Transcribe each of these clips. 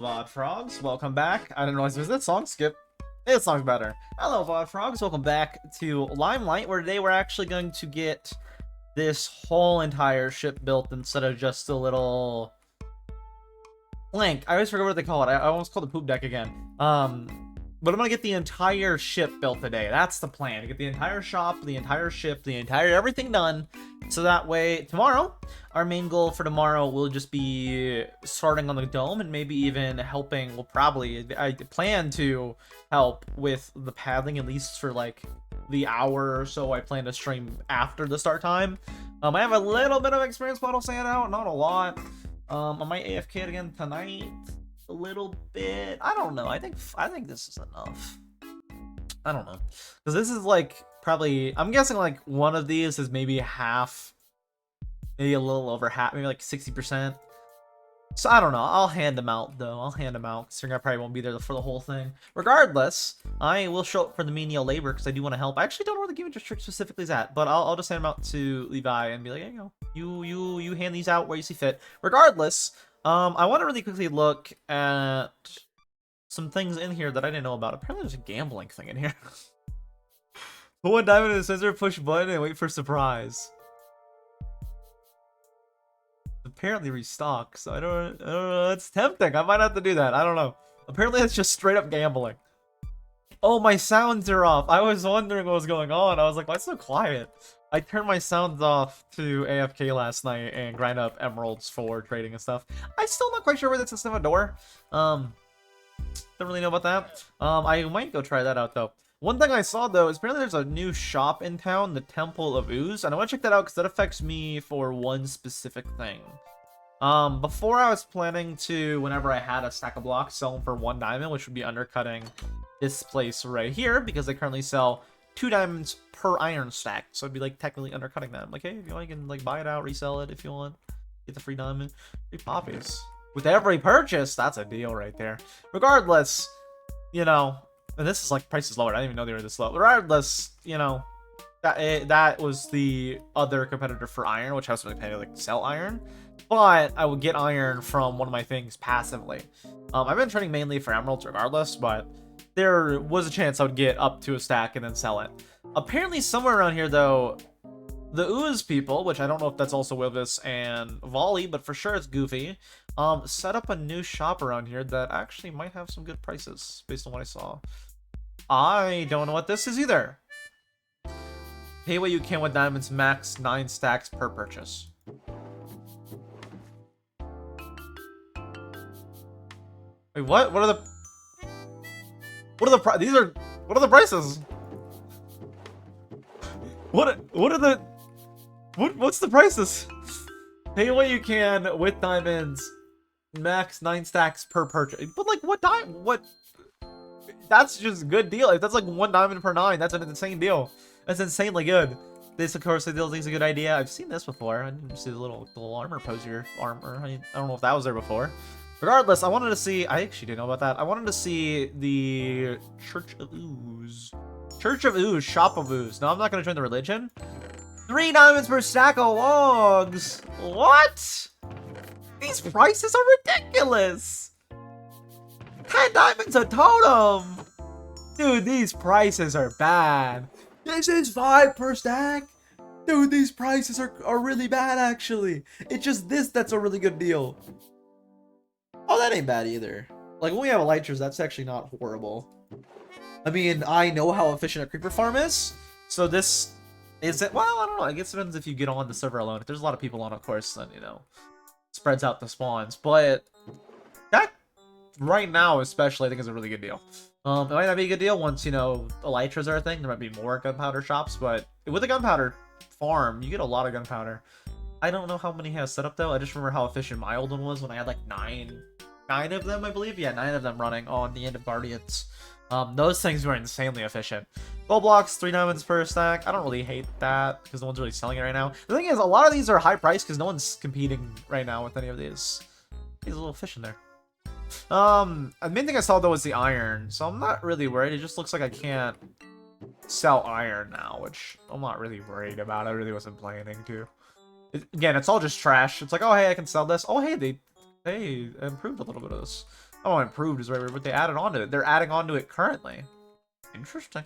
Vod Frogs, welcome back. I didn't realize there was that song skip. This song's better. Hello, Vod Frogs. Welcome back to Limelight, where today we're actually going to get this whole entire ship built instead of just a little plank. I always forget what they call it. I almost called it poop deck again. But I'm gonna get the entire ship built today. That's the plan. To get the entire shop, the entire ship, the entire everything done. So that way, tomorrow, our main goal for tomorrow will just be starting on the dome and maybe even helping. I plan to help with the padding at least for like the hour or so I plan to stream after the start time. I have a little bit of experience model saying out, not a lot. I might AFK it again tonight. A little bit. I don't know. I think this is enough. I don't know. Because this is like probably, I'm guessing like one of these is maybe half, maybe a little over half, maybe like 60%. So I don't know. I'll hand them out though. I'll hand them out considering I probably won't be there for the whole thing. Regardless, I will show up for the menial labor because I do want to help. I actually don't know where the game district specifically is at, but I'll just hand them out to Levi and be like, hey, you hand these out where you see fit. Regardless, I want to really quickly look at some things in here that I didn't know about. Apparently there's a gambling thing in here. Put one diamond in the scissor, push button, and wait for surprise. Apparently restock, so I don't know. It's tempting. I might have to do that. I don't know. Apparently it's just straight up gambling. Oh, my sounds are off. I was wondering what was going on. I was like, why it's so quiet? I turned my sounds off to AFK last night and grind up emeralds for trading and stuff. I'm still not quite sure where that's a door. Don't really know about that. I might go try that out though. One thing I saw though is apparently there's a new shop in town, the Temple of Ooze, and I want to check that out because that affects me for one specific thing. Before I was planning to, whenever I had a stack of blocks, sell them for 1 diamond, which would be undercutting this place right here because they currently sell 2 diamonds per iron stack, so I'd be like technically undercutting them. Like, hey, if you want, you can like buy it out, resell it if you want, get the free diamond, free poppies with every purchase. That's a deal right there. Regardless, you know, and this is like prices lower. I didn't even know they were this low. Regardless, you know, that was the other competitor for iron, which I was really paying to like sell iron, but I would get iron from one of my things passively. I've been trading mainly for emeralds regardless, but there was a chance I would get up to a stack and then sell it. Apparently somewhere around here though, the Ooze people, which I don't know if that's also Wilvis and Volley, but for sure it's Goofy, set up a new shop around here that actually might have some good prices based on what I saw. I don't know what this is either. Pay what you can with diamonds, max 9 stacks per purchase. Wait, what? What are the prices? What's the prices? Pay what you can with diamonds, max 9 stacks per purchase. But like, what? That's just a good deal. If that's like 1 diamond per 9, that's an insane deal. That's insanely good. This, of course, I think is a good idea. I've seen this before. I didn't see the little armor posier armor. I don't know if that was there before. Regardless, I wanted to see. I actually didn't know about that. I wanted to see the Church of Ooze. Church of Ooze, Shop of Ooze. No, I'm not going to join the religion. 3 diamonds per stack of logs. What? These prices are ridiculous. 10 diamonds a totem. Dude, these prices are bad. This is 5 per stack. Dude, these prices are really bad, actually. It's just this that's a really good deal. Oh, that ain't bad either. Like, when we have elytras, that's actually not horrible. I mean, I know how efficient a creeper farm is, so this isn't... Well, I don't know. I guess it depends if you get on the server alone. If there's a lot of people on, of course, then, you know, spreads out the spawns. But that, right now especially, I think is a really good deal. It might not be a good deal once, you know, elytras are a thing. There might be more gunpowder shops, but with a gunpowder farm, you get a lot of gunpowder. I don't know how many he has set up, though. I just remember how efficient my old one was when I had, like, 9 of them, I believe. Yeah, 9 of them running on the end of Guardians. Those things were insanely efficient. Gold blocks, 3 diamonds per stack. I don't really hate that, because no one's really selling it right now. The thing is, a lot of these are high priced, because no one's competing right now with any of these. He's a little fish in there. The main thing I saw, though, was the iron, so I'm not really worried. It just looks like I can't sell iron now, which I'm not really worried about. I really wasn't planning to. Again, it's all just trash. It's like, oh, hey, I can sell this. Oh, hey, they improved a little bit of this. Oh, improved is the right word, but they added on to it. They're adding on to it currently. Interesting.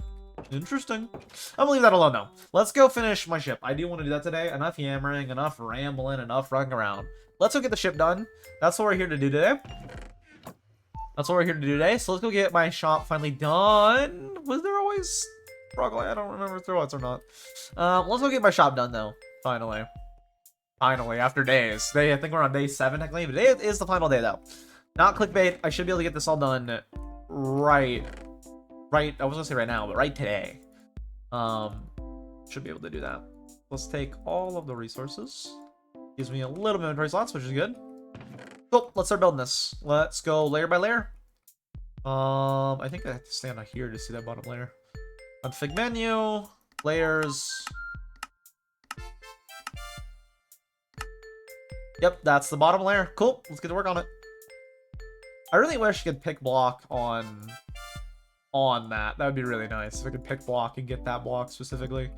Interesting. I'm gonna leave that alone now. Let's go finish my ship. I do want to do that today. Enough yammering, enough rambling, enough running around. Let's go get the ship done. That's what we're here to do today. That's what we're here to do today. So let's go get my shop finally done. Was there always struggle? I don't remember if there was or not. Let's go get my shop done though. Finally. Finally, after days. I think we're on day 7 technically, but today is the final day though. Not clickbait. I should be able to get this all done right, I was gonna say right now, but right today. Should be able to do that. Let's take all of the resources. Gives me a little bit of inventory slots, which is good. Cool, let's start building this. Let's go layer by layer. I think I have to stand on here to see that bottom layer. Config menu, layers. Yep, that's the bottom layer. Cool, let's get to work on it. I really wish I could pick block on that. That would be really nice if I could pick block and get that block specifically.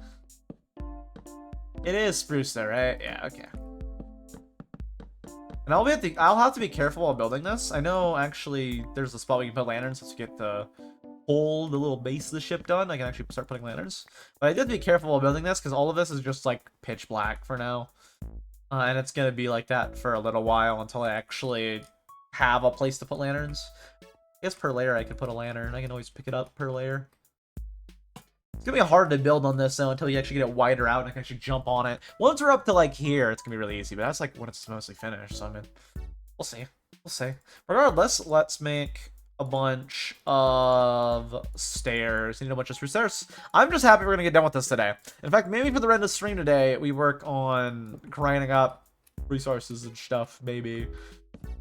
It is spruce there, right? Yeah, okay. And I'll have to be careful while building this. I know actually there's a spot where you can put lanterns to get the little base of the ship done. I can actually start putting lanterns. But I did have to be careful while building this because all of this is just like pitch black for now. And it's gonna be like that for a little while until I actually have a place to put lanterns. I guess per layer I could put a lantern. I can always pick it up per layer. It's gonna be hard to build on this though until you actually get it wider out and I can actually jump on it. Once we're up to like here, it's gonna be really easy, but that's like when it's mostly finished. So I mean, we'll see. We'll see. Regardless, let's make a bunch of stairs. You need a bunch of stairs. I'm just happy we're gonna get done with this today. In fact, maybe for the rest of the stream today, we work on grinding up resources and stuff. Maybe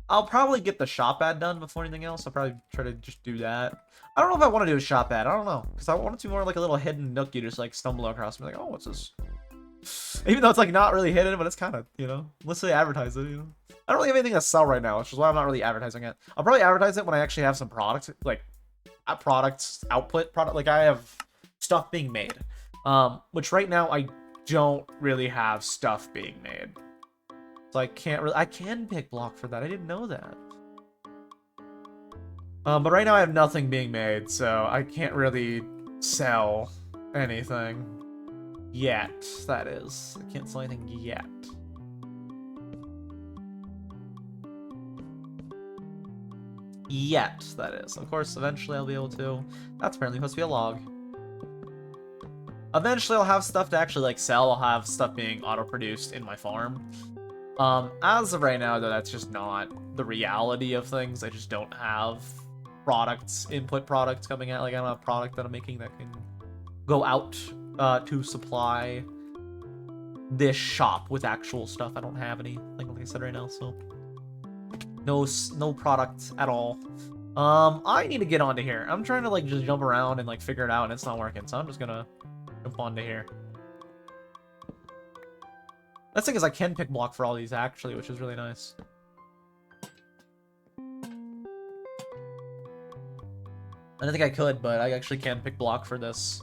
I'll probably get the shop ad done before anything else. I'll probably try to just do that. I don't know if I want to do a shop ad. I don't know. Because I want it to be more like a little hidden nook you just like stumble across and be like, oh, what's this? Even though it's like not really hidden, but it's kind of, you know, unless they advertise it, you know. I don't really have anything to sell right now, which is why I'm not really advertising it. I'll probably advertise it when I actually have some products, like output product. Like I have stuff being made, which right now I don't really have stuff being made. So I can pick block for that. I didn't know that. But right now I have nothing being made, so I can't really sell anything yet. That is, I can't sell anything yet. Yet, that is. Of course, eventually I'll be able to. That's apparently supposed to be a log. Eventually I'll have stuff to actually like sell. I'll have stuff being auto-produced in my farm. As of right now, though, that's just not the reality of things. I just don't have input products coming out. Like I don't have a product that I'm making that can go out to supply this shop with actual stuff. I don't have any, like I said right now, so no product at all. I need to get onto here. I'm trying to like just jump around and like figure it out, and it's not working, so I'm just gonna jump onto here. That's the thing is I can pick block for all these actually, which is really nice. I don't think I could, but I actually can pick block for this,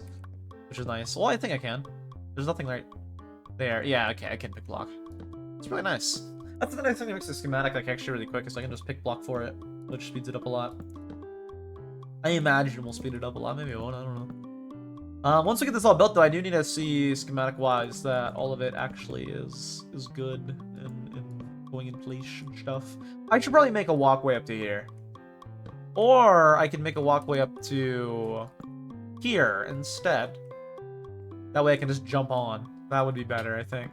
which is nice. Well, I think I can. There's nothing right there. Yeah, okay, I can pick block. It's really nice. That's the nice thing that makes the schematic like actually really quick, is I can just pick block for it, which speeds it up a lot. I imagine we'll speed it up a lot. Maybe it won't. I don't know. Once we get this all built, though, I do need to see schematic-wise that all of it actually is good and going in place and stuff. I should probably make a walkway up to here. Or I can make a walkway up to here instead. That way I can just jump on. That would be better, I think.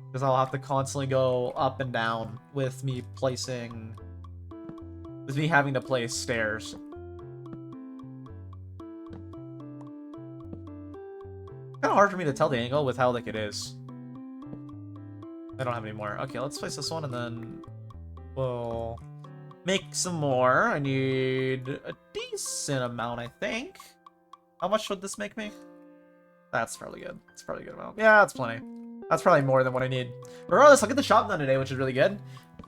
Because I'll have to constantly go up and down with me having to place stairs. Kind of hard for me to tell the angle with how like it is. I don't have any more. Okay, let's place this one and then we'll make some more. I need a decent amount, I think. How much would this make me? That's probably good. It's probably a good amount. Yeah, that's plenty. That's probably more than what I need. Regardless, I'll get the shop done today, which is really good.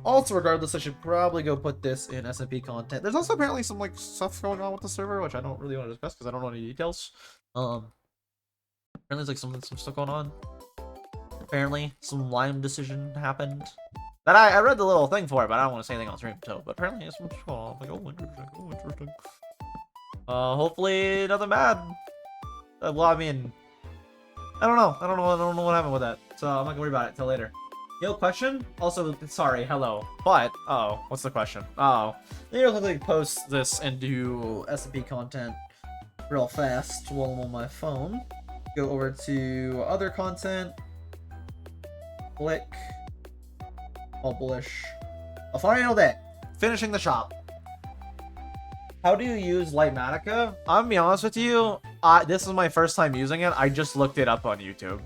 Also, regardless, I should probably go put this in SMP content. There's also apparently some like stuff going on with the server, which I don't really want to discuss because I don't know any details. Apparently there's like some stuff going on. Apparently, some Lime decision happened That I read the little thing for it, but I don't want to say anything on stream. So, but apparently it's from school. I'm like, oh, interesting. Oh, interesting. Hopefully nothing bad. Well, I mean, I don't know. I don't know what happened with that. So I'm not gonna worry about it till later. Yo, question? Also, sorry, hello. But, oh, what's the question? Oh, maybe I'll quickly post this and do SMP content real fast while I'm on my phone. Go over to other content. Click. Publish. A final day. Finishing the shop. How do you use Lightmatica? I'm gonna be honest with you. This is my first time using it. I just looked it up on YouTube.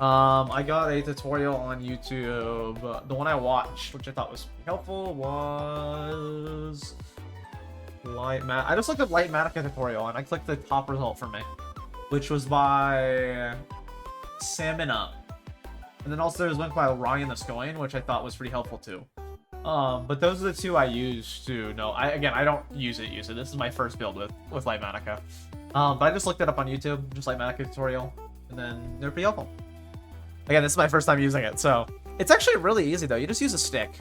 I got a tutorial on YouTube. The one I watched, which I thought was helpful, was Lightmatica. I just looked up Lightmatica tutorial and I clicked the top result for me, which was by Salmon Up. And then also there's one by Ryan the Scoin, which I thought was pretty helpful too. But those are the two I use to know. I don't use it. This is my first build with Lightmatica. But I just looked it up on YouTube, just Lightmatica tutorial, and then they're pretty helpful. Again, this is my first time using it, so it's actually really easy though. You just use a stick.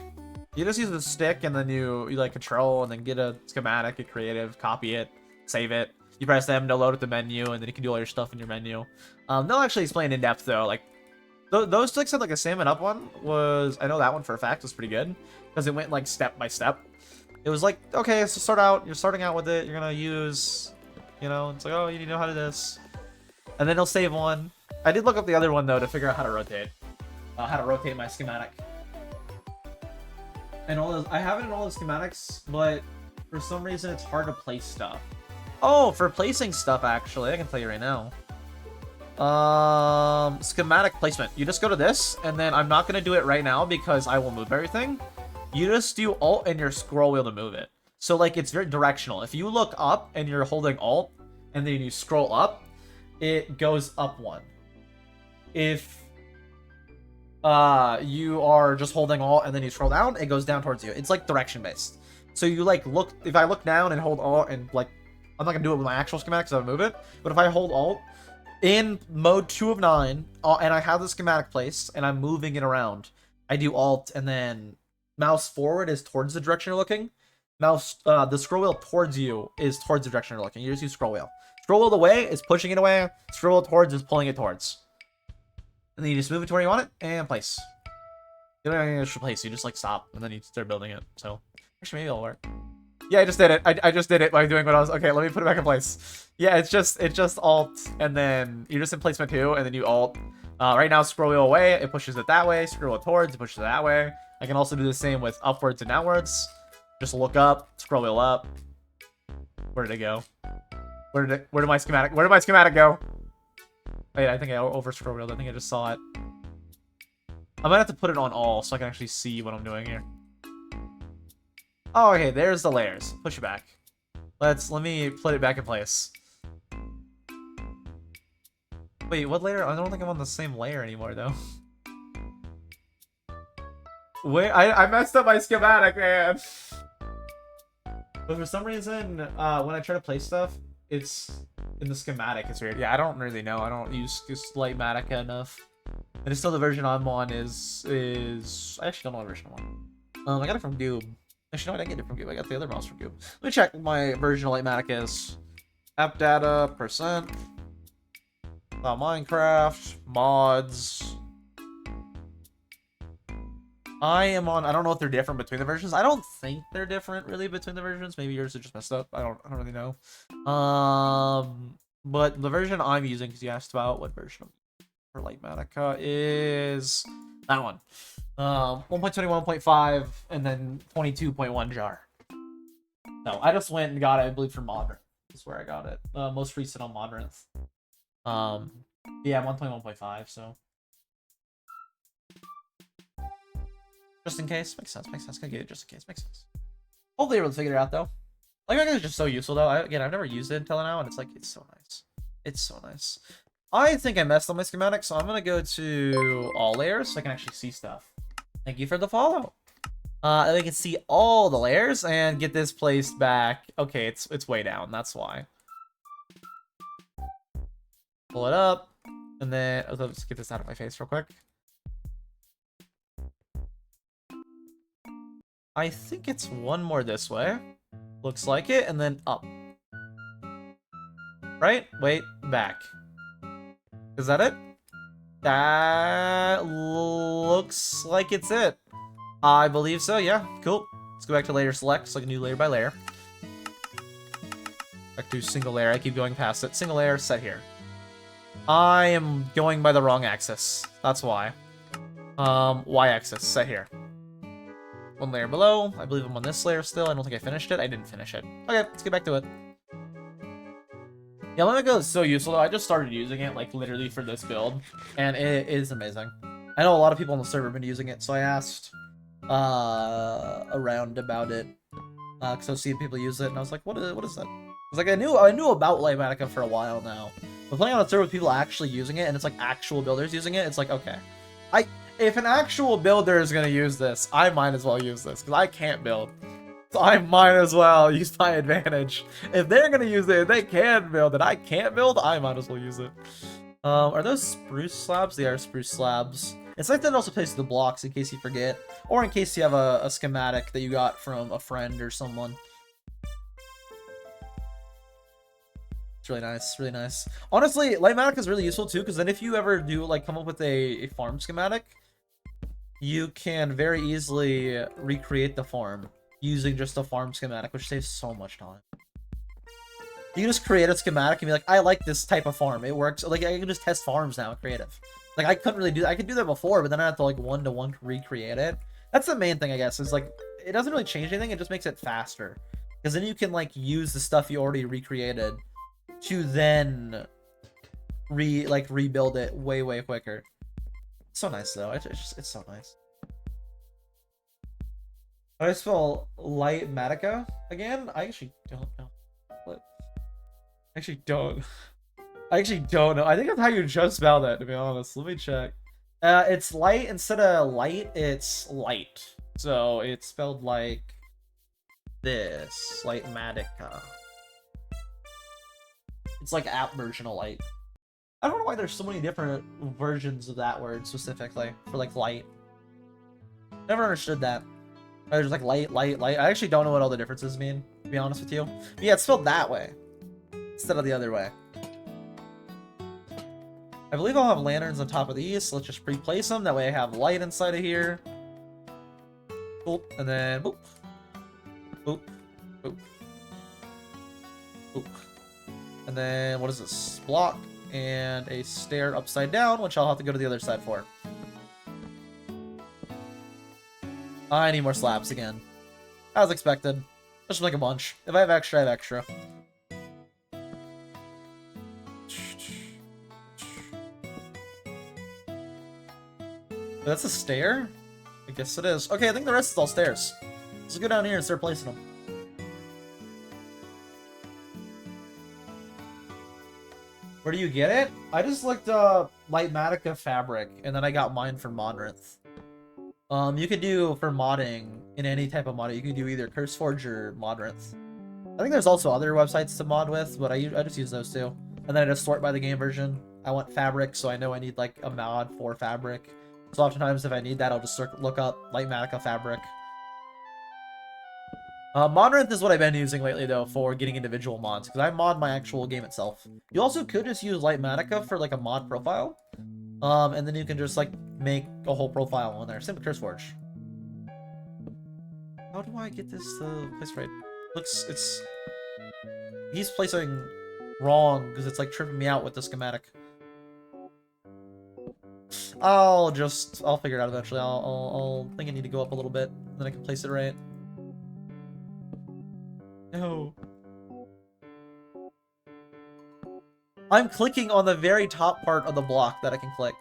You just use the stick, and then you like control, and then get a schematic, get creative, copy it, save it. You press M to load up the menu, and then you can do all your stuff in your menu. They'll actually explain in depth though. Like those sticks had like a Salmon Up one was. I know that one for a fact was pretty good because it went like step by step. It was like, okay, so you're starting out with it. You're gonna use, you know, it's like, oh, you need to know how to do this, and then it'll save one. I did look up the other one though to figure out how to rotate my schematic. And all those, I have it in all the schematics, but for some reason it's hard to place stuff. Oh, for placing stuff, actually, I can tell you right now. Schematic placement. You just go to this, and then I'm not gonna do it right now because I will move everything. You just do Alt and your scroll wheel to move it. So like it's very directional. If you look up and you're holding Alt, and then you scroll up, it goes up one. If you are just holding Alt and then you scroll down, it goes down towards you. It's like direction based. So you like look, if I look down and hold Alt and like, I'm not gonna do it with my actual schematic because I move it, but if I hold Alt in mode 2 of 9 and I have the schematic placed and I'm moving it around, I do Alt and then mouse forward is towards the direction you're looking. Mouse, the scroll wheel towards you is towards the direction you're looking. You just use scroll wheel. Scroll wheel away is pushing it away. Scroll wheel towards is pulling it towards. And then you just move it to where you want it and place. You don't even just place. You just like stop and then you start building it. So actually maybe it'll work. Yeah, I just did it. I just did it by doing what I was. Okay, let me put it back in place. Yeah, it's just Alt and then you're just in placement 2 and then you Alt. Right now scroll wheel away, it pushes it that way. Scroll wheel towards, it pushes it that way. I can also do the same with upwards and downwards. Just look up, scroll wheel up. Where did it go? Where did my schematic go? Wait, I think I over scroll wheeled. I think I just saw it. I might have to put it on all so I can actually see what I'm doing here. Oh, okay, there's the layers. Push it back. Let me put it back in place. Wait, what layer? I don't think I'm on the same layer anymore though. Wait, I messed up my schematic, man. But for some reason, when I try to place stuff, it's in the schematic. It's weird. Yeah, I don't really know. I don't use Lightmatica enough. And it's still the version I'm on is I actually don't know what version I'm on. I got it from Goob. Actually, no, I didn't get it from Goob. I got the other mouse from Goob. Let me check what my version of Lightmatica is. App data, percent. Minecraft, mods. I am on, I don't know if they're different between the versions. I don't think they're different really between the versions. Maybe yours are just messed up. I don't really know. But the version I'm using, because you asked about what version for Lightmatica, is that one. 1.21.5 and then 22.1 jar. No, I just went and got it, I believe, from Modern. That's where I got it. Most recent on Modernth. Yeah, 1.1.5, so. Just in case. Makes sense. Gonna get it just in case. Makes sense. Hopefully you're able to figure it out, though. Lightmatica is just so useful, though. Again, I've never used it until now, and it's like, it's so nice. It's so nice. I think I messed up my schematic, so I'm gonna go to all layers so I can actually see stuff. Thank you for the follow. And we can see all the layers and get this placed back. Okay, it's way down. That's why. Pull it up, and then let's get this out of my face real quick. I think it's one more this way. Looks like it, and then up. Right? Wait, back. Is that it? That looks like it's it. I believe so, yeah. Cool. Let's go back to layer select, so I can do layer by layer. Back to single layer. I keep going past it. Single layer, set here. I am going by the wrong axis. That's why. Y-axis, set here. One layer below. I believe I'm on this layer still. I don't think I finished it. I didn't finish it. Okay, let's get back to it. Yeah, Limelight is so useful though. I just started using it like literally for this build, and it is amazing. I know a lot of people on the server have been using it, so I asked around about it because I was seeing people use it, and I was like, what is that? It's like I knew about Limelight for a while now, but playing on a server with people actually using it, and it's like actual builders using it, it's like okay, if an actual builder is gonna use this, I might as well use this because I can't build. So I might as well use my advantage. If they're gonna use it, if they can build it, I can't build, I might as well use it. Are those spruce slabs? They are spruce slabs. It's like that also places the blocks in case you forget, or in case you have a schematic that you got from a friend or someone. It's really nice, really nice. Honestly, Lightmatic is really useful too, because then if you ever do like come up with a farm schematic, you can very easily recreate the farm using just a farm schematic, which saves so much time. You can just create a schematic and be like, I like this type of farm. It works. Like, I can just test farms now in creative. Like, I couldn't really do that. I could do that before, but then I have to, like, one-to-one recreate it. That's the main thing, I guess, is, like, it doesn't really change anything. It just makes it faster. Because then you can, like, use the stuff you already recreated to then rebuild it way, way quicker. It's so nice, though. It's so nice. How do I spell Lightmatica again? I actually don't know. What? I actually don't know. I think that's how you just spell that, to be honest. Let me check. It's light instead of light, it's light. So it's spelled like this. Lightmatica. It's like app version of light. I don't know why there's so many different versions of that word specifically for like light. Never understood that. There's like light. I actually don't know what all the differences mean, to be honest with you. But yeah, it's spelled that way instead of the other way. I believe I'll have lanterns on top of these, so let's just pre-place them. That way I have light inside of here. Boop, and then boop. Boop. Boop. Boop. And then what is this? Block and a stair upside down, which I'll have to go to the other side for. I need more slabs again. As expected. Let's just make a bunch. If I have extra, I have extra. That's a stair? I guess it is. Okay, I think the rest is all stairs. Let's go down here and start placing them. Where do you get it? I just looked up Lightmatica fabric, and then I got mine from Modrinth. You could do for modding in any type of mod. You could do either CurseForge or Modrinth. I think there's also other websites to mod with, but I just use those too. And then I just sort by the game version. I want fabric, so I know I need like a mod for fabric. So oftentimes if I need that, I'll just look up Lightmatica fabric. Modrinth is what I've been using lately though for getting individual mods, because I mod my actual game itself. You also could just use Lightmatica for like a mod profile. And then you can just like make a whole profile on there. Same with CurseForge. How do I get this place right? He's placing wrong because it's like tripping me out with the schematic. I'll figure it out eventually. I'll think I need to go up a little bit, then I can place it right. No. I'm clicking on the very top part of the block that I can click,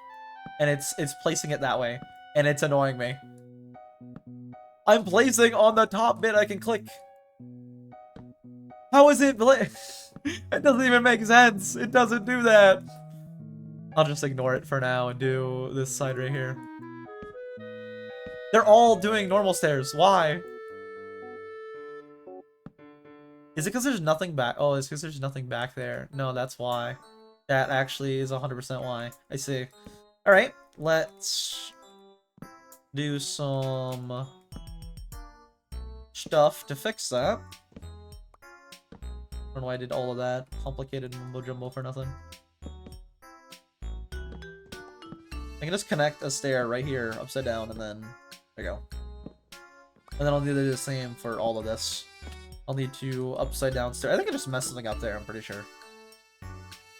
and it's placing it that way, and it's annoying me. I'm placing on the top bit I can click. How is it? It doesn't even make sense. It doesn't do that. I'll just ignore it for now and do this side right here. They're all doing normal stairs. Why? Is it because there's nothing back? Oh, it's because there's nothing back there. No, that's why. That actually is 100% why. I see. Alright, let's do some stuff to fix that. I don't know why I did all of that complicated mumbo jumbo for nothing. I can just connect a stair right here, upside down, and then there you go. And then I'll do the same for all of this. I'll need to upside down stair. I think I just messed something up there, I'm pretty sure.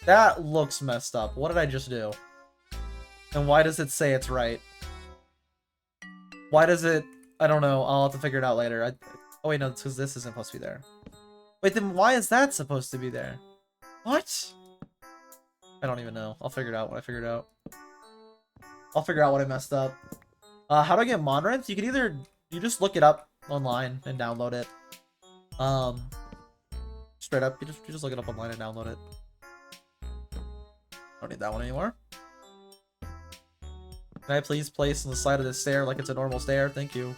That looks messed up. What did I just do? And why does it say it's right? Why does it... I don't know. I'll have to figure it out later. Oh wait, no, it's because this isn't supposed to be there. Wait, then why is that supposed to be there? What? I don't even know. I'll figure it out when I figure it out. I'll figure out what I messed up. How do I get mod rents? You can either... You just look it up online and download it. Straight up, you just look it up online and download it. Don't need that one anymore. Can I please place on the side of the stair like it's a normal stair? Thank you.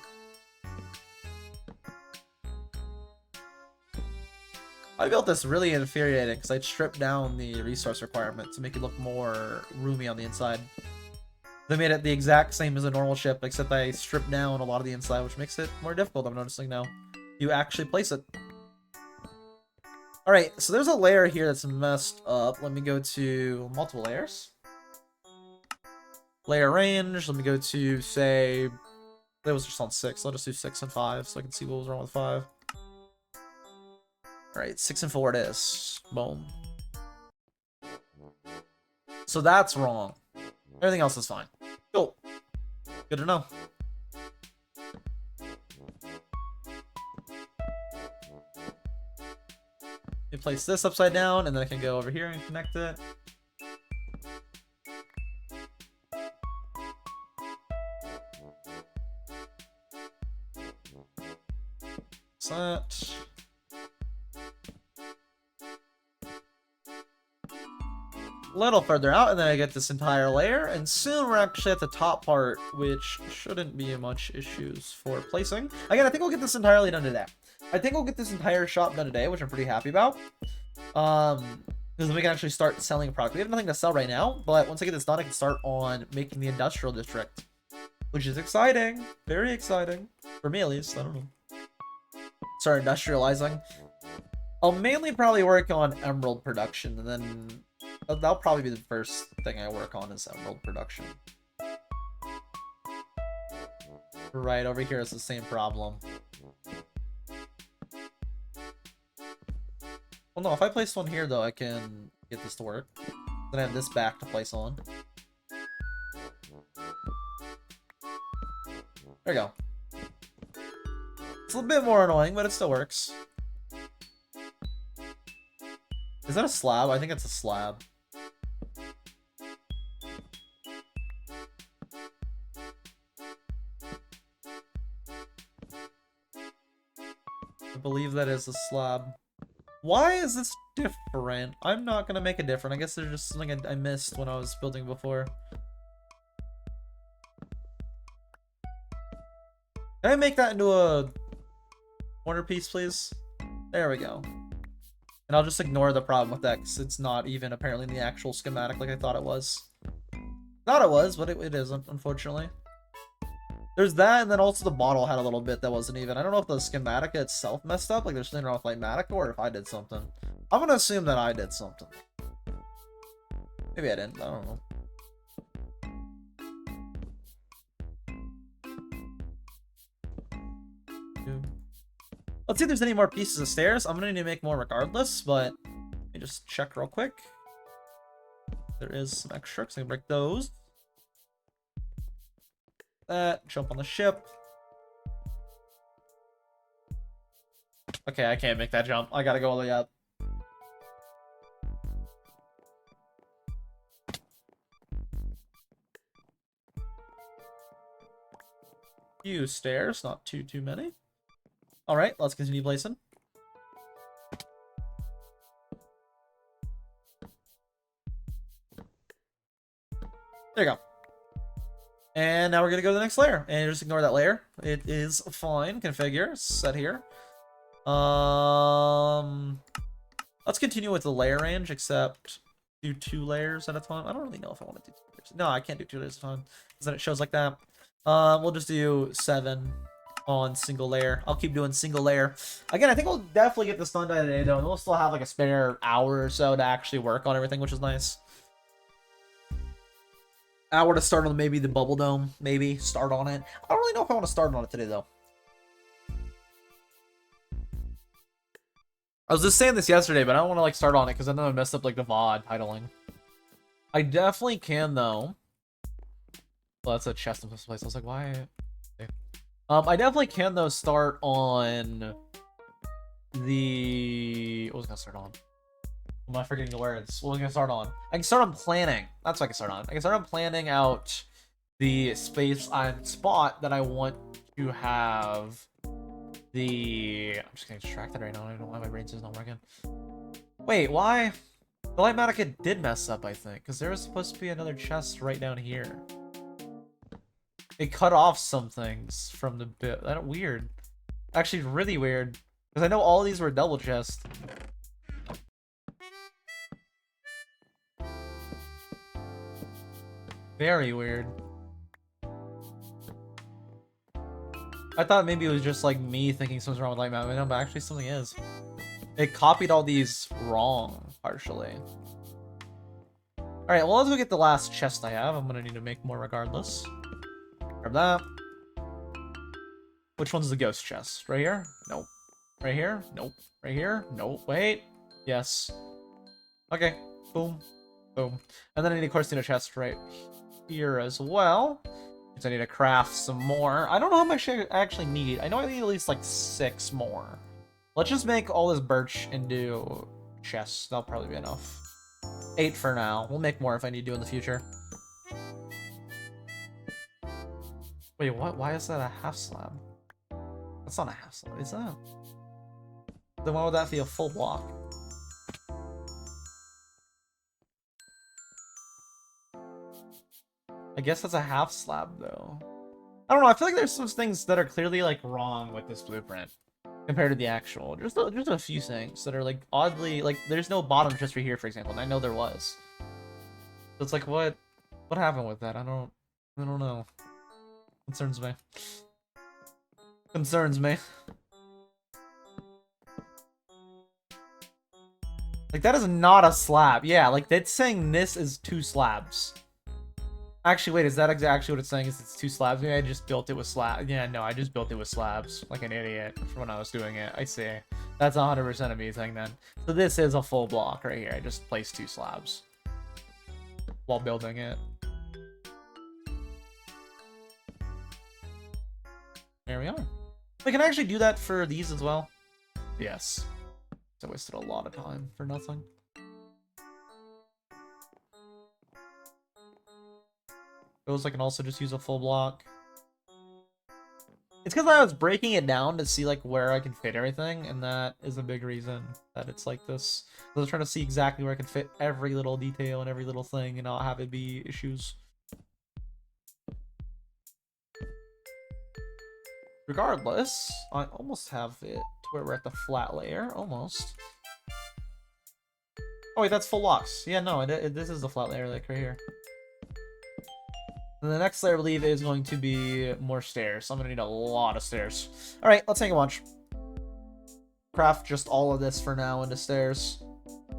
I built this really infuriating because I stripped down the resource requirement to make it look more roomy on the inside. They made it the exact same as a normal ship, except I stripped down a lot of the inside, which makes it more difficult, I'm noticing now. You actually place it. Alright, so there's a layer here that's messed up. Let me go to multiple layers. Layer range, let me go to, say, that was just on 6. I'll just do 6 and 5 so I can see what was wrong with 5. Alright, 6 and 4 it is. Boom. So that's wrong. Everything else is fine. Cool. Good to know. You place this upside down, and then I can go over here and connect it. Set. A little further out, and then I get this entire layer, and soon we're actually at the top part, which shouldn't be much issues for placing. Again, I think we'll get this entirely done today. I think we'll get this entire shop done today, which I'm pretty happy about. Because then we can actually start selling a product. We have nothing to sell right now, but once I get this done, I can start on making the industrial district, which is exciting. Very exciting. For me, at least. I don't know. Start industrializing. I'll mainly probably work on emerald production, and then that'll probably be the first thing I work on is emerald production. Right over here is the same problem. Well, no, if I place one here, though, I can get this to work. Then I have this back to place on. There we go. It's a little bit more annoying, but it still works. Is that a slab? I think it's a slab. I believe that is a slab. Why is this different? I'm not gonna make it different. I guess there's just something I missed when I was building before. Can I make that into a corner piece, please? There we go. And I'll just ignore the problem with that because it's not even apparently in the actual schematic like I thought it was. Thought it was, but it isn't, unfortunately. There's that, and then also the bottle had a little bit that wasn't even. I don't know if the schematic itself messed up, like there's something wrong with Limelight, or if I did something. I'm gonna assume that I did something. Maybe I didn't, I don't know. Let's see if there's any more pieces of stairs. I'm gonna need to make more regardless, but let me just check real quick. There is some extra, so I can break those. That, jump on the ship. Okay, I can't make that jump. I gotta go all the way up. Few stairs, not too many. Alright, let's continue placing. There you go. And now we're gonna go to the next layer. And just ignore that layer. It is fine. Configure. Set here. Let's continue with the layer range, except do 2 layers at a time. I don't really know if I want to do 2 layers. No, I can't do 2 layers at a time. Because then it shows like that. We'll just do 7. on single layer. I'll keep doing single layer. Again, I think we'll definitely get this done by today, though, and we'll still have like a spare hour or so to actually work on everything, which is nice. Hour to start on maybe the bubble dome, maybe start on it. I don't really know if I want to start on it today, though. I was just saying this yesterday, but I don't want to like start on it because I know I messed up like the VOD titling. I definitely can, though. Well, that's a chest in this place. I was like, why? Okay. I definitely can, though, start on the... What was I going to start on? Am I forgetting the words? What was I going to start on? I can start on planning. That's what I can start on. I can start on planning out the space and spot that I want to have the... I'm just getting distracted right now. I don't know why my brain's just not working. Wait, why? The Lightmatica did mess up, I think, because there was supposed to be another chest right down here. It cut off some things from the bit. That's weird. Actually, really weird. Because I know all these were double chests. Very weird. I thought maybe it was just like me thinking something's wrong with Lightmatica, no, but actually something is. It copied all these wrong, partially. Alright, well, let's go get the last chest I have. I'm gonna need to make more regardless. Grab that. Which one's the ghost chest? Right here? Nope. Right here? Nope. Right here? Nope. Wait. Yes. Okay. Boom. Boom. And then I need, of course, need a chest right here as well. Because I need to craft some more. I don't know how much I actually need. I know I need at least, like, 6 more. Let's just make all this birch into chests. That'll probably be enough. 8 for now. We'll make more if I need to in the future. Wait, what? Why is that a half slab? That's not a half slab, is that? Then why would that be a full block? I guess that's a half slab, though. I don't know, I feel like there's some things that are clearly, like, wrong with this blueprint compared to the actual. Just a few things that are, like, oddly... Like, there's no bottom just right here, for example, and I know there was. So it's like, what happened with that? I don't know. Concerns me. Concerns me. Like, that is not a slab. Yeah, like, it's saying this is 2 slabs. Actually, wait, is that actually what it's saying? Is it's 2 slabs? Maybe I just built it with slabs. Yeah, no, I just built it with slabs. Like an idiot from when I was doing it. I see. That's 100% of me saying then. So this is a full block right here. I just placed 2 slabs while building it. There we are. We can actually do that for these as well. Yes. I wasted a lot of time for nothing. Those I can also just use a full block. It's because I was breaking it down to see like where I can fit everything, and that is a big reason that it's like this. I was trying to see exactly where I can fit every little detail and every little thing and not have it be issues. Regardless, I almost have it to where we're at the flat layer, almost. Oh wait, that's full blocks. Yeah, no, this is the flat layer, like right here. And the next layer, I believe, is going to be more stairs. So I'm gonna need a lot of stairs. All right, let's take a bunch. Craft just all of this for now into stairs.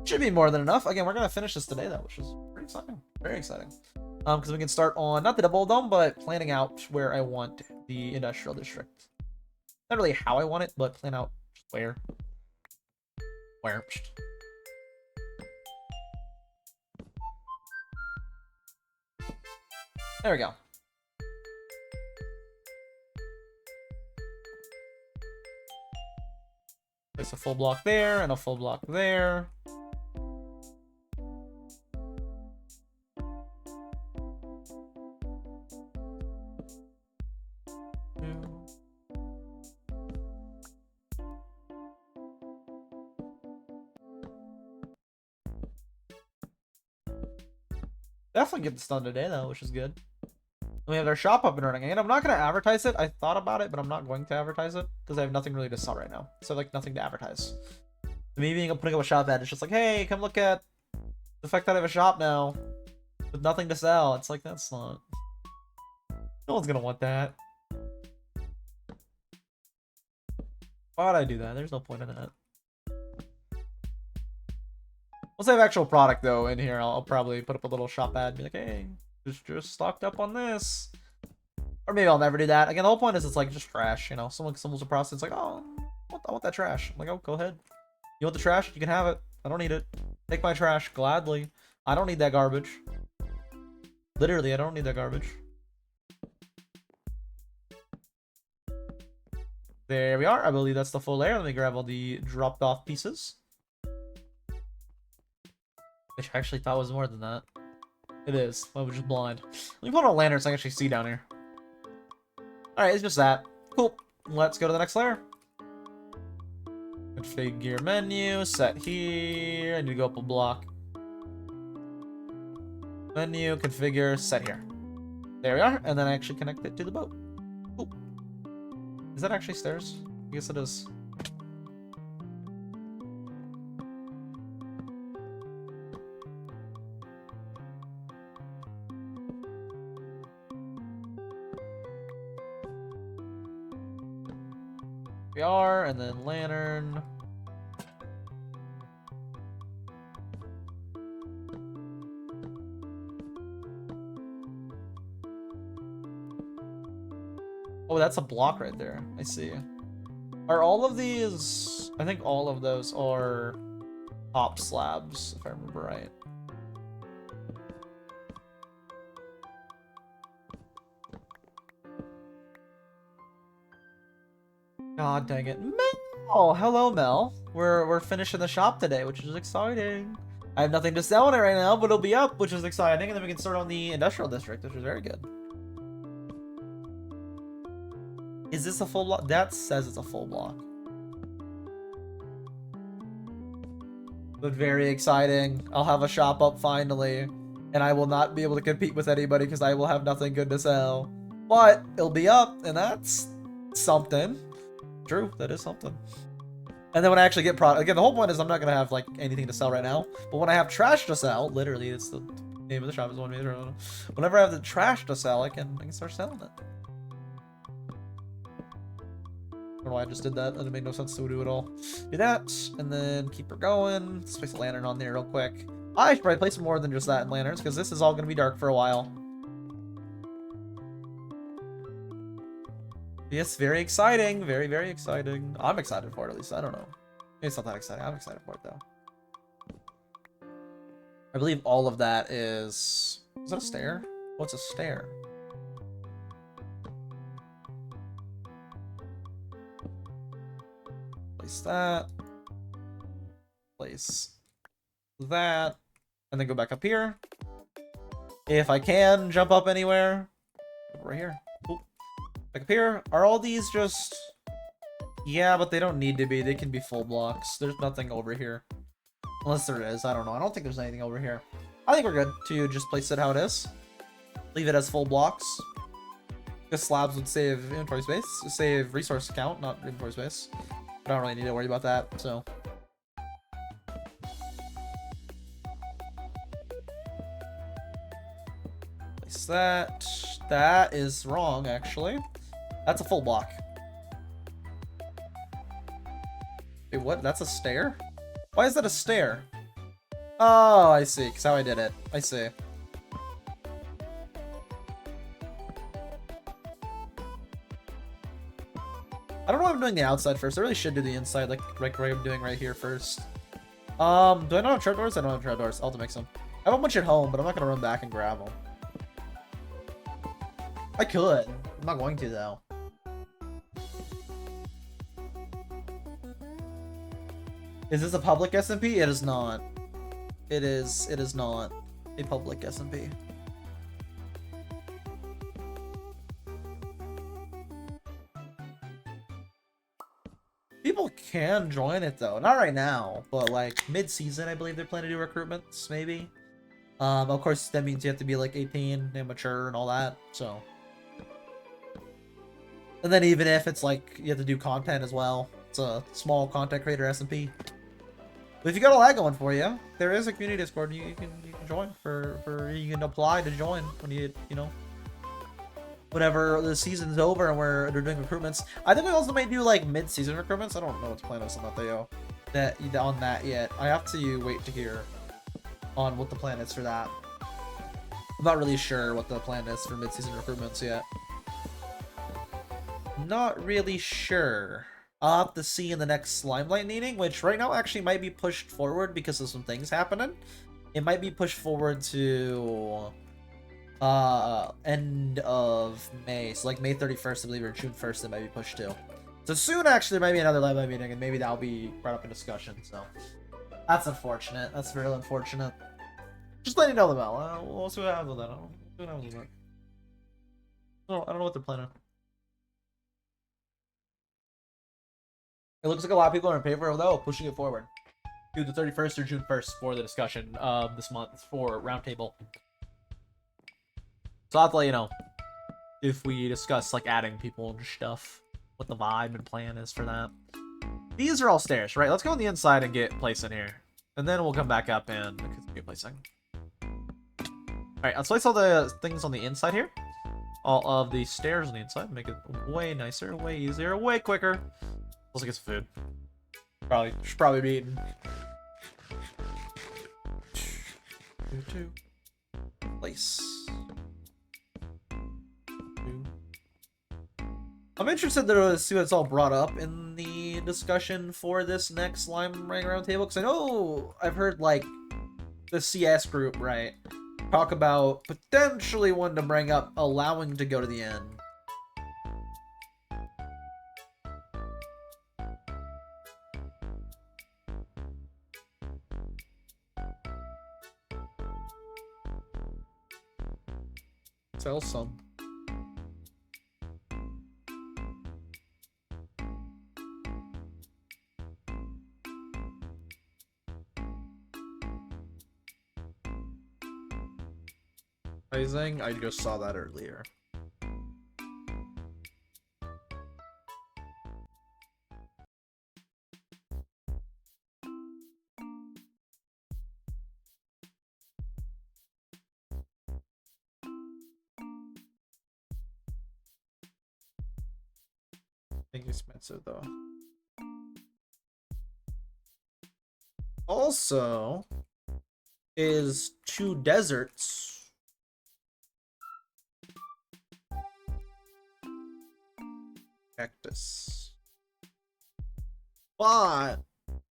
Should be more than enough. Again, we're gonna finish this today though, which is pretty exciting. Very exciting. Because we can start on not the double dome, but planning out where I want the industrial district. Not really how I want it, but plan out where. Where. There we go. There's a full block there and a full block there. Definitely get this done today though, which is good. We have our shop up and running, and I'm not going to advertise it. I thought about it, but I'm not going to advertise it because I have nothing really to sell right now. So like nothing to advertise. Me being putting up a shop ad, it's just like, hey, come look at the fact that I have a shop now with nothing to sell. It's like, that's not... No one's going to want that. Why'd I do that? There's no point in that. Once I have actual product though in here, I'll probably put up a little shop ad and be like, hey, just stocked up on this. Or maybe I'll never do that. Again, the whole point is it's like just trash, you know. Someone stumbles across it, it's like, oh, I want that trash. I'm like, oh, go ahead. You want the trash? You can have it. I don't need it. Take my trash gladly. I don't need that garbage. Literally, I don't need that garbage. There we are. I believe that's the full layer. Let me grab all the dropped off pieces. Which I actually thought was more than that. It is. I was just blind. Let me put on a lantern so I can actually see down here. Alright, it's just that. Cool. Let's go to the next layer. Configure menu. Set here. I need to go up a block. Menu. Configure. Set here. There we are. And then I actually connect it to the boat. Cool. Is that actually stairs? I guess it is. We are, and then lantern. Oh, that's a block right there. I see. Are all of these... I think all of those are top slabs, if I remember right. God dang it. Mel! Hello, Mel. We're finishing the shop today, which is exciting. I have nothing to sell on it right now, but it'll be up, which is exciting. And then we can start on the industrial district, which is very good. Is this a full block? That says it's a full block. But very exciting. I'll have a shop up finally. And I will not be able to compete with anybody because I will have nothing good to sell. But it'll be up, and that's something. True, that is something. And then when I actually get product, again, the whole point is I'm not gonna have like anything to sell right now. But when I have trash to sell, literally, it's the name of the shop is one. Whenever I have the trash to sell, I can start selling it. I don't know why I just did that. That didn't make no sense to do at all. Do that, and then keep her going. Let's place a lantern on there real quick. I should probably place more than just that in lanterns because this is all gonna be dark for a while. Yes, very exciting. Very, very exciting. I'm excited for it, at least. I don't know. It's not that exciting. I'm excited for it, though. I believe all of that is... Is that a stair? What's a stair? Place that. Place that. And then go back up here. If I can jump up anywhere. Right here. Oop. Back up here. Are all these just... Yeah, but they don't need to be. They can be full blocks. There's nothing over here. Unless there is. I don't know. I don't think there's anything over here. I think we're good to just place it how it is. Leave it as full blocks. Because slabs would save inventory space. Save resource count, not inventory space. I don't really need to worry about that, so... Place that. That is wrong, actually. That's a full block. Wait, what? That's a stair? Why is that a stair? Oh, I see. Because how I did it. I see. I don't know if I'm doing the outside first. I really should do the inside, like I'm doing right here first. Do I not have trapdoors? I don't have trapdoors. I'll have to make some. I have a bunch at home, but I'm not going to run back and grab them. I could. I'm not going to, though. Is this a public SMP? It is not. It is not a public SMP. People can join it though. Not right now, but like mid-season, I believe they're planning to do recruitments, maybe. Of course, that means you have to be like 18 and mature and all that, so. And then even if it's like, you have to do content as well. It's a small content creator SMP. But if you got all that going for you, there is a community Discord you can join for you can apply to join when you know. whenever the season's over and they're doing recruitments. I think we also might do like mid-season recruitments. I don't know what the plan is on that yet. I have to wait to hear on what the plan is for that. I'm not really sure what the plan is for mid-season recruitments yet. Not really sure. I'll have to see in the next Limelight meeting, which right now actually might be pushed forward because of some things happening. It might be pushed forward to end of May, so like May 31st, I believe, or June 1st. It might be pushed to. So soon, actually, there might be another Limelight meeting, and maybe that'll be brought up in discussion. So that's unfortunate. That's very unfortunate. Just letting you know about. We'll see what happens with that. I don't know what they're planning. It looks like a lot of people are in favor of though pushing it forward to the 31st or June 1st for the discussion this month for roundtable. So I'll have to let you know if we discuss like adding people and stuff, what the vibe and plan is for that. These are all stairs, right? Let's go on the inside and get place in here, and then we'll come back up and continue placing. All right, let's place all the things on the inside here. All of the stairs on the inside, make it way nicer, way easier, way quicker. Let's get some food. Should probably be eating. Place. I'm interested to see what's all brought up in the discussion for this next Limelight roundtable, because I know I've heard like the CS group, right, talk about potentially wanting to bring up allowing to go to the end. Sell some. Amazing. I just saw that earlier. Expensive though. Also, is 2 deserts. Cactus. But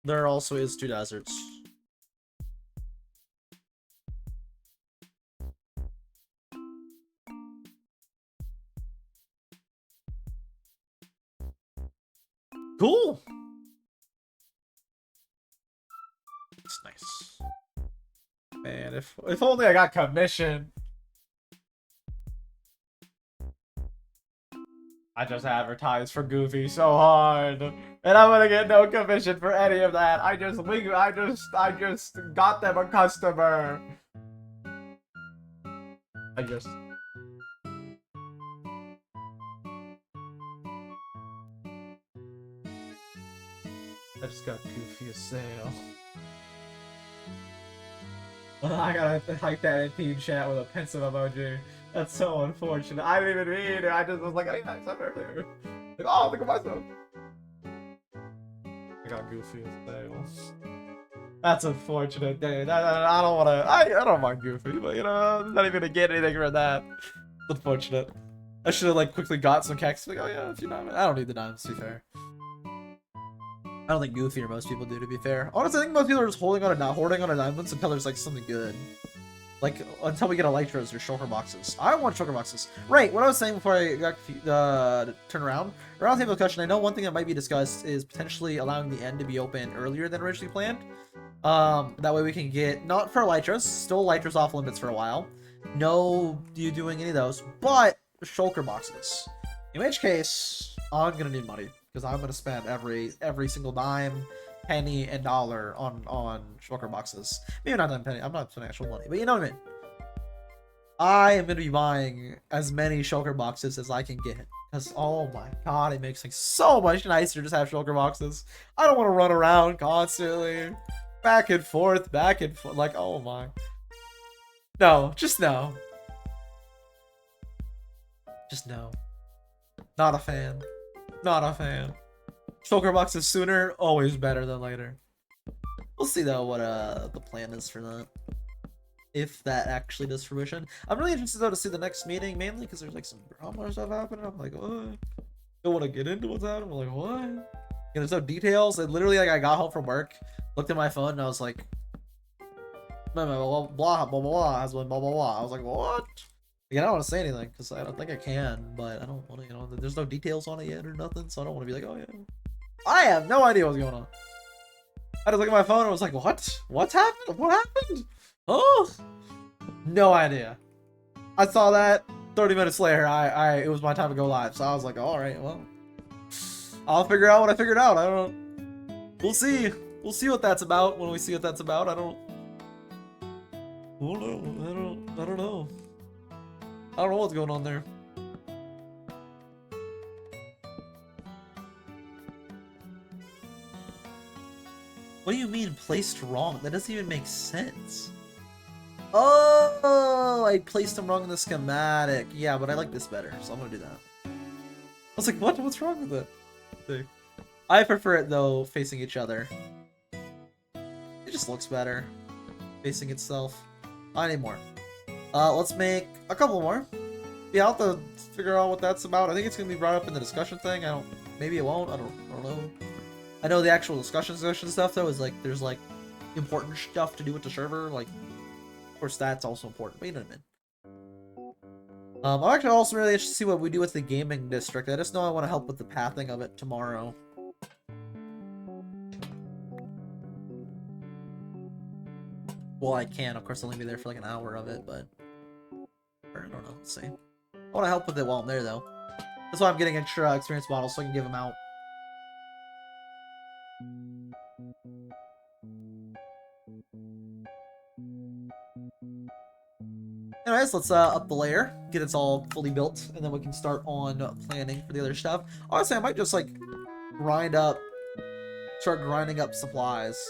there also is 2 deserts. Cool. It's nice. Man, if only I got commission. I just advertised for Goofy so hard, and I'm gonna get no commission for any of that. I just got them a customer. I just got Goofy a sale. I gotta type that in team chat with a pensive emoji. That's so unfortunate. I didn't even read it. I just was like, I got something earlier. Like, oh, look at myself. I got Goofy a sale. That's unfortunate, dude. I don't wanna. I don't mind Goofy, but you know, I'm not even gonna get anything for that. It's unfortunate. I should have like quickly got some cactus. Like, oh yeah, a few diamonds. I don't need the diamonds, to be fair. I don't think Goofy or most people do, to be fair. Honestly, I think most people are just hoarding on a diamonds until there's like something good. Like, until we get elytras or shulker boxes. I want shulker boxes. Right, what I was saying before I got turned around. Around table discussion, I know one thing that might be discussed is potentially allowing the end to be open earlier than originally planned. That way we can get, not for elytras, still elytras off limits for a while. No you doing any of those, but shulker boxes. In which case, I'm gonna need money. Because I'm gonna spend every single dime, penny, and dollar on shulker boxes. Maybe not dime penny. I'm not spending actual money, but you know what I mean. I am gonna be buying as many shulker boxes as I can get. Because oh my god, it makes things so much nicer to just have shulker boxes. I don't want to run around constantly, back and forth. Like oh my. No, just no. Just no. Not a fan. Not a fan. Shulker boxes sooner, always better than later. We'll see though what the plan is for that. If that actually does fruition. I'm really interested though to see the next meeting, mainly because there's like some drama or stuff happening. I'm like, what? Don't want to get into what's happening. I'm like, what? And there's no details. And literally, like, I got home from work, looked at my phone, and I was like, blah blah blah blah blah has been blah blah blah. I was like, what? Again, I don't want to say anything because I don't think I can, but I don't want to, you know, there's no details on it yet or nothing, so I don't want to be like, oh yeah. I have no idea what's going on. I just looked at my phone and I was like, what? What's happened? What happened? Oh, no idea. I saw that 30 minutes later. It was my time to go live, so I was like, all right, well, I'll figure out what I figured out. I don't. We'll see. We'll see what that's about when we see what that's about. I don't know. I don't know. I don't know what's going on there. What do you mean placed wrong? That doesn't even make sense. Oh, I placed them wrong in the schematic. Yeah, but I like this better, so I'm gonna do that. I was like, what? What's wrong with it? I prefer it though, facing each other. It just looks better. Facing itself. I need more. Let's make a couple more. Yeah, I'll have to figure out what that's about. I think it's gonna be brought up in the discussion thing. Maybe it won't. I don't know. I know the actual discussion stuff though is like there's like important stuff to do with the server. Like, of course, that's also important. But you know what I mean. I'm actually also really interested to see what we do with the gaming district. I just know I want to help with the pathing of it tomorrow. Well, I can. Of course, I'll only be there for like an hour of it, but I don't know. Let's see. I want to help with it while I'm there, though. That's why I'm getting extra experience models so I can give them out. Anyways, let's up the layer, get it all fully built, and then we can start on planning for the other stuff. Honestly, I might just like start grinding up supplies.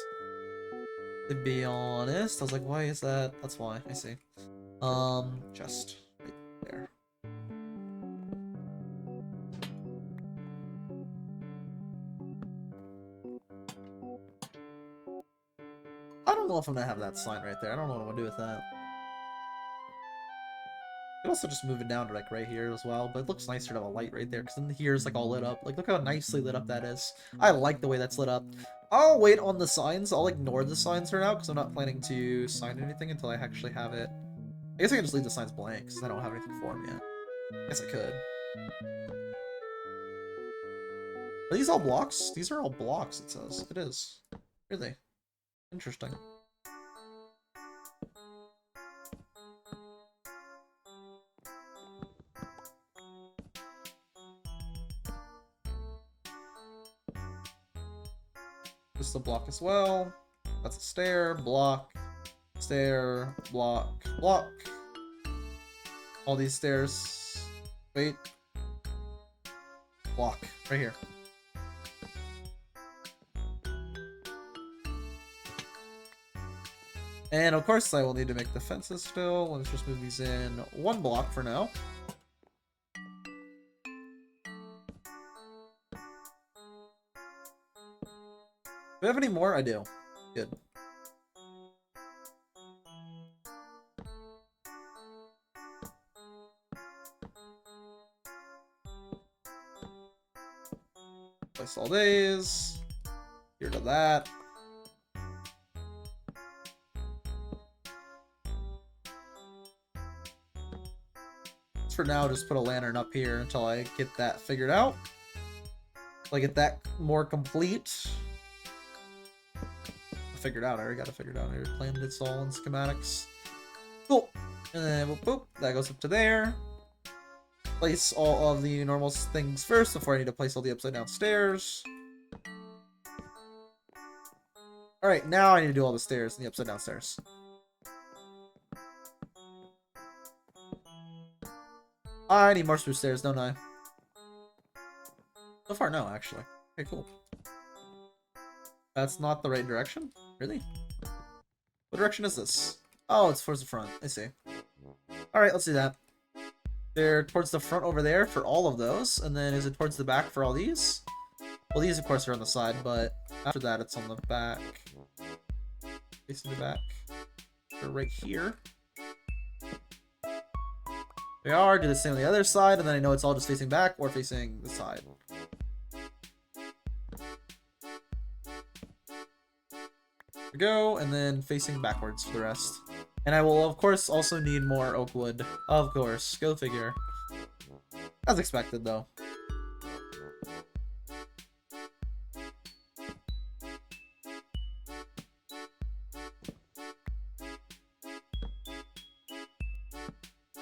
To be honest, I was like, why is that? That's why. I see. Just right there. I don't know if I'm gonna have that sign right there. I don't know what I'm gonna do with that. I could also just move it down to like right here as well, but it looks nicer to have a light right there because then here's like all lit up. Like, look how nicely lit up that is. I like the way that's lit up. I'll wait on the signs. I'll ignore the signs for now because I'm not planning to sign anything until I actually have it. I guess I can just leave the signs blank because I don't have anything for them yet. I guess I could. Are these all blocks? These are all blocks, it says. It is. Really? Interesting. This is a block as well. That's a stair, block, stair, block, block. All these stairs. Wait. Block. Right here. And of course I will need to make the fences still. Let's just move these in one block for now. Do I have any more? I do. Good. Place all these. Here to that. For now, just put a lantern up here until I get that figured out. Until I get that more complete. Figured out. I already got it figured out. I already planned it all in schematics. Cool. And then boop, boop, that goes up to there. Place all of the normal things first before I need to place all the upside down stairs. Alright, now I need to do all the stairs and the upside down stairs. I need more spruce stairs, don't I? So far, no, actually. Okay, cool. That's not the right direction? Really? What direction is this? Oh, it's towards the front. I see. Alright, let's do that. they're towards the front over there for all of those, and then is it towards the back for all these? Well, these of course are on the side, but after that it's on the back. Facing the back. They're right here. They are. Do the same on the other side, and then I know it's all just facing back or facing the side. There we go, and then facing backwards for the rest. And I will, of course, also need more oak wood. Of course. Go figure. As expected, though.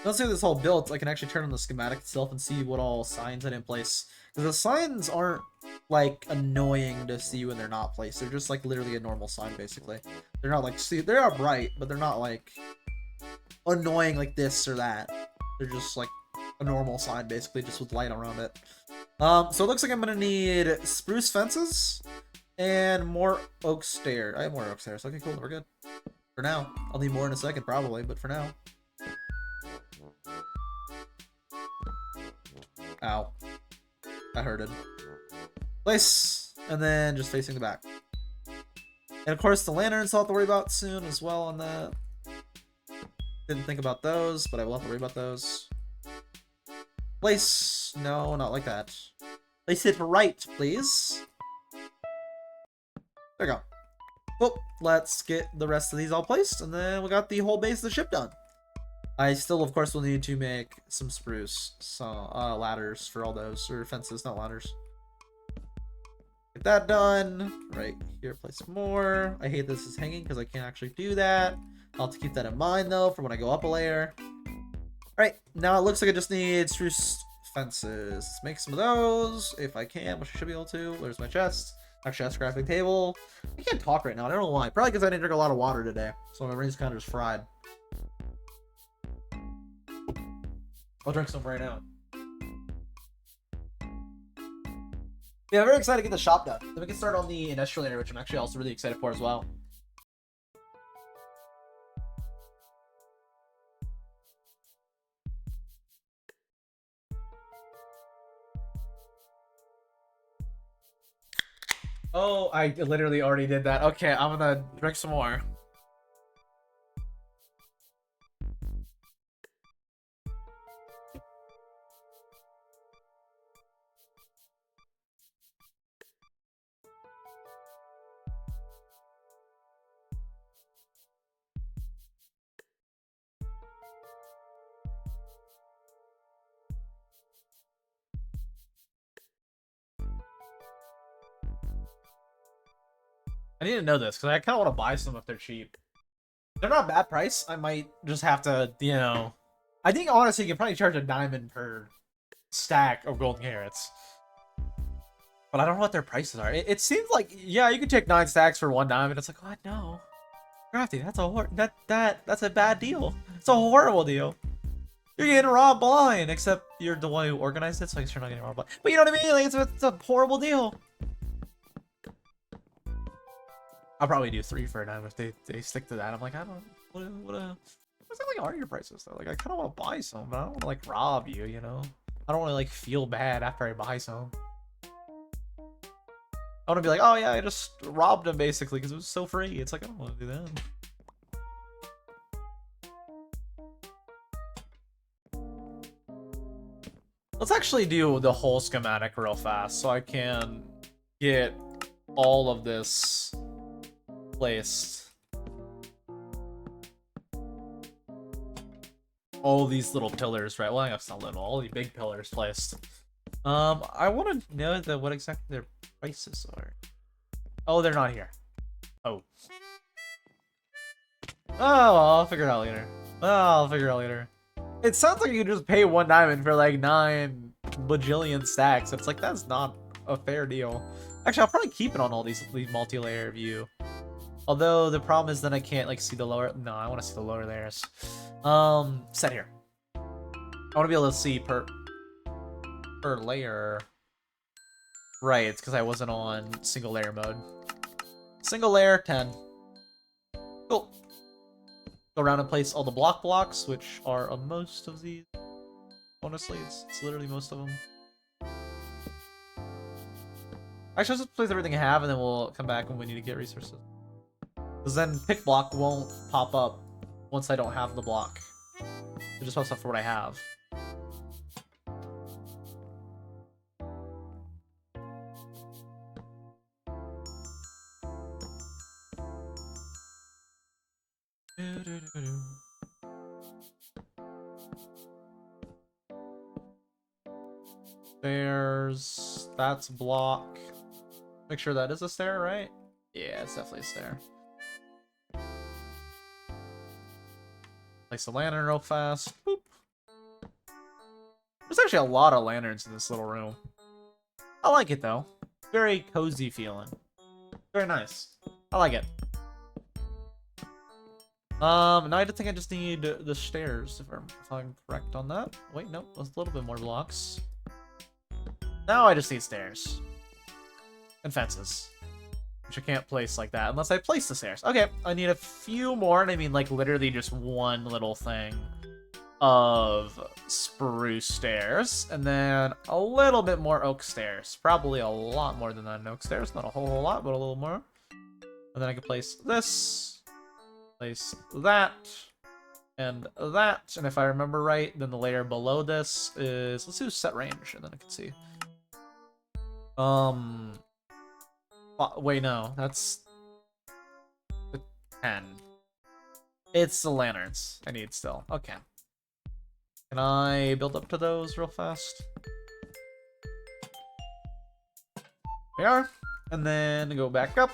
Once I get this all built, I can actually turn on the schematic itself and see what all signs I didn't place. Because the signs aren't, like, annoying to see when they're not placed. They're just, like, literally a normal sign, basically. They're not, like, see, they are bright, but they're not, like, annoying like this or that. They're just, like, a normal sign, basically, just with light around it. So it looks like I'm gonna need spruce fences and more oak stairs. I have more oak stairs. Okay, cool, we're good. For now. I'll need more in a second, probably, but for now. Ow. That hurted. Place, and then just facing the back. And of course the lanterns I'll have to worry about soon as well on that. Didn't think about those, but I will have to worry about those. Place, no, not like that. Place it right, please. There we go. Well, let's get the rest of these all placed, and then we got the whole base of the ship done. I still, of course, will need to make some spruce, ladders for all those, or fences, not ladders. Get that done. Right here, place some more. I hate this is hanging because I can't actually do that. I'll have to keep that in mind, though, for when I go up a layer. Alright, now it looks like I just need spruce fences. Let's make some of those, if I can, which I should be able to. Where's my chest? Actually, that's crafting table. I can't talk right now. I don't know why. Probably because I didn't drink a lot of water today, so my brain's kind of just fried. I'll drink some right now. Yeah, I'm very excited to get the shop done. Then we can start on the industrial area, which I'm actually also really excited for as well. Oh, I literally already did that. Okay, I'm gonna drink some more. I need to know this, because I kind of want to buy some if they're cheap. They're not a bad price. I might just have to, you know... I think, honestly, you can probably charge a diamond per stack of golden carrots. But I don't know what their prices are. It seems like, yeah, you could take 9 stacks for 1 diamond. It's like, oh, no. Crafty, that's a that's a bad deal. It's a horrible deal. You're getting robbed blind, except you're the one who organized it, so I guess you're not getting robbed blind. But you know what I mean? Like, it's a horrible deal. I'll probably do 3 for a dime if they stick to that. I'm like, I don't what's like are your prices though? Like, I kind of want to buy some, but I don't want to like rob you, you know? I don't want to like feel bad after I buy some. I want to be like, oh yeah, I just robbed him basically because it was so free. It's like, I don't want to do that. Let's actually do the whole schematic real fast so I can get all of this placed. All these little pillars, right? Well, I guess not little, all the big pillars placed. I want to know what exactly their prices are. Oh, they're not here. Oh. Oh, I'll figure it out later. Oh, I'll figure it out later. It sounds like you just pay 1 diamond for like 9 bajillion stacks. It's like, that's not a fair deal. Actually, I'll probably keep it on all these multi-layer view. Although the problem is then I can't like see the lower. No, I want to see the lower layers. Set here. I want to be able to see per layer. Right, it's because I wasn't on single layer mode. Single layer 10. Cool. Go around and place all the blocks, which are most of these. Honestly, it's literally most of them. Actually, let's just place everything I have, and then we'll come back when we need to get resources. Because then pick block won't pop up once I don't have the block. It just pops up for what I have. Stairs. That's block. Make sure that is a stair, right? Yeah, it's definitely a stair. Place the lantern real fast. Boop. There's actually a lot of lanterns in this little room. I like it though. Very cozy feeling. Very nice. I like it. Now I think I just need the stairs, if I'm correct on that. Wait, no, a little bit more blocks. Now I just need stairs. And fences. Which I can't place like that unless I place the stairs. Okay, I need a few more, and I mean like literally just one little thing of spruce stairs, and then a little bit more oak stairs. Probably a lot more than that in oak stairs. Not a whole lot, but a little more. And then I can place this, place that, and that. And if I remember right, then the layer below this is, let's do set range, and then I can see. Wait, no, that's the 10. It's the lanterns I need still. Okay. Can I build up to those real fast? We are. And then go back up.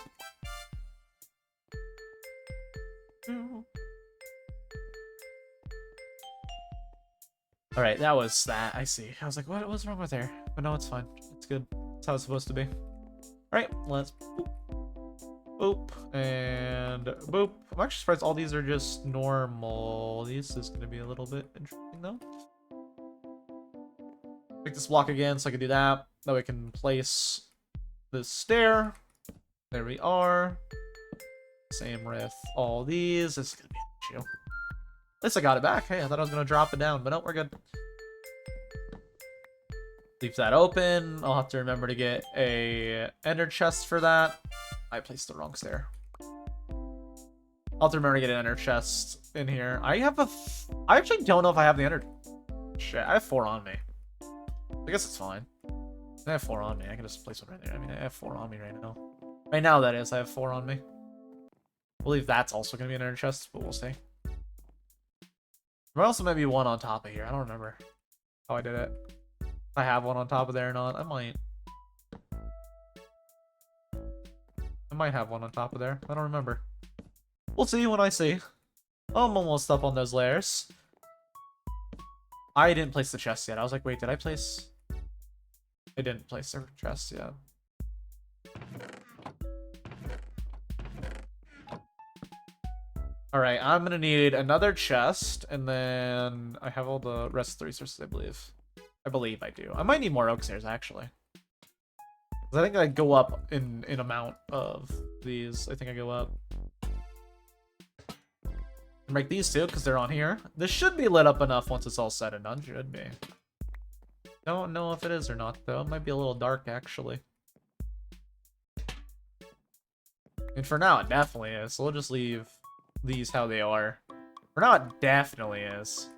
Alright, that was that. I see. I was like, what was wrong with there? But no, it's fine. It's good. That's how it's supposed to be. Alright, let's boop. Boop. And boop. I'm actually surprised all these are just normal. This is going to be a little bit interesting, though. Pick this block again so I can do that. That way I can place this stair. There we are. Same with all these. This is going to be an issue. At least I got it back. Hey, I thought I was going to drop it down, but no, we're good. Leave that open. I'll have to remember to get a ender chest for that. I placed the wrong stair. I'll have to remember to get an ender chest in here. I actually don't know if I have the ender. Shit, I have 4 on me. I guess it's fine. I have 4 on me. I can just place one right there. I mean, I have 4 on me right now. Right now, that is. I have 4 on me. I believe that's also going to be an ender chest, but we'll see. There also might be one on top of here. I don't remember how I did it. If I have one on top of there or not, I might. I might have one on top of there. I don't remember. We'll see when I see. I'm almost up on those layers. I didn't place the chest yet. I was like, wait, did I place? I didn't place the chest yet. Alright, I'm gonna need another chest, and then I have all the rest of the resources, I believe. I believe I do. I might need more oak stairs, actually. I think I go up in amount of these. I think I go up. Make these two, because they're on here. This should be lit up enough once it's all said and done. Should be. Don't know if it is or not, though. It might be a little dark, actually. And for now, it definitely is. So we'll just leave these how they are. For now, it definitely is.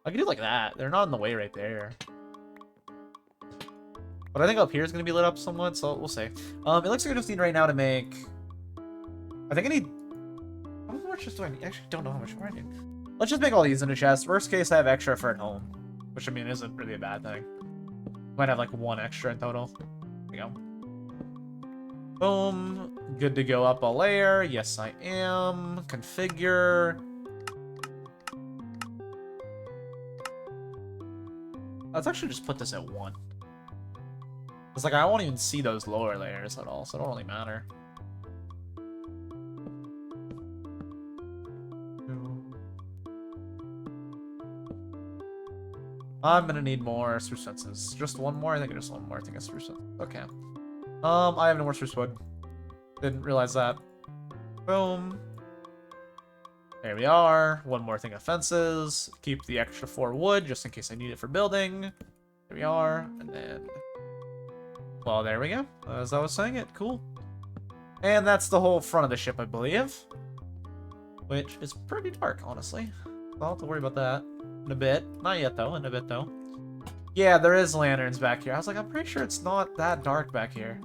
I can do like that. They're not in the way right there. But I think up here is going to be lit up somewhat, so we'll see. It looks like I just need right now to make... I think I need... How much just do I need? I actually don't know how much more I need. Let's just make all these into chests. Worst case, I have extra for at home. Which, I mean, isn't really a bad thing. Might have like 1 extra in total. There we go. Boom. Good to go up a layer. Yes, I am. Configure. Let's actually just put this at 1. It's like I won't even see those lower layers at all, so it don't really matter. I'm gonna need more spruce fences. Just 1 more? I think just 1 more. I think it's spruce fence. Okay. I have no more spruce wood. Didn't realize that. Boom. There we are. One more thing of fences. Keep the extra 4 wood just in case I need it for building. There we are. And then... Well, there we go. As I was saying it. Cool. And that's the whole front of the ship, I believe. Which is pretty dark, honestly. I'll have to worry about that in a bit. Not yet, though. In a bit, though. Yeah, there is lanterns back here. I was like, I'm pretty sure it's not that dark back here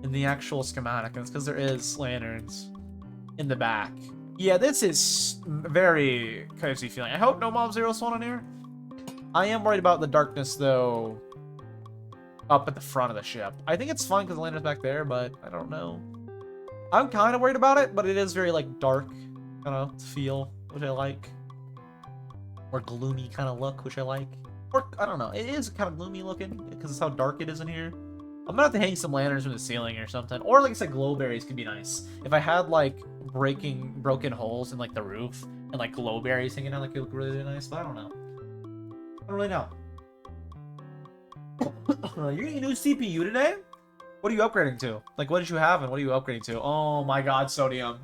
in the actual schematic. And it's because there is lanterns in the back. Yeah, this is very cozy feeling. I hope no Mob Zero spawn in here. I am worried about the darkness, though, up at the front of the ship. I think it's fun because the lantern's back there, but I don't know. I'm kind of worried about it, but it is very, like, dark kind of feel, which I like. Or gloomy kind of look, which I like. Or, I don't know, it is kind of gloomy looking because it's how dark it is in here. I'm gonna have to hang some lanterns from the ceiling or something. Or, like I said, glowberries could be nice. If I had, like, broken holes in, like, the roof and, like, glowberries hanging out, like, it would look really nice, but I don't know. I don't really know. You're getting a new CPU today? What are you upgrading to? Like, what did you have and what are you upgrading to? Oh my god, sodium.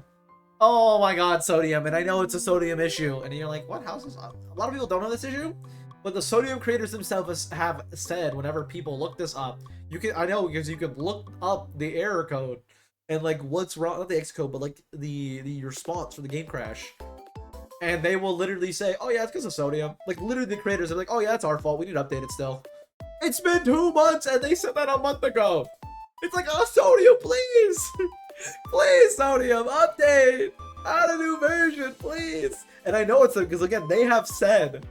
Oh my god, sodium. And I know it's a sodium issue. And you're like, what? How's this? A lot of people don't know this issue. But the sodium creators themselves have said whenever people look this up, you can, I know, because you could look up the error code and like what's wrong, not the X code, but like the response for the game crash. And they will literally say, oh yeah, it's because of sodium. Like literally the creators are like, oh yeah, it's our fault. We need to update it still. It's been 2 months and they said that a month ago. It's like, oh, sodium, please. Please, sodium, update. Add a new version, please. And I know it's because again, they have said,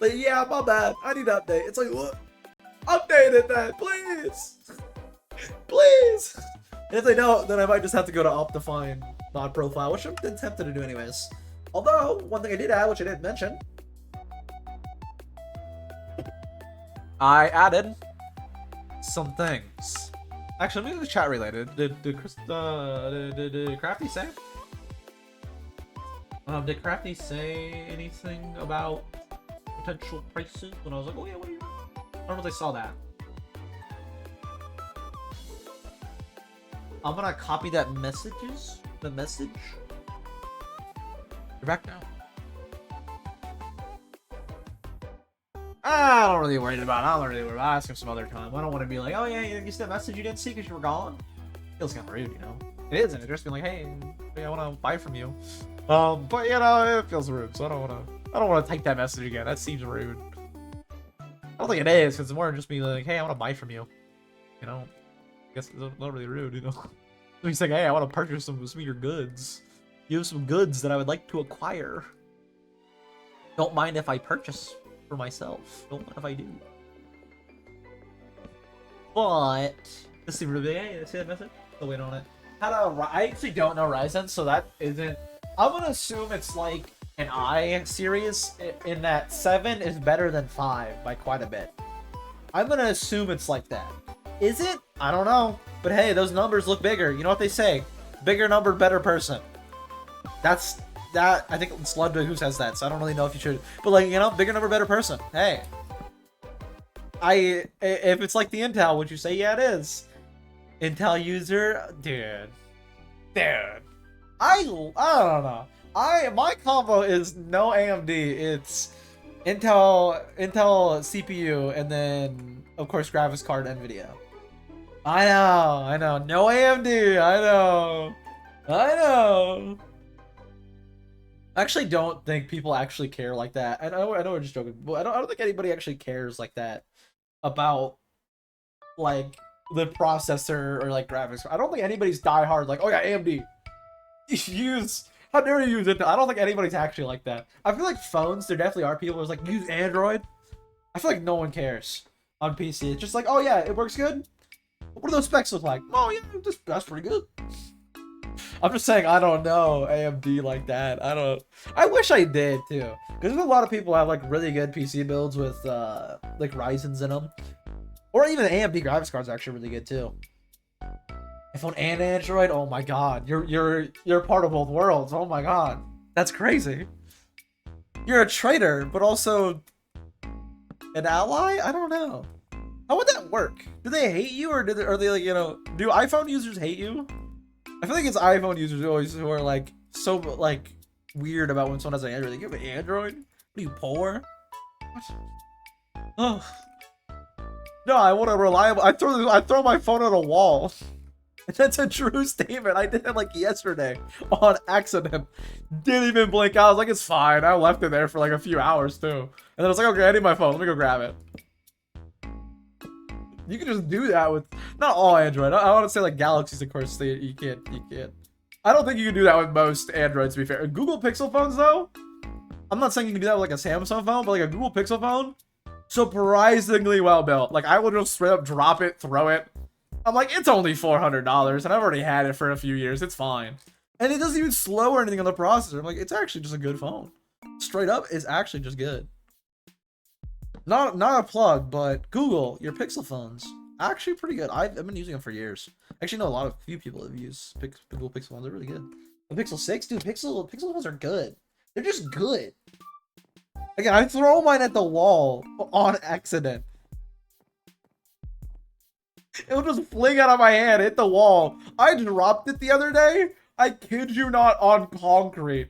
like, yeah, my bad. I need to update. It's like, what? Update it then, please. Please. And if they don't, then I might just have to go to Optifine mod profile, which I'm tempted to do anyways. Although, one thing I did add, which I didn't mention, I added some things. Actually, let me do the chat related. Did Crafty say? Did Crafty say anything about potential prices? When I was like, oh yeah, what are you? I don't know if they saw that. I'm gonna copy that messages. The message. You're back now. I don't really worry about it. I don't really worry about it. I'll ask him some other time. I don't want to be like, oh yeah, you see that message you didn't see because you were gone? Feels kind of rude, you know? It isn't. It's just being like, hey, I want to buy from you. But you know, it feels rude, so I don't want to type that message again. That seems rude. I don't think it is, because it's more just being like, hey, I want to buy from you. You know? I guess it's not really rude, you know? So he's like, hey, I want to purchase some of your goods. You have some goods that I would like to acquire. Don't mind if I purchase for myself. Don't mind if I do. But let's see, Ruby. See that message? Still waiting on it. I actually don't know Ryzen, so that isn't. I'm gonna assume it's like an I series in that 7 is better than 5 by quite a bit. I'm gonna assume it's like that. Is it? I don't know. But hey, those numbers look bigger. You know what they say? Bigger number, better person. That's that. I think it's Ludwig who says that, so I don't really know if you should. But like, you know, bigger number, better person. Hey. If it's like the Intel, would you say yeah it is? Intel user? Dude. I don't know. My combo is no AMD. It's Intel CPU and then of course graphics card NVIDIA. I know. No AMD. I know. I actually don't think people actually care like that. I know we're just joking, but I don't think anybody actually cares like that about like the processor or like graphics. I don't think anybody's diehard like, oh yeah, AMD. How dare you use it? I don't think anybody's actually like that. I feel like phones, there definitely are people who's like, use Android. I feel like no one cares on PC. It's just like, oh yeah, it works good. What do those specs look like? Oh yeah, that's pretty good. I'm just saying I don't know AMD like that. I wish I did too. Because there's a lot of people who have like really good PC builds with like Ryzen's in them. Or even AMD graphics cards are actually really good too. iPhone and Android, oh my god. You're part of both worlds. Oh my god. That's crazy. You're a traitor, but also an ally? I don't know. How would that work? Do they hate you or are they like, you know, do iPhone users hate you? I feel like it's iPhone users always who are like so like weird about when someone has an Android. Like, you have an Android? What are you, poor? What? Oh. No, I want a reliable. I throw my phone at a wall. That's a true statement. I did it like yesterday on accident. Didn't even blink. I was like, it's fine. I left it there for like a few hours too. And then I was like, okay, I need my phone. Let me go grab it. You can just do that with not all Android. I want to say like Galaxies, of course. You can't. I don't think you can do that with most Androids, to be fair. Google Pixel phones, though, I'm not saying you can do that with like a Samsung phone, but like a Google Pixel phone, surprisingly well built. Like I will just straight up drop it, throw it. I'm like, it's only $400, and I've already had it for a few years. It's fine. And it doesn't even slow or anything on the processor. I'm like, it's actually just a good phone. Straight up, it's actually just good. Not a plug, but Google, your Pixel phones, actually pretty good. I've been using them for years. Actually, know a few people have used Google Pixel phones. They're really good. The Pixel 6, dude, Pixel phones are good. They're just good. Again, I throw mine at the wall on accident. It'll just fling out of my hand, hit the wall. I dropped it the other day. I kid you not, on concrete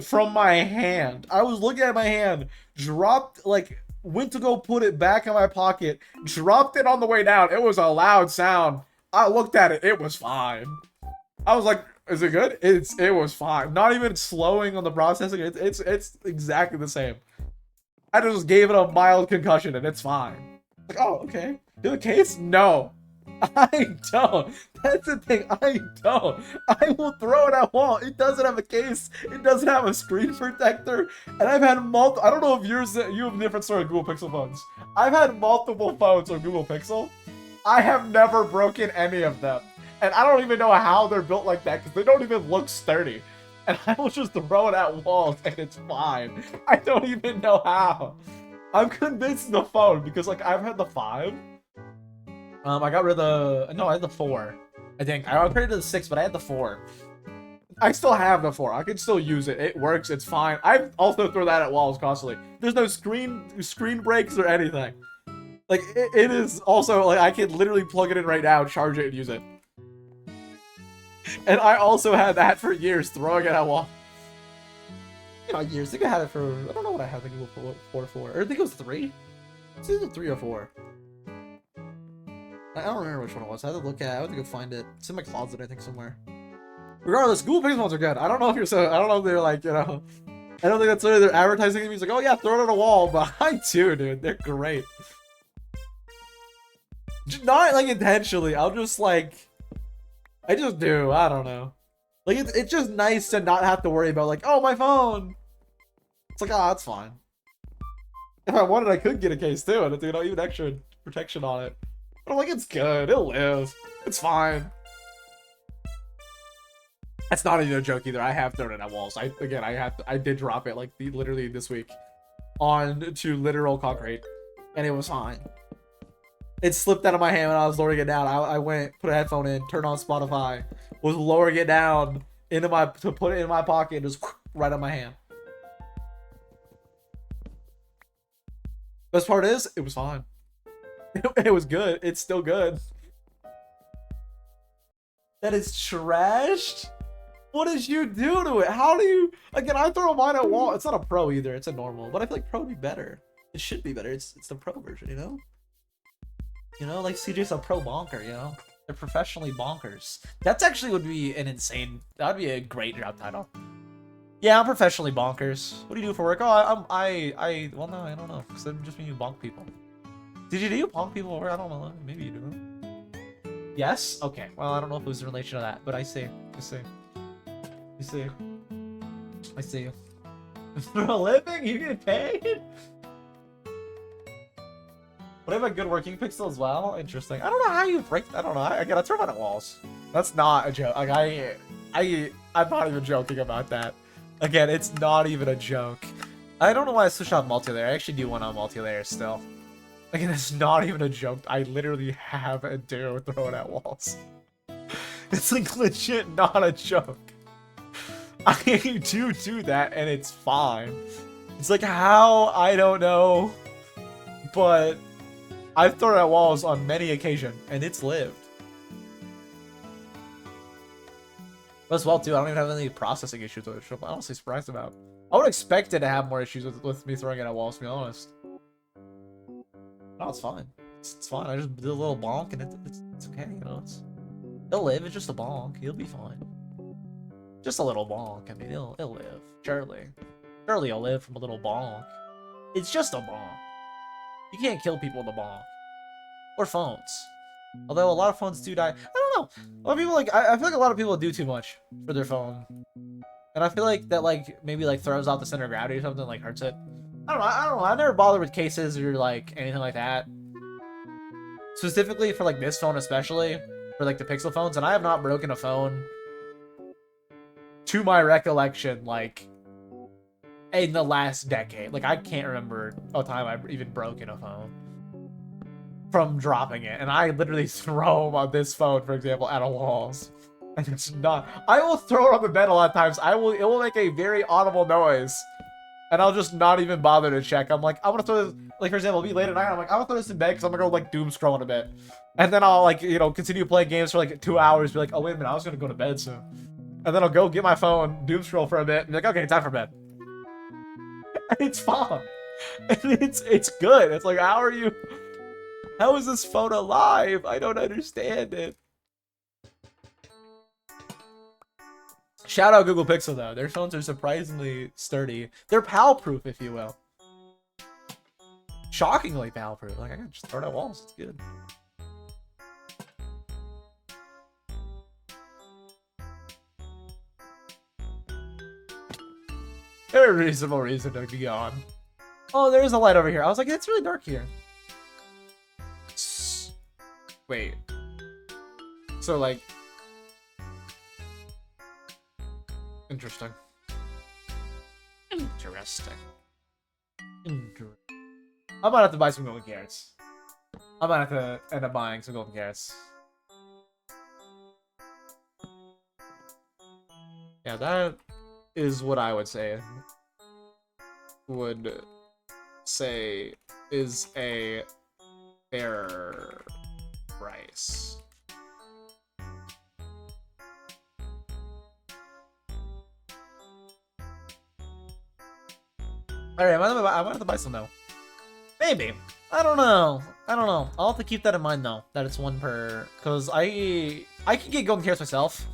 from my hand. I was looking at my hand, dropped, like, went to go put it back in my pocket, dropped it on the way down. It was a loud sound. I looked at it. It was fine. I was like, is it good? It was fine. Not even slowing on the processing. It's exactly the same. I just gave it a mild concussion and it's fine. Like, oh, okay. Do a case? No. I don't. That's the thing. I don't. I will throw it at wall. It doesn't have a case. It doesn't have a screen protector. And I've had multiple. I don't know if you have a different story with Google Pixel phones. I've had multiple phones on Google Pixel. I have never broken any of them. And I don't even know how they're built like that because they don't even look sturdy. And I will just throw it at walls and it's fine. I don't even know how. I'm convinced the phone because like I've had the 5. I got rid of I had the 4. I think I upgraded to the 6, but I had the 4. I still have the 4. I can still use it. It works. It's fine. I also throw that at walls constantly. There's no screen breaks or anything. Like it is also like I can literally plug it in right now, charge it, and use it. And I also had that for years, throwing it at wall. Not years. I think I had it for I don't know what I had the Google 4 for. Or I think it was 3. It's either 3 or 4. I don't remember which one it was. I had to look at it. I have to go find it. It's in my closet, I think, somewhere. Regardless, Google Pixel phones are good. I don't know if I don't know if they're like, you know. I don't think that's what they're advertising. It's like, oh yeah, throw it at a wall. But I do, dude. They're great. Not like intentionally. I'll just like. I just do. I don't know. Like it's just nice to not have to worry about like, oh, my phone. It's like, oh, that's fine. If I wanted, I could get a case too, and you know, even extra protection on it. But I'm like, it's good. It'll live. It's fine. That's not even a joke either. I have thrown it at walls. I did drop it like literally this week onto literal concrete, and it was fine. It slipped out of my hand when I was lowering it down. I went, put a headphone in, turned on Spotify, was lowering it down to put it in my pocket, just right on my hand. Best part is, it was fine. It was good. It's still good. That is trashed? What did you do to it? How do you... Again, I throw mine at wall. It's not a pro either. It's a normal. But I feel like pro would be better. It should be better. It's the pro version, you know? You know, like CJ's a pro bonker, you know? They're professionally bonkers. That's actually would be an insane... That would be a great job title. Yeah, I'm professionally bonkers. What do you do for work? Oh, well, no, I don't know. Because I'm just mean you bonk people. Do you bonk people for work? I don't know. Maybe you do. Yes? Okay. Well, I don't know if it was in relation to that, but I see. I see. I see. I see. For a living? You get paid? But I have a good working pixel as well. Interesting. I don't know how you break. I don't know. I gotta turn on at walls. That's not a joke. Like I'm not even joking about that. Again, it's not even a joke. I don't know why I switched on multi-layer. I actually do want on multi-layer still. Again, it's not even a joke. I literally have a do throw it at walls. It's like legit not a joke. I do that and it's fine. It's like how, I don't know. But I've thrown it at walls on many occasions and it's lived. As well, too, I don't even have any processing issues with it, which I'm honestly surprised about. I would expect it to have more issues with me throwing it at walls, to be honest. No, it's fine. It's fine. I just did a little bonk, and it's okay, you know? It'll live. It's just a bonk. He'll be fine. Just a little bonk. I mean, it'll live. Surely. Surely it'll live from a little bonk. It's just a bonk. You can't kill people with a bonk. Or phones. Although a lot of phones do die. I don't know. A lot of people like I feel like a lot of people do too much for their phone. And I feel like that like maybe like throws out the center of gravity or something, like hurts it. I don't know. I've never bothered with cases or like anything like that. Specifically for like this phone especially. For like the Pixel phones, and I have not broken a phone to my recollection like in the last decade. Like I can't remember a time I've even broken a phone from dropping it, and I literally throw on this phone, for example, at a walls, and it's not. I will throw it on the bed a lot of times. It will make a very audible noise, and I'll just not even bother to check. I'm like, I'm gonna throw this, like for example, it'll be late at night. I'm like, I'm gonna throw this in bed because I'm gonna go like doom scroll in a bit, and then I'll like continue playing games for like 2 hours. Be like, oh wait a minute, I was gonna go to bed soon, and then I'll go get my phone, doom scroll for a bit, and be like, okay, time for bed. And it's fun. And it's good. It's like, how are you? How is this phone alive? I don't understand it. Shout out Google Pixel though. Their phones are surprisingly sturdy. They're PAL-proof, if you will. Shockingly PAL-proof. Like I can just throw it at walls. It's good. Very reasonable reason to be gone. Oh, there is a light over here. I was like, it's really dark here. Wait. So, like... Interesting. Interesting. I might have to buy some golden carrots. I might have to end up buying some golden carrots. Yeah, that is what I would say. Is a fair price. Alright, I might have to buy some though. Maybe. I don't know. I'll have to keep that in mind though, that it's one per, because I can get golden carrots myself,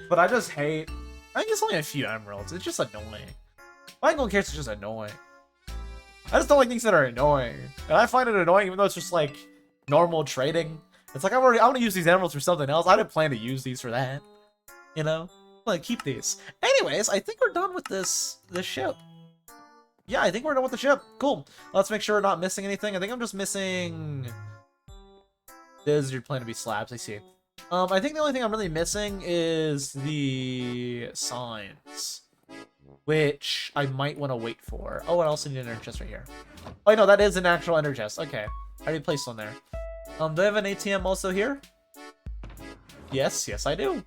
but I just hate. I think it's only a few emeralds. It's just annoying. Buying golden carrots is just annoying. I just don't like things that are annoying, and I find it annoying even though it's just like normal trading. It's like I want to use these emeralds for something else. I didn't plan to use these for that. You know, like keep these. Anyways, I think we're done with this ship. Yeah, I think we're done with the ship. Cool. Let's make sure we're not missing anything. I think I'm just missing. This is your plan to be slabs. I see. I think the only thing I'm really missing is the signs, which I might want to wait for. Oh, I also need an ender chest right here. Oh, no, that is an actual ender chest. Okay, I already placed one there. Do I have an ATM also here? Yes, I do.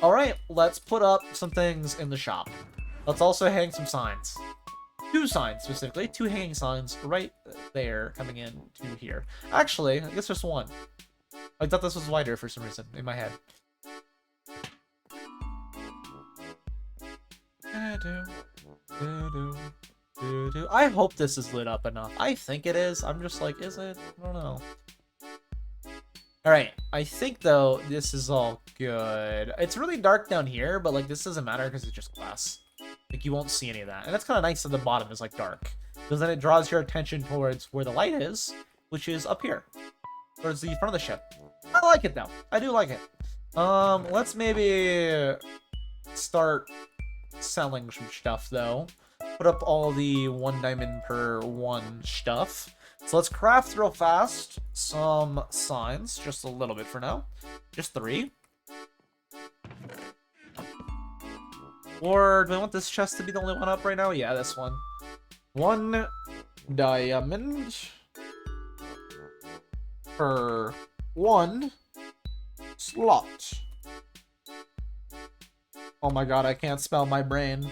All right, let's put up some things in the shop. Let's also hang some signs. 2 signs specifically, 2 hanging signs right there coming in to here. Actually, I guess just 1. I thought this was wider for some reason in my head. I hope this is lit up enough. I think it is. I'm just like, is it? I don't know. Alright, I think though this is all good. It's really dark down here, but like this doesn't matter because it's just glass. Like you won't see any of that. And that's kind of nice that the bottom is like dark, because then it draws your attention towards where the light is, which is up here. Towards the front of the ship. I like it though. I do like it. Let's maybe start selling some stuff though. Put up all the 1 diamond per 1 stuff. So let's craft real fast some signs, just a little bit for now. Just 3. Or do I want this chest to be the only one up right now? Yeah, this one. 1 diamond per 1 slot. Oh my god, I can't spell my brain.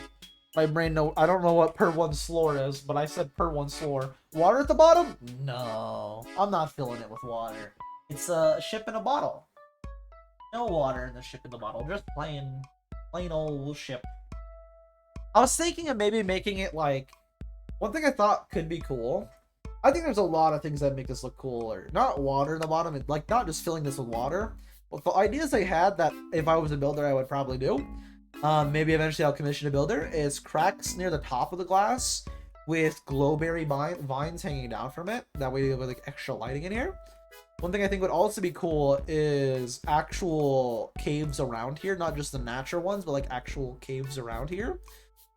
My brain, no, I don't know what per 1 floor is, but I said per 1 floor. Water at the bottom? No, I'm not filling it with water. It's a ship in a bottle. No water in the ship in the bottle, just plain Plain old ship. I was thinking of maybe making it like, one thing I thought could be cool. I think there's a lot of things that make this look cooler. Not water in the bottom, like not just filling this with water. But the ideas I had that if I was a builder, I would probably do. Maybe eventually I'll commission a builder. Is cracks near the top of the glass with glowberry vines hanging down from it. That way, with like extra lighting in here. One thing I think would also be cool is actual caves around here, not just the natural ones, but like actual caves around here.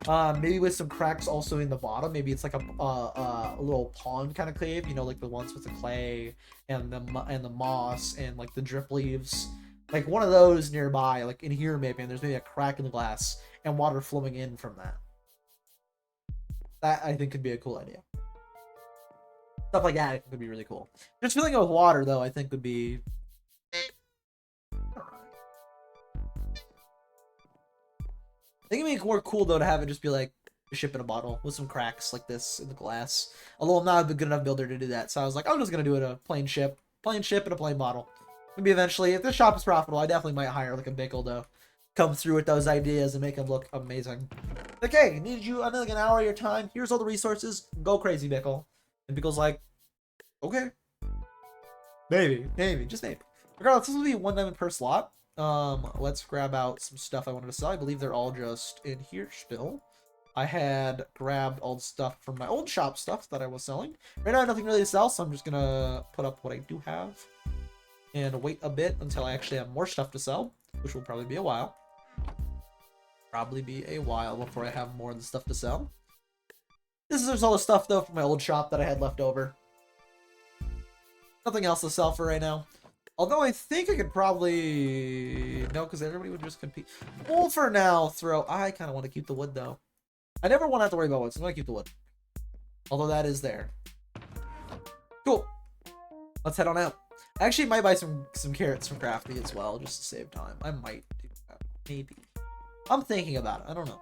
Maybe with some cracks also in the bottom. Maybe it's like a little pond kind of cave, you know, like the ones with the clay and the moss and like the drip leaves. Like one of those nearby, like in here maybe, and there's maybe a crack in the glass and water flowing in from that. That I think could be a cool idea. Stuff like that could be really cool. Just filling it with water though, I think would be. I think it'd be more cool though to have it just be like a ship in a bottle with some cracks like this in the glass. Although I'm not a good enough builder to do that, so I was like, I'm just gonna do it a plain ship and a plain bottle. Maybe eventually, if this shop is profitable, I definitely might hire like a Bickle to come through with those ideas and make them look amazing. Okay, need you like an hour of your time. Here's all the resources. Go crazy, Bickle. And Bickle's like, okay, maybe, just maybe. Regardless, this will be 1 diamond per slot. Let's grab out some stuff I wanted to sell. I believe they're all just in here still. I had grabbed all the stuff from my old shop stuff that I was selling. Right now I have nothing really to sell, so I'm just gonna put up what I do have and wait a bit until I actually have more stuff to sell, which will probably be a while. Before I have more of the stuff to sell. This is all the stuff though from my old shop that I had left over. Nothing else to sell for right now. Although I think I could probably... No, because everybody would just compete. Well, for now, I kind of want to keep the wood, though. I never want to have to worry about wood, so I'm going to keep the wood. Although that is there. Cool. Let's head on out. I actually might buy some carrots from Crafty as well, just to save time. I might do that. Maybe. I'm thinking about it. I don't know.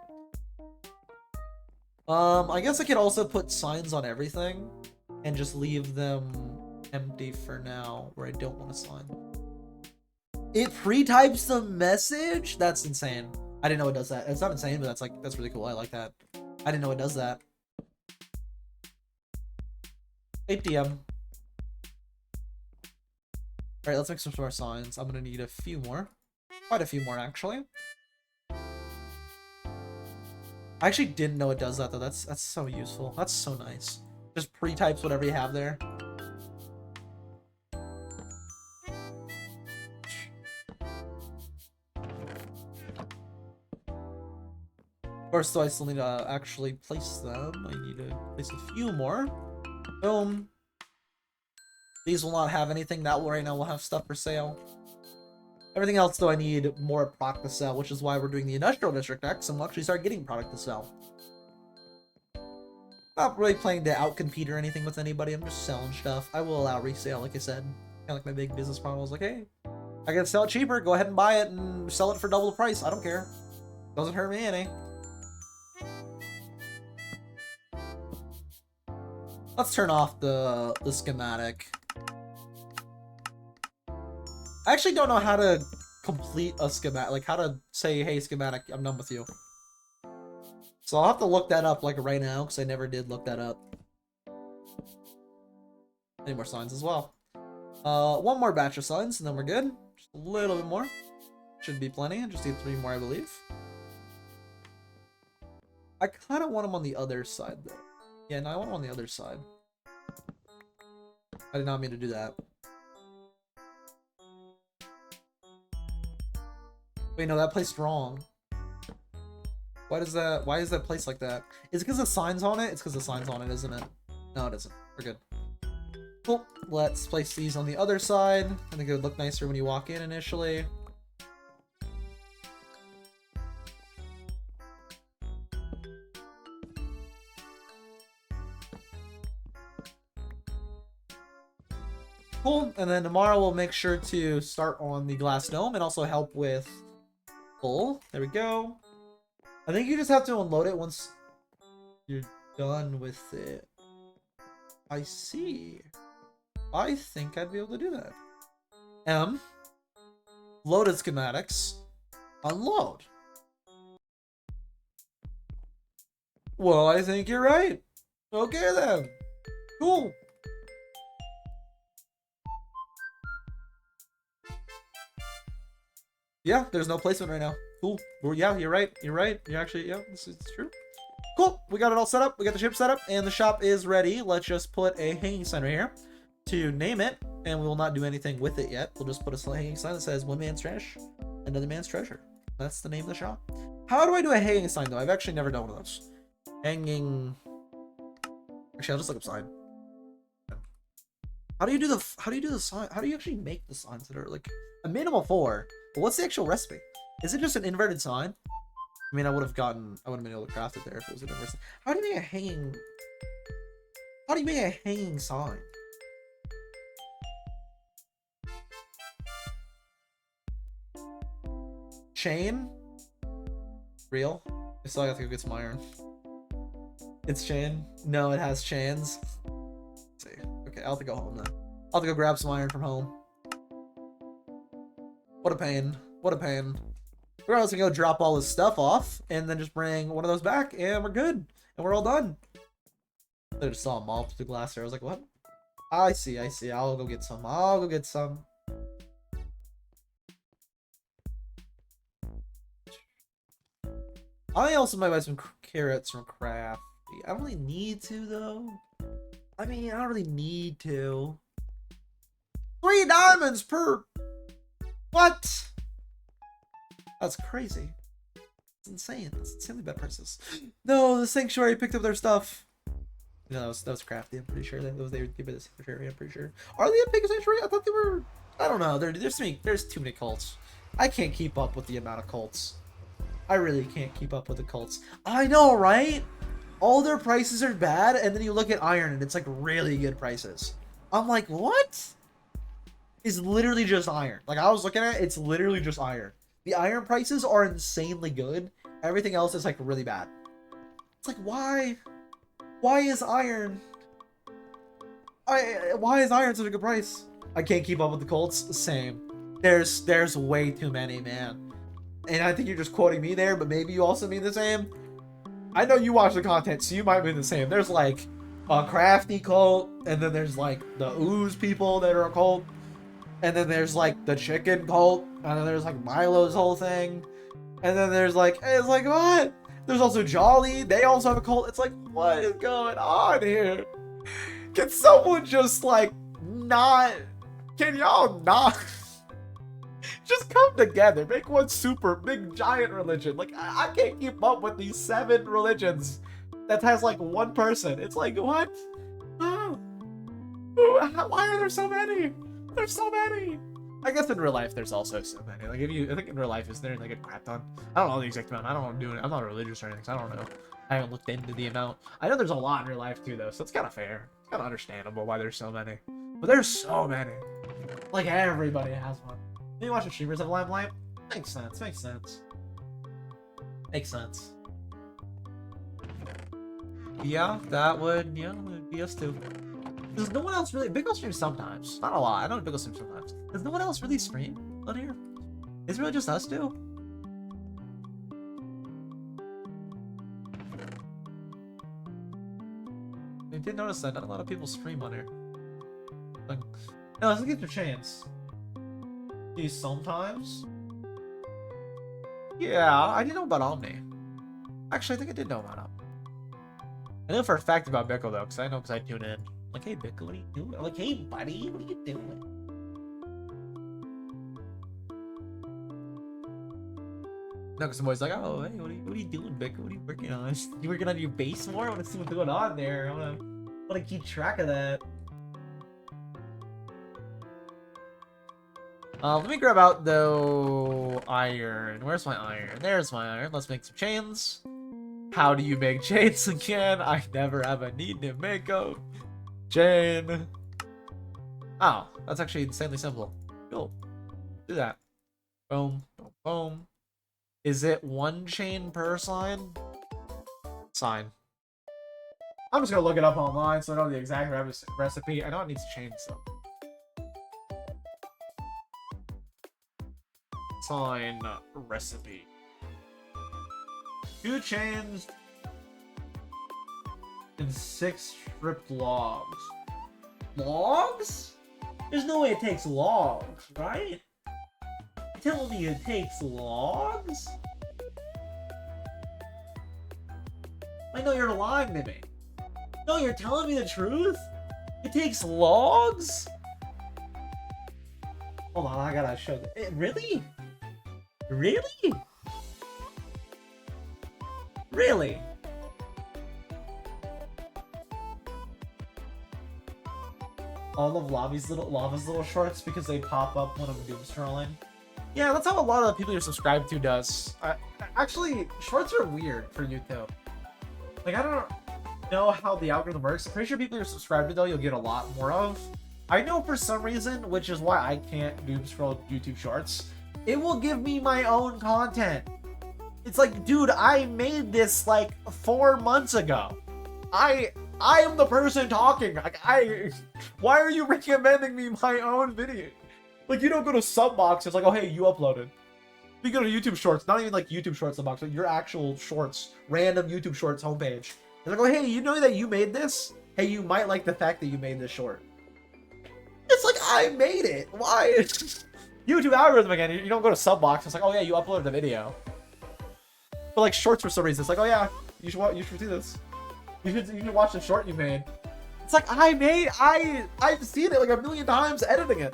I guess I could also put signs on everything and just leave them empty for now, where I don't want to sign. It pre-types the message? That's insane. I didn't know it does that. It's not insane, but that's really cool. I like that. I didn't know it does that. 8 DM. Alright, let's make some more signs. I'm gonna need a few more. Quite a few more, actually. I actually didn't know it does that, though. That's so useful. That's so nice. Just pre-types whatever you have there. Of course, though, I still need to actually place them. I need to place a few more. Boom. These will not have anything. That will right now will have stuff for sale. Everything else, though, I need more product to sell, which is why we're doing the industrial district next, and we'll actually start getting product to sell. Not really planning to outcompete or anything with anybody. I'm just selling stuff. I will allow resale, like I said. Kind of like my big business model is like, hey, I can sell it cheaper. Go ahead and buy it and sell it for double the price. I don't care. Doesn't hurt me any. Let's turn off the schematic. I actually don't know how to complete a schematic, like how to say, hey, schematic, I'm done with you. So I'll have to look that up like right now, because I never did look that up. Any more signs as well. One more batch of signs, and then we're good. Just a little bit more. Should be plenty. I just need 3 more, I believe. I kind of want them on the other side, though. Yeah, no, I want them on the other side. I did not mean to do that. Wait, no, that placed wrong. Why is that placed like that? Is it because the sign's on it? It's because the sign's on it, isn't it? No, it isn't. We're good. Cool. Let's place these on the other side. I think it would look nicer when you walk in initially. Cool. And then tomorrow we'll make sure to start on the glass dome and also help with full. There we go. I think you just have to unload it once you're done with it. I see. I think I'd be able to do that. Loaded schematics. Unload. Well, I think you're right. Okay then. Cool. Yeah, there's no placement right now. Cool. Well, yeah, you're right. You're right. You're actually, yeah, this is true. Cool. We got it all set up. We got the ship set up, and the shop is ready. Let's just put a hanging sign right here to name it, and we will not do anything with it yet. We'll just put a hanging sign that says one man's trash, another man's treasure. That's the name of the shop. How do I do a hanging sign, though? I've actually never done one of those. Hanging... Actually, I'll just look up sign. How do you do the sign? How do you actually make the signs that are like a minimum 4? But what's the actual recipe? Is it just an inverted sign? I mean, I would have been able to craft it there if it was an inverted. How do you make a hanging? How do you make a hanging sign? Chain? Real? I still have to go get some iron. It's chain? No, it has chains. Let's see. Okay, I'll have to go home then. I'll have to go grab some iron from home. What a pain. What a pain. We're also gonna go drop all this stuff off and then just bring one of those back and we're good. And we're all done. I just saw a mob through the glass there. I was like, what? I see, I see. I'll go get some. I'll go get some. I also might buy some carrots from Crafty. I don't really need to, though. I mean, I don't really need to. 3 diamonds per... What? That's crazy. It's insane. That's insanely bad prices. No, the Sanctuary picked up their stuff. No, that was Crafty. I'm pretty sure they were the Sanctuary. I'm pretty sure. Are they a big Sanctuary? I thought they were... I don't know. There's too many cults. I can't keep up with the amount of cults. I really can't keep up with the cults. I know, right? All their prices are bad, and then you look at iron, and it's like really good prices. I'm like, what? It's literally just iron. Like, I was looking at it, it's literally just iron. The iron prices are insanely good. Everything else is like really bad. It's like, why? Why is iron? Why is iron such a good price? I can't keep up with the cults. Same. There's way too many, man. And I think you're just quoting me there, but maybe you also mean the same. I know you watch the content, so you might mean the same. There's like a Crafty cult, and then there's like the Ooze people that are a cult, and then there's like the chicken cult, and then there's like Milo's whole thing, and then there's like, it's like, what? There's also Jolly. They also have a cult. It's like, what is going on here? Can someone just like not? Can y'all not? Just come together, make one super big giant religion. Like, I can't keep up with these 7 religions that has like 1 person. It's like, what? Oh. Why are there so many? There's so many. I guess in real life there's also so many. Like, I think in real life, is there like a crap ton? I don't know the exact amount. I don't know what I'm doing. I'm not religious or anything, so I don't know. I haven't looked into the amount. I know there's a lot in real life too, though, so it's kind of fair. It's kind of understandable why there's so many. But there's so many. Like, everybody has one. You watch the streamers of Limelight? Makes sense, makes sense. Makes sense. Yeah, that would be us too. Does no one else really... Big O streams sometimes. Not a lot. I know Big O streams sometimes. Does no one else really stream on here? Is it really just us two? I did notice that not a lot of people stream on here. Like, no, let's get your chance. Sometimes? Yeah, I didn't know about Omni. Actually, I think I did know about Omni. I know for a fact about Bickle, though, because I tune in. Like, hey, Bickle, what are you doing? I'm like, hey, buddy, what are you doing? No, because I'm always like, oh, hey, what are you doing, Bickle? What are you working on? You working on your base more? I want to see what's going on there. I want to keep track of that. Let me grab out, though, iron. Where's my iron? There's my iron. Let's make some chains. How do you make chains again? I never have a need to make a chain. Oh, that's actually insanely simple. Cool. Do that. Boom, boom, boom. Is it 1 chain per sign? Sign. I'm just gonna look it up online so I know the exact recipe. I know it needs chains, so. Sign recipe. 2 chains and 6 stripped logs. Logs? There's no way it takes logs, right? You're telling me it takes logs? I know you're lying to me. No, you're telling me the truth? It takes logs? Hold on, I gotta show this. Really? Really? Really? All of Lava's little shorts because they pop up when I'm doom scrolling. Yeah, that's how a lot of the people you're subscribed to does. Actually, shorts are weird for YouTube. Like, I don't know how the algorithm works. I'm pretty sure people you're subscribed to, though, you'll get a lot more of. I know for some reason, which is why I can't doom scroll YouTube shorts, it will give me my own content. It's like, dude, I made this like 4 months ago. I am the person talking. Like, why are you recommending me my own video? Like, you don't go to Subbox, it's like, oh, hey, you uploaded. You go to YouTube Shorts, not even like YouTube Shorts Subbox, like your actual Shorts, random YouTube Shorts homepage. They're like, oh, hey, you know that you made this? Hey, you might like the fact that you made this short. It's like, I made it. Why? YouTube algorithm again. You don't go to Subbox. It's like, oh yeah, you uploaded a video. But like shorts for some reason, it's like, oh yeah, you should see this. You should watch the short you made. It's like, I've seen it like a million times editing it.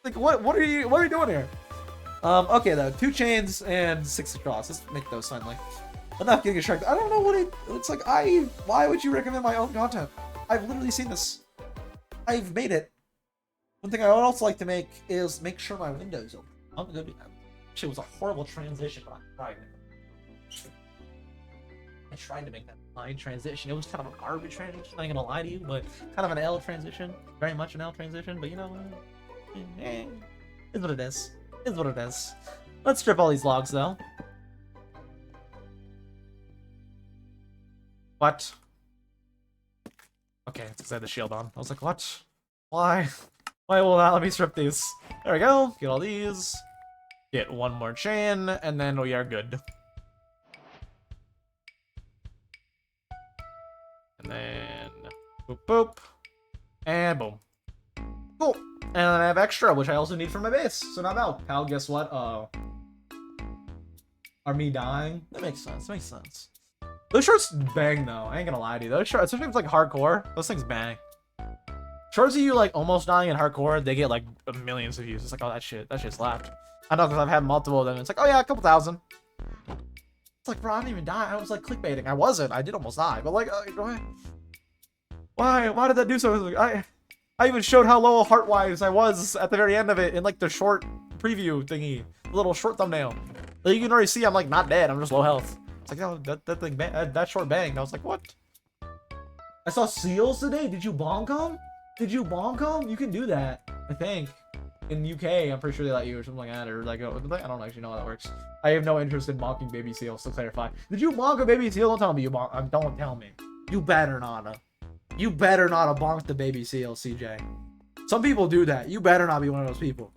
Like, what are you doing here? Okay though, 2 chains and 6 across. Let's make those finally. Enough getting distracted. I don't know what it's like. Why would you recommend my own content? I've literally seen this. I've made it. One thing I would also like to make is make sure my window's open. I'm gonna do that. Actually, it was a horrible transition, but I tried to make that line transition. It was kind of a garbage transition, I ain't gonna lie to you, but kind of an L transition. Very much an L transition, but you know, it's what it is. It's what it is. Let's strip all these logs, though. What? Okay, it's because I had the shield on. I was like, what? Why? Why will that let me strip these? There we go. Get all these. Get 1 more chain, and then we are good. And then boop boop. And boom. Cool. And then I have extra, which I also need for my base. So now Pal, guess what? Are me dying? That makes sense. Makes sense. Those shorts bang though. I ain't gonna lie to you. Those shorts, especially if it's like hardcore, those things bang. Shorts of you like almost dying in hardcore, they get like millions of views. It's like, oh, that shit slapped. I know, because I've had multiple of them. It's like, oh yeah, a couple thousand. It's like, bro, I didn't even die. I was like clickbaiting. I wasn't. I did almost die, but like, go ahead. Why did that do so? I even showed how low heart-wise I was at the very end of it in like the short preview thingy, the little short thumbnail. Like, you can already see I'm like not dead. I'm just low health. It's like, no, that thing, that short banged. I was like, what? I saw seals today. Did you bonk them? Did you bonk them? You can do that, I think. In UK, I'm pretty sure they let you or something like that, or like, I don't actually know how that works. I have no interest in bonking baby seals, to clarify. Did you bonk a baby seal? Don't tell me you bonk. Don't tell me. You better not have. You better not have bonked the baby seal, CJ. Some people do that. You better not be one of those people.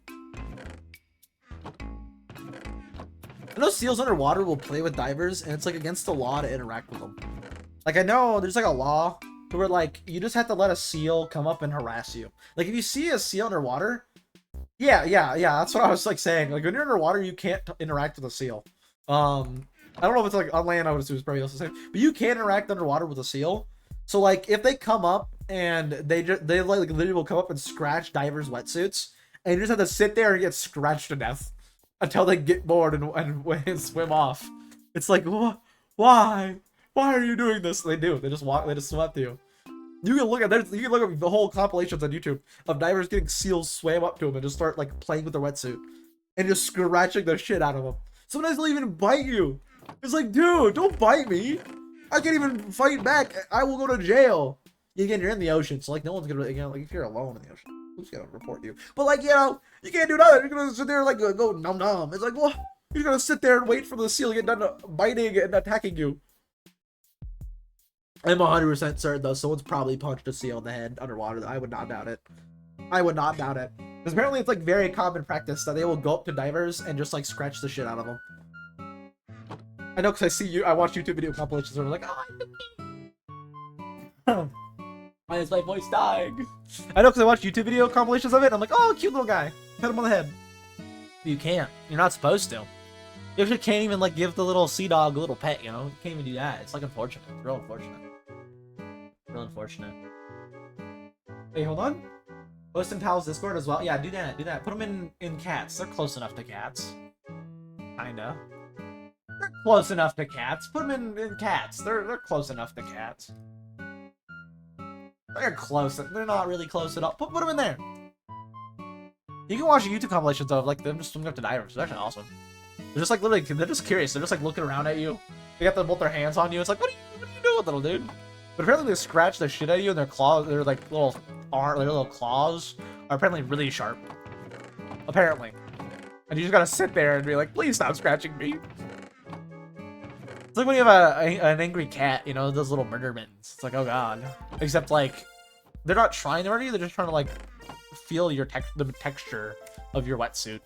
I know seals underwater will play with divers, and it's like against the law to interact with them. Like, I know there's like a law where like you just have to let a seal come up and harass you. Like, if you see a seal underwater, yeah, that's what I was like saying. Like, when you're underwater, you can't interact with a seal. I don't know if it's like on land. I would assume it's probably also the same, but you can interact underwater with a seal. So like, if they come up and they like literally will come up and scratch divers' wetsuits, and you just have to sit there and get scratched to death until they get bored and swim off. It's like, why are you doing this? They do. They just swim up to you. You can look at the whole compilations on YouTube of divers getting seals swam up to them and just start like playing with their wetsuit and just scratching the shit out of them. Sometimes they'll even bite you. It's like, dude, don't bite me. I can't even fight back. I will go to jail. Again, you're in the ocean, so like no one's gonna, you know, like if you're alone in the ocean, who's gonna report you? But like, you know, you can't do nothing. You're gonna sit there like go num num. It's like, what? You're gonna sit there and wait for the seal to get done biting and attacking you. I'm 100% certain though, someone's probably punched a seal in the head underwater. I would not doubt it. I would not doubt it. Because apparently it's like very common practice that they will go up to divers and just like scratch the shit out of them. I know, because I watch YouTube video compilations where I'm like, oh, Why is my voice dying? I know because I watched YouTube video compilations of it. And I'm like, oh, cute little guy. Pet him on the head. You can't. You're not supposed to. You actually can't even like give the little sea dog a little pet, you know? You can't even do that. It's like unfortunate. It's real unfortunate. Real unfortunate. Hey, hold on. Post in Pal's Discord as well. Yeah, do that. Do that. Put them in cats. They're close enough to cats. Kinda. They're close enough to cats. Put them in cats. They're close enough to cats. They're close. They're not really close at all. Put them in there. You can watch YouTube compilations of like them just swimming up to divers. It's actually awesome. They're just like literally, they're just curious. They're just like looking around at you. They got both their hands on you. It's like, what are you doing, little dude? But apparently they scratch the shit out of you, and their claws, their like their little claws are apparently really sharp. Apparently. And you just gotta sit there and be like, please stop scratching me. It's like when you have an angry cat, you know, those little murder mittens. It's like, oh god. Except like, they're not trying to murder you, they're just trying to like feel your the texture of your wetsuit.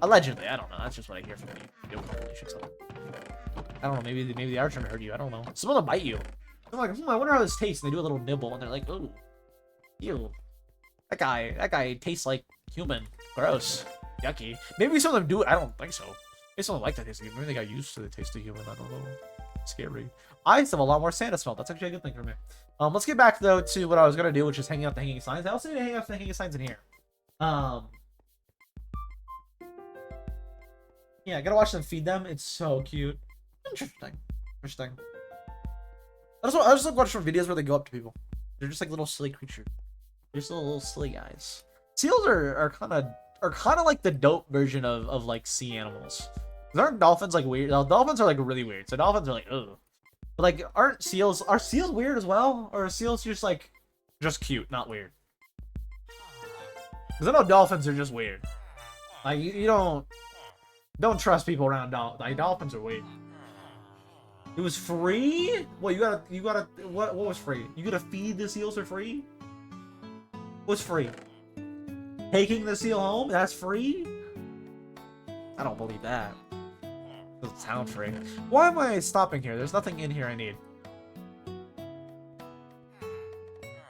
Allegedly, I don't know. That's just what I hear from the video compilations. I don't know. Maybe they are trying to hurt you. I don't know. Some of them bite you. They're like, I wonder how this tastes. And they do a little nibble, and they're like, ooh, ew. That guy tastes like human. Gross. Yucky. Maybe some of them do it. I don't think so. Maybe some of them like the taste of human. Maybe they got used to the taste of human. I don't know. Scary. I used to have a lot more Santa smell. That's actually a good thing for me. Let's get back though to what I was gonna do, which is hanging out the hanging signs. I also need to hang out the hanging signs in here. Yeah, I gotta watch them feed them. It's so cute. Interesting. I just like watching videos where they go up to people. They're just like little silly creatures. They're just little silly guys. Seals are kind of like the dope version of like sea animals. Aren't dolphins like weird? Dolphins are like really weird. So dolphins are like ugh. But like, are seals weird as well, or are seals just cute, not weird? Because I know dolphins are just weird. Like you don't trust people around dolphins. Like dolphins are weird. It was free? What you gotta what was free? You gotta feed the seals for free? What's free? Taking the seal home? That's free? I don't believe that. Doesn't sound free. Why am I stopping here? There's nothing in here I need.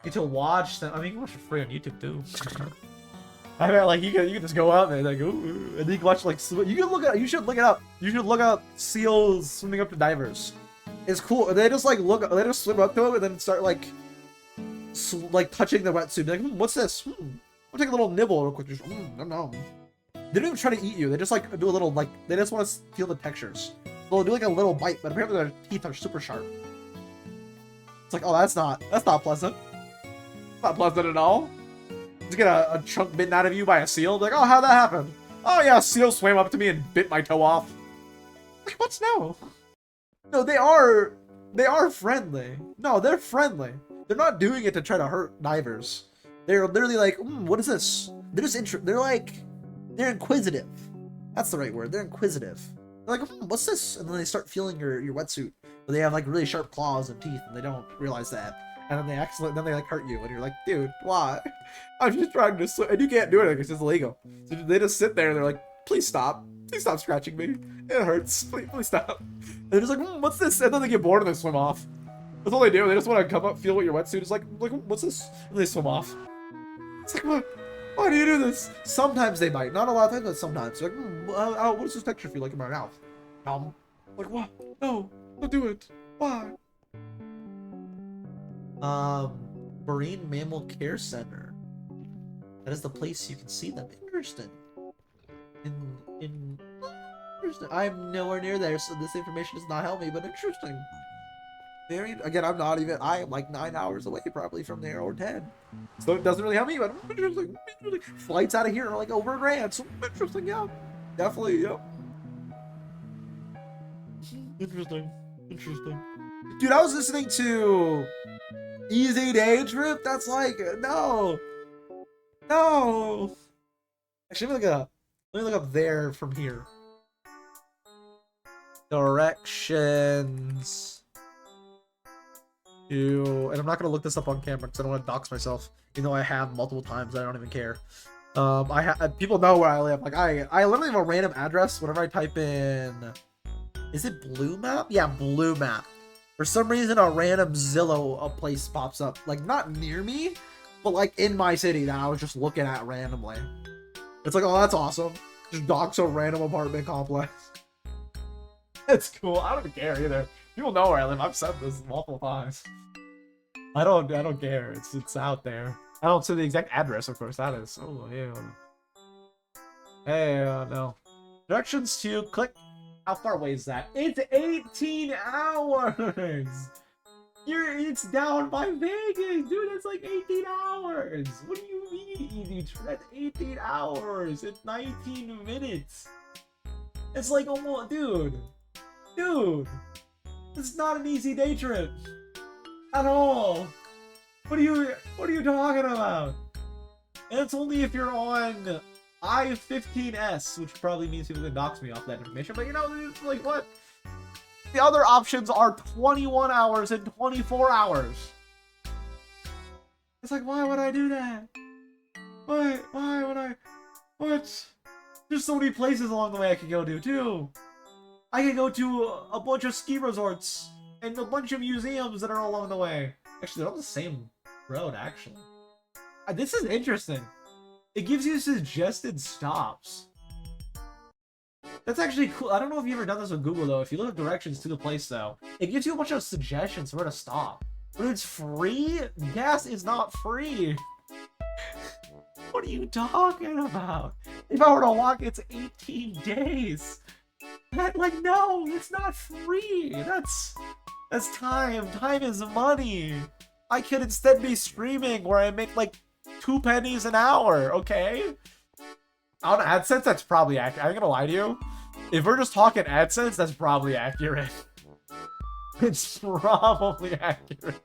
Need to watch them. I mean, you can watch it free on YouTube too. I mean, like you can just go out and like, ooh, and then you can watch like you can look at. You should look it up. You should look up seals swimming up to divers. It's cool. They just like they just swim up to them and then start like touching the wetsuit. Be like, what's this? I'll take a little nibble real quick. Just, nom. They don't even try to eat you. They just like do a little like they just want to feel the textures. They'll do like a little bite, but apparently their teeth are super sharp. It's like, oh, that's not pleasant. Not pleasant at all. Just get a chunk bitten out of you by a seal. Like, oh, how'd that happen? Oh yeah, a seal swam up to me and bit my toe off. Like, what's no? No, they are friendly. No, they're friendly. They're not doing it to try to hurt divers. They're literally like, what is this? They're just they're inquisitive. That's the right word. They're inquisitive. They're like, what's this? And then they start feeling your wetsuit. But they have like really sharp claws and teeth, and they don't realize that. And then they like hurt you, and you're like, dude, why? I'm just trying to swim, and you can't do it because it's illegal. So they just sit there and they're like, please stop scratching me. It hurts. Please stop. And they're just like, what's this? And then they get bored and they swim off. That's all they do. They just want to come up, feel what your wetsuit is like, what's this? And they swim off. It's like, what? Why do you do this? Sometimes they bite. Not a lot of times, but sometimes. Like, what does this texture feel like in my mouth? Like, what? No, don't do it. Why? Marine Mammal Care Center. That is the place you can see them. Interesting. Interesting. I'm nowhere near there, so this information does not help me, but interesting. Again, I am like 9 hours away probably from there, or 10. So it doesn't really help me, but interesting. Flights out of here are like over $1,000, so interesting, yeah. Definitely, yeah. Interesting. Dude, I was listening to Easy Day Trip. That's like, no. Actually, let me look up there from here. Directions. And I'm not gonna look this up on camera because I don't want to dox myself, even though I have multiple times. I don't even care. People know where I live. Like I literally have a random address whenever I type in. Is it Blue Map? Yeah, Blue Map. For some reason, a random Zillow place pops up. Like, not near me, but like in my city that I was just looking at randomly. It's like, oh, that's awesome. Just docks a random apartment complex. It's cool. I don't care either. People know where I live. I've said this multiple times. I don't care. It's out there. I don't say the exact address, of course. That is. Oh, yeah. Hey, no. Directions to click. How far away is that? It's 18 hours! It's down by Vegas, dude. That's like 18 hours. What do you mean? That's 18 hours. It's 19 minutes. It's like almost, dude. It's not an easy day trip at all. What are you talking about? And it's only if you're on I-15S, which probably means people can dox me off that information. But you know, it's like what? The other options are 21 hours and 24 hours. It's like, why would I do that? Why would I? What? There's so many places along the way I could go to, too. I could go to a bunch of ski resorts and a bunch of museums that are along the way. Actually, they're on the same road, actually. This is interesting. It gives you suggested stops. That's actually cool. I don't know if you've ever done this with Google, though. If you look at directions to the place, though, it gives you a bunch of suggestions where to stop. But it's free? Gas is not free. What are you talking about? If I were to walk, it's 18 days. Like, no, it's not free. That's time. Time is money. I could instead be streaming where I make, like, 2 pennies an hour, okay? On AdSense, that's probably accurate. I'm gonna lie to you. If we're just talking AdSense, that's probably accurate. It's probably accurate.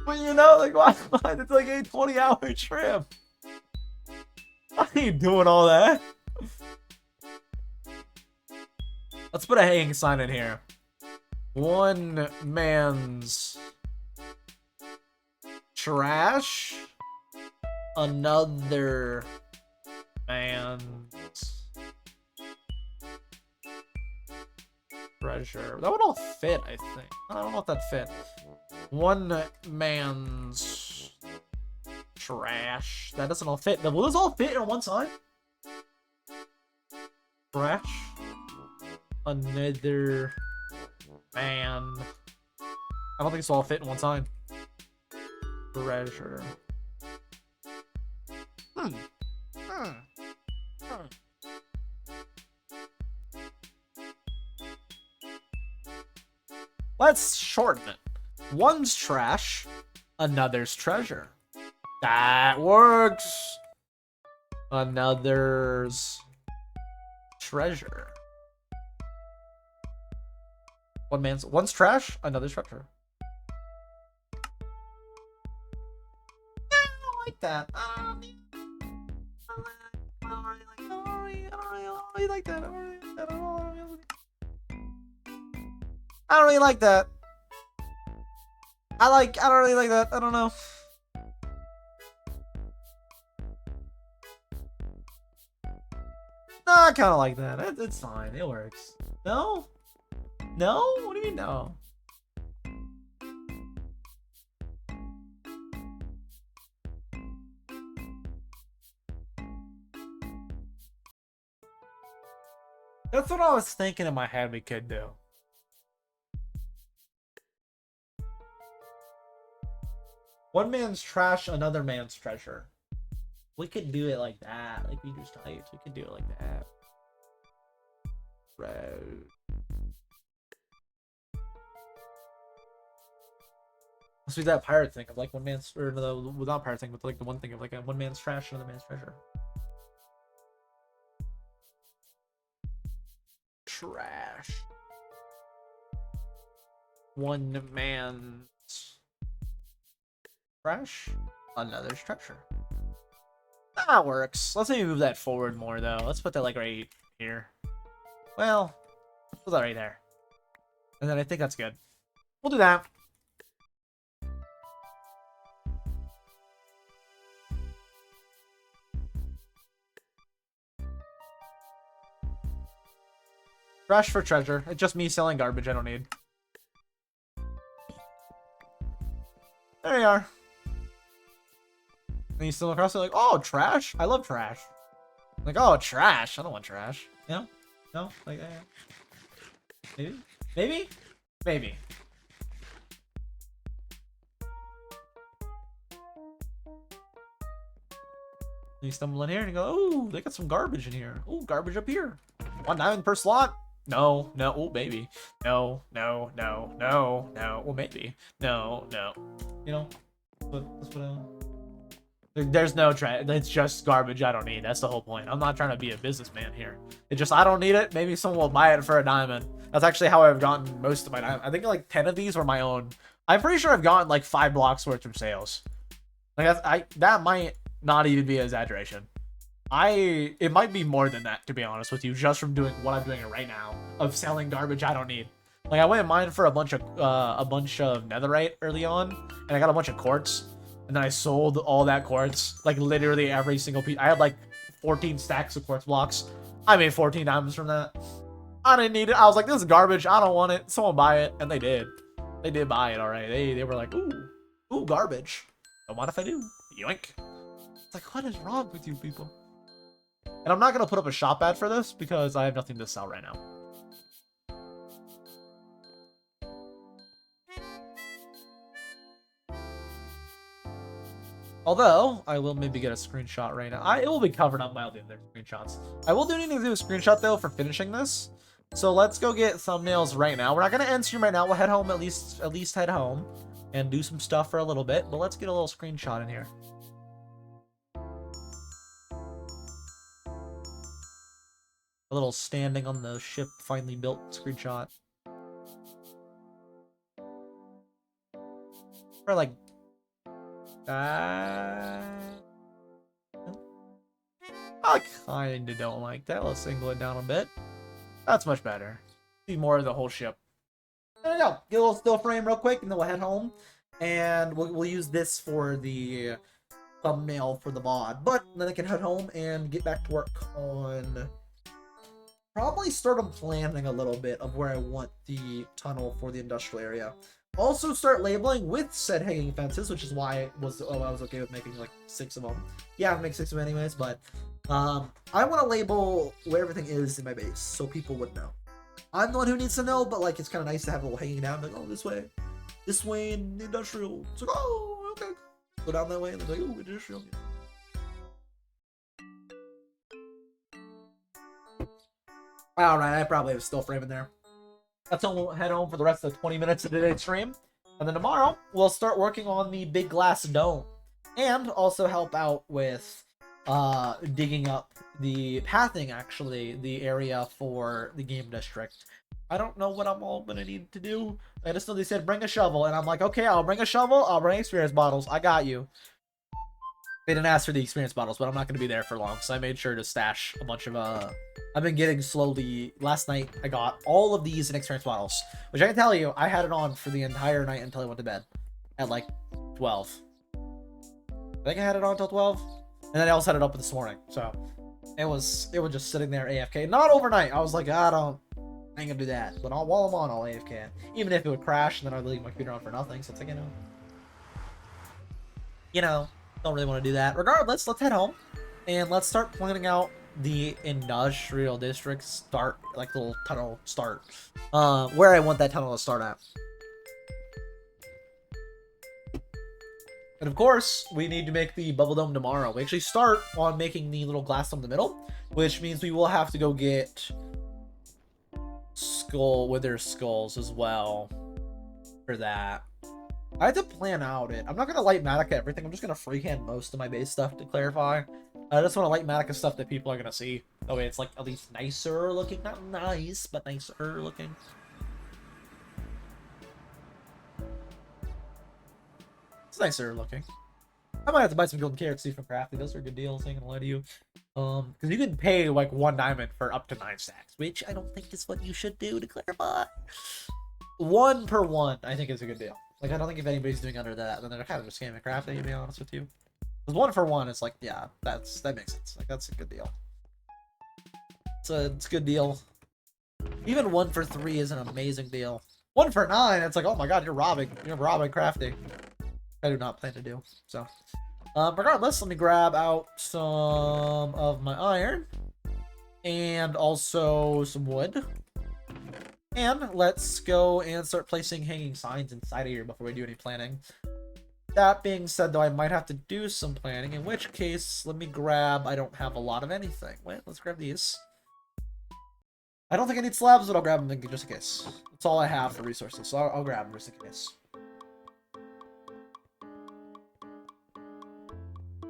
But you know, like, why? It's like a 20-hour trip. I ain't doing all that. Let's put a hanging sign in here. One man's trash. Another man's treasure. That would all fit, I think. I don't know if that fit. One man's trash. That doesn't all fit. Will this all fit on one side? Trash. Another man. I don't think this will all fit in one side. Treasure. Let's shorten it. One's trash, another's treasure. That works. Another's treasure. One's trash, another's treasure. I don't like that. I don't really like that. I don't really like that. I don't really like that. I don't know. No, I kind of like that. It's fine. It works. No? No? What do you mean no? That's what I was thinking in my head we could do. One man's trash, another man's treasure. We could do it like that. Like we just typed. We could do it like that. Road. Let's do that pirate thing of like one man's, or no, without pirate thing, but like the one thing of like a one man's trash, another man's treasure. Trash. One man's trash, another's treasure. That works. Let's maybe move that forward more though. Let's put that like right here. Well, put that right there. And then I think that's good. We'll do that. Trash for treasure. It's just me selling garbage I don't need. There you are. And you stumble across it like, oh, trash? I love trash. Like, oh, trash. I don't want trash. You know? No? Like, maybe? Maybe? Maybe. You stumble in here and you go, oh, they got some garbage in here. Oh, garbage up here. 1 diamond per slot. No, no, oh, maybe. No, no, no, no, no. Well, maybe. No, no. You know? That's what there's no trash. It's just garbage I don't need. That's the whole point. I'm not trying to be a businessman here. It's just I don't need it. Maybe someone will buy it for a diamond. That's actually how I've gotten most of my diamonds. I think like 10 of these were my own. I'm pretty sure I've gotten like 5 blocks worth from sales. Like that might not even be an exaggeration. It might be more than that, to be honest with you, just from doing what I'm doing right now of selling garbage I don't need. Like I went and mined for a bunch of netherite early on, and I got a bunch of quartz, and then I sold all that quartz, like literally every single piece. I had like 14 stacks of quartz blocks. I made 14 diamonds from that. I didn't need it. I was like, this is garbage. I don't want it. Someone buy it, and they did. They did buy it. All right. They were like, ooh, garbage. Don't mind if I do. Yoink. It's like, what is wrong with you people? And I'm not gonna put up a shop ad for this because I have nothing to sell right now. Although, I will maybe get a screenshot right now. It will be covered up by all the other screenshots. I will do need to do a screenshot, though, for finishing this. So let's go get thumbnails right now. We're not going to end stream right now. We'll head home, at least head home. And do some stuff for a little bit. But let's get a little screenshot in here. A little standing on the ship finally built screenshot. Or like... I kinda don't like that. Let's angle it down a bit. That's much better. See more of the whole ship. There we go. Get a little still frame real quick, and then we'll head home. And we'll use this for the thumbnail for the mod. But then I can head home and get back to work on... Probably start on planning a little bit of where I want the tunnel for the industrial area. Also start labeling with said hanging fences, which is why I was okay with making like 6 of them. Yeah, I'll make 6 of them anyways, but I want to label where everything is in my base so people would know. I'm the one who needs to know, but like it's kind of nice to have a little hanging down, like, oh, this way in industrial. It's like, oh, okay, go down that way, and they're like, oh, industrial. All right, I probably have a still frame in there. That's when we'll head home for the rest of the 20 minutes of today's stream. And then tomorrow, we'll start working on the big glass dome. And also help out with digging up the pathing, actually, the area for the game district. I don't know what I'm all going to need to do. I just know they said bring a shovel. And I'm like, okay, I'll bring a shovel. I'll bring experience bottles. I got you. They didn't ask for the experience bottles, but I'm not going to be there for long. So I made sure to stash a bunch of... I've been getting slowly... Last night, I got all of these in experience bottles. Which I can tell you, I had it on for the entire night until I went to bed. At like 12. I think I had it on until 12. And then I also had it up this morning. So it was just sitting there AFK. Not overnight. I was like, I ain't gonna do that. But while I'm on, I'll AFK. Even if it would crash, and then I'd leave my computer on for nothing. So it's like, you know, don't really want to do that. Regardless, let's head home. And let's start planning out the industrial district start, like little tunnel start. Where I want that tunnel to start at. And of course, we need to make the bubble dome tomorrow. We actually start on making the little glass dome in the middle, which means we will have to go get wither skulls as well for that. I had to plan out it. I'm not gonna light Matica everything. I'm just gonna freehand most of my base stuff to clarify. I just want to light Matica stuff that people are gonna see. That way it's like at least nicer looking. Not nice, but nicer looking. It's nicer looking. I might have to buy some golden carrots from Crafty. Those are good deals, ain't gonna lie to you. Because you can pay like 1 diamond for up to 9 stacks, which I don't think is what you should do, to clarify. 1 per 1, I think is a good deal. Like, I don't think if anybody's doing under that, then they're kind of just scamming Crafty, to be honest with you. Because 1 for 1 is like, yeah, that makes sense. Like, that's a good deal. It's a good deal. Even 1 for 3 is an amazing deal. 1 for 9, it's like, oh my god, you're robbing Crafty. I do not plan to do. So, regardless, let me grab out some of my iron and also some wood. And let's go and start placing hanging signs inside of here before we do any planning. That being said, though, I might have to do some planning, in which case, let me grab... I don't have a lot of anything. Wait, let's grab these. I don't think I need slabs, but I'll grab them just in case. That's all I have for resources, so I'll grab them just in case.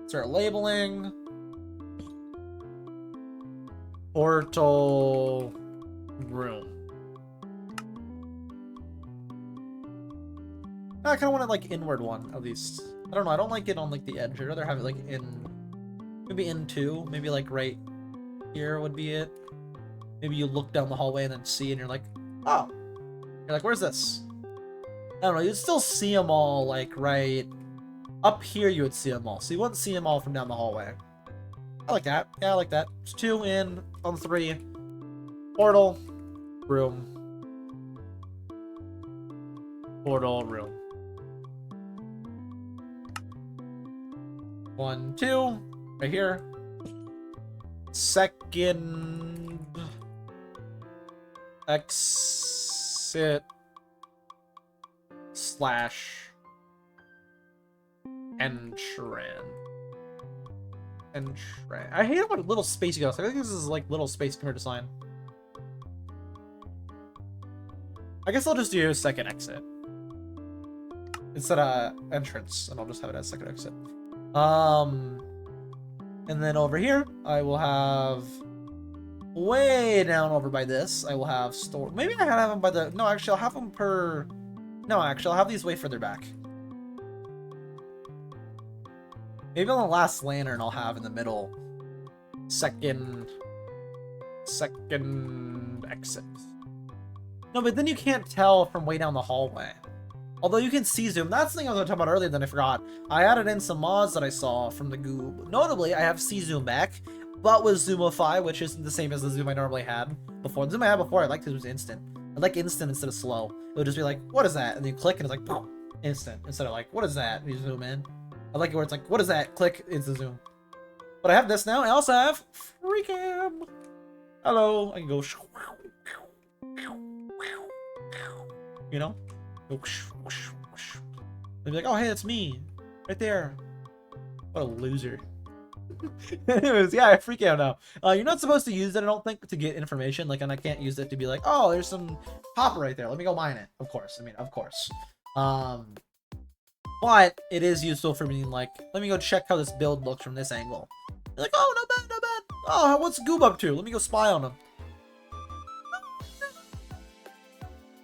Start labeling. Portal room. I kind of want it like inward one at least. I don't know. I don't like it on like the edge. I'd rather have it like in, maybe in two. Maybe like right here would be it. Maybe you look down the hallway and then see, and you're like, oh. You're like, where's this? I don't know. You'd still see them all like right up here. You would see them all. So you wouldn't see them all from down the hallway. I like that. Yeah, I like that. It's 2 in on 3. Portal room. Portal room. 1, 2, right here. Second exit slash entrance. I hate how much little space you got. I think this is like little space compared to sign. I guess I'll just do second exit instead of entrance, and I'll just have it as second exit. And then over here, I will have way down over by this. I will have store. Maybe I have them by the. No, actually, I'll have them per. No, actually, I'll have these way further back. Maybe on the last lantern, I'll have in the middle. Second exit. No, but then you can't tell from way down the hallway. Although you can see zoom. That's the thing I was going to talk about earlier that I forgot. I added in some mods that I saw from the Goob. Notably, I have see zoom back, but with Zoomify, which isn't the same as the zoom I normally had before. The zoom I had before, I liked it was instant. I like instant instead of slow. It would just be like, what is that? And then you click and it's like, boom, instant. Instead of like, what is that? And you zoom in. I like it where it's like, what is that? Click, it's the zoom. But I have this now. I also have free cam. Hello. I can go. You know? Go. They'd be like, oh, hey, that's me. Right there. What a loser. Anyways, yeah, I freak out now. You're not supposed to use it, I don't think, to get information. Like, and I can't use it to be like, oh, there's some copper right there. Let me go mine it. Of course. I mean, of course. But it is useful for me, like, let me go check how this build looks from this angle. You're like, oh, not bad, not bad. Oh, what's Goob up to? Let me go spy on him.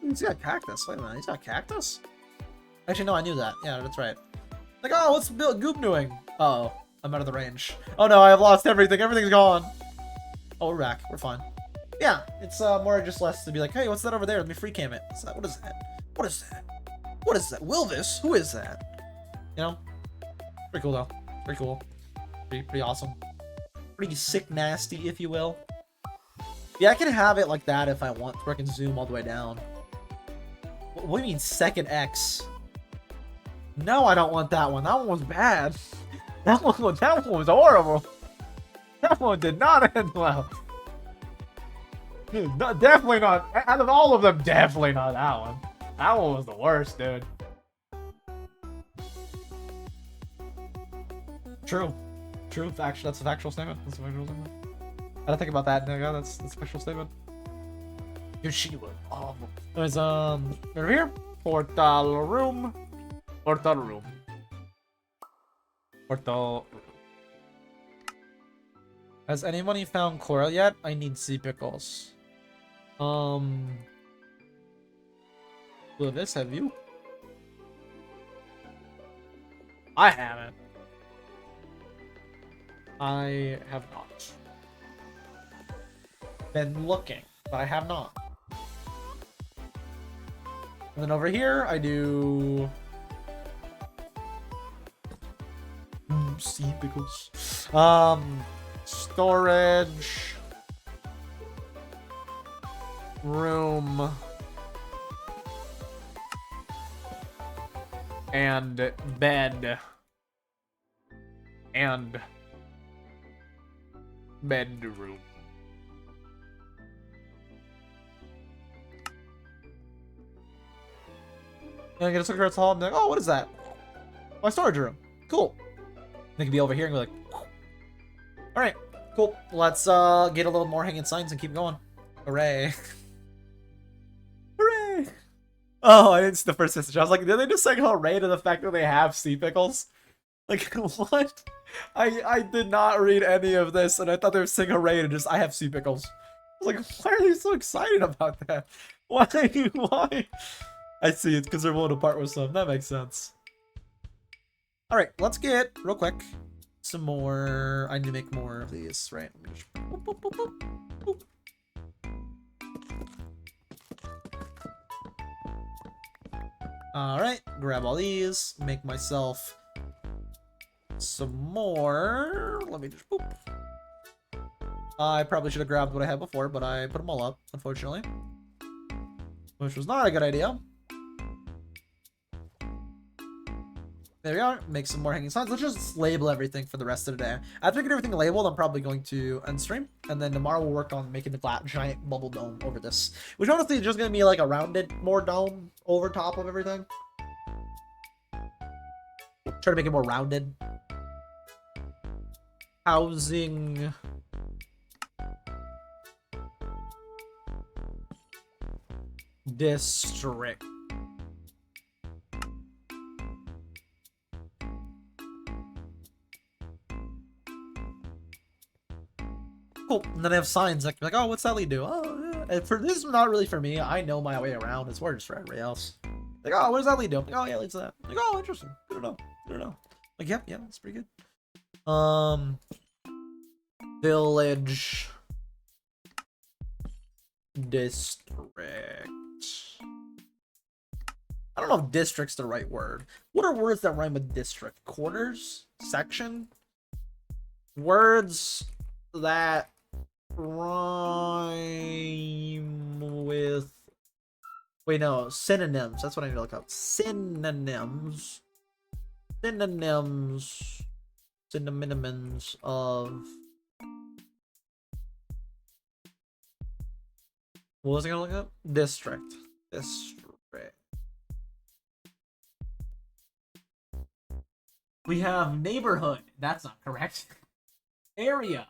He's got cactus. Wait a minute, he's got cactus? Actually, no, I knew that. Yeah, that's right. Like, oh, what's Goob doing? Uh oh, I'm out of the range. Oh no, I have lost everything. Everything's gone. Oh, we're back. We're fine. Yeah, it's more just less to be like, hey, what's that over there? Let me free cam it. What's that? What is that? What is that? What is that? Wilvis? Who is that? You know? Pretty cool, though. Pretty cool. Pretty awesome. Pretty sick nasty, if you will. Yeah, I can have it like that if I want, where I can zoom all the way down. What do you mean, second X? No, I don't want that one. That one was bad. That one was horrible. That one did not end well. Dude, no, definitely not. Out of all of them, definitely not that one. That one was the worst, dude. True. True. Actually, that's a factual statement. That's a factual statement. I don't think about that. No, that's a factual statement. Dude, she was awful. There's, over here. Portal room. Portal room. Portal room. Has anybody found coral yet? I need sea pickles. This have you? I haven't. I have not. Been looking, but I have not. And then over here, I do... sea pickles. Storage... room... and bed and bedroom. And I get a look across the hall and be like, oh, what is that? My storage room. Cool. They can be over here and be like, all right, cool. Let's get a little more hanging signs and keep going. Hooray. Hooray. Oh, I didn't see the first message. I was like, did they just say hooray to the fact that they have sea pickles? Like, what? I did not read any of this, and I thought they were saying hooray to just, I have sea pickles. I was like, why are they so excited about that? Why? Why? I see, it's because they're willing to part with some. That makes sense. Alright, let's get, real quick, some more. I need to make more of these, right? Let me just... boop, boop, boop, boop, boop. Alright, grab all these, make myself some more. Let me just boop. I probably should have grabbed what I had before, but I put them all up, unfortunately. Which was not a good idea. There we are. Make some more hanging signs. Let's just label everything for the rest of the day. After I get everything labeled, I'm probably going to end stream. And then tomorrow we'll work on making the giant bubble dome over this. Which honestly is just going to be like a rounded more dome over top of everything. Try to make it more rounded. Housing... district. Cool. And then I have signs that can be like, oh, what's that lead do? Oh, yeah. And for this is not really for me. I know my way around. It's more just for everybody else. Like, oh, what does that lead do? Like, oh, yeah, it leads to that. Like, oh, interesting. Good to know. Good to know. Like, yep, yeah, that's pretty good. Village district. I don't know if district's the right word. What are words that rhyme with district? Quarters? Section? Words that rhyme with... Wait, no. Synonyms. That's what I need to look up. Synonyms. Synonyms. Synonyms of... What was I gonna look up? District. District. We have neighborhood. That's not correct. Area.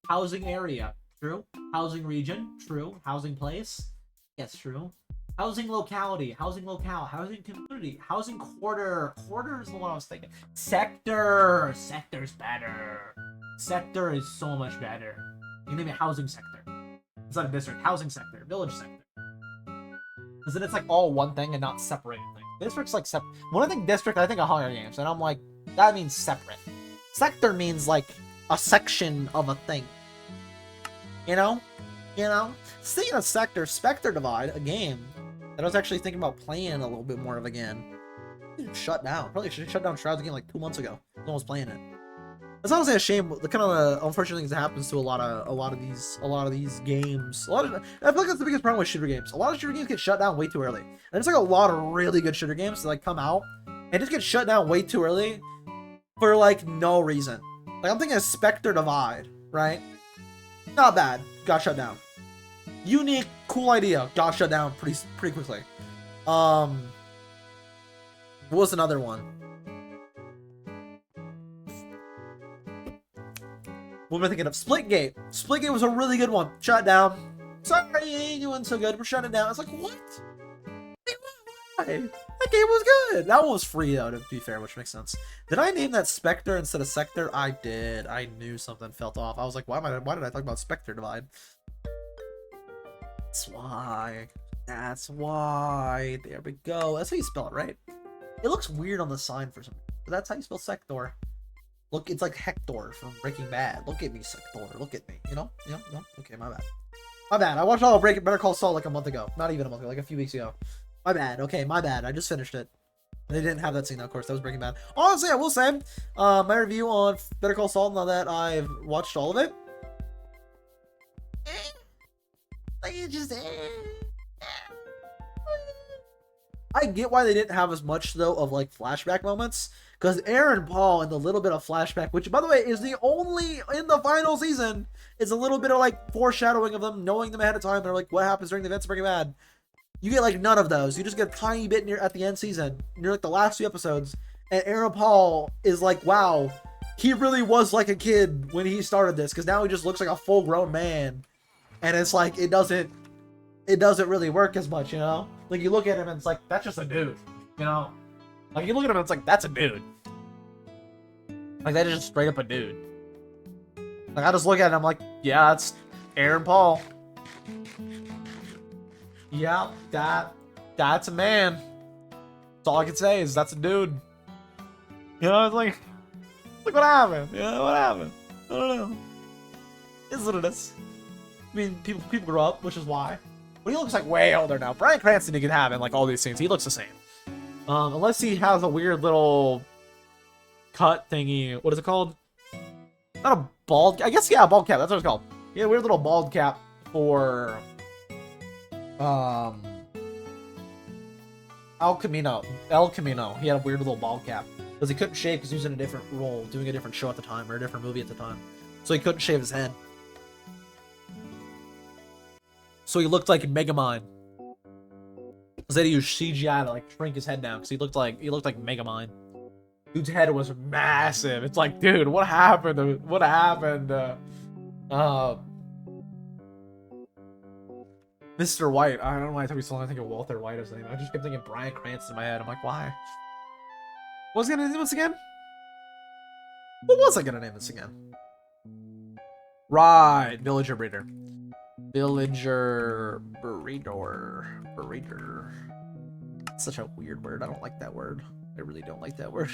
Housing area. True. Housing region. True. Housing place. Yes, true. Housing locality. Housing locale. Housing community. Housing quarter. Quarter is the one I was thinking. Sector. Sector's better. Sector is so much better. You name it housing sector. It's not a district. Housing sector. Village sector. Because then it's like all one thing and not separated things. District's like separate. When I think district, I think of Hunger Games, and I'm like, that means separate. Sector means like a section of a thing. You know? You know? Speaking of sector, Spectre Divide, a game that I was actually thinking about playing a little bit more of again. Shut down. Probably should have shut down Shroud's game like 2 months ago. No one was playing it. It's honestly a shame. The kind of unfortunate things that happens to a lot of these games. I feel like that's the biggest problem with shooter games. A lot of shooter games get shut down way too early. And there's like a lot of really good shooter games that like come out and just get shut down way too early for like no reason. Like I'm thinking of Spectre Divide, right? Not bad. Got shut down. Unique, cool idea. Got shut down pretty quickly. What was another one? What am I thinking of? Splitgate. Splitgate was a really good one. Shut down. Sorry, you ain't doing so good. We're shutting it down. I was like, what? Why? That game was good. That one was free, though, to be fair, which makes sense. Did I name that Spectre instead of Sector? I did. I knew something felt off. I was like, why did I talk about Spectre Divide? That's why. That's why. There we go. That's how you spell it, right? It looks weird on the sign for some reason, but that's how you spell Sector. Look, it's like Hector from Breaking Bad. Look at me, Sector. Look at me. You know? You know? No? Okay, my bad. My bad. I watched all of Better Call Saul like a month ago. Not even a month ago, like a few weeks ago. My bad. Okay, my bad. I just finished it. They didn't have that scene, of course. That was Breaking Bad. Honestly, I will say, my review on Better Call Saul, now that I've watched all of it, like, it just, I get why they didn't have as much though of like flashback moments, because Aaron Paul and the little bit of flashback, which by the way is the only in the final season, is a little bit of like foreshadowing of them, knowing them ahead of time. They're like, what happens during the events of Breaking Bad? You get like none of those. You just get a tiny bit near at the end season, near like the last few episodes, and Aaron Paul is like, wow, he really was like a kid when he started this, because now he just looks like a full grown man, and it's like it doesn't really work as much, you know? Like, you look at him and it's like, that's just a dude, you know? Like, you look at him and it's like, that's a dude. Like, that is just straight up a dude. Like, I just look at him, I'm like, yeah, that's Aaron Paul. Yeah, that's a man. That's all I can say is that's a dude. You know, it's like, look what happened. You know, what happened? I don't know. It's what it is. I mean, people grow up, which is why. But he looks like way older now. Bryan Cranston, you can have in like all these scenes. He looks the same. Unless he has a weird little cut thingy. What is it called? Not a bald. I guess yeah, a bald cap. That's what it's called. He had a weird little bald cap for El Camino. He had a weird little bald cap because he couldn't shave because he was in a different role, doing a different show at the time or a different movie at the time. So he couldn't shave his head. So he looked like Megamind. Because they used CGI to like shrink his head down because he looked like Megamind. Dude's head was massive. It's like, dude, what happened? Mr. White. I don't know why I took me so long to think of Walter White as name. I just kept thinking Bryan Cranston in my head. I'm like, why? What was I gonna name this again? What was I gonna name this again? Right, Villager Breeder. Villager breeder. Such a weird word. I don't like that word. I really don't like that word.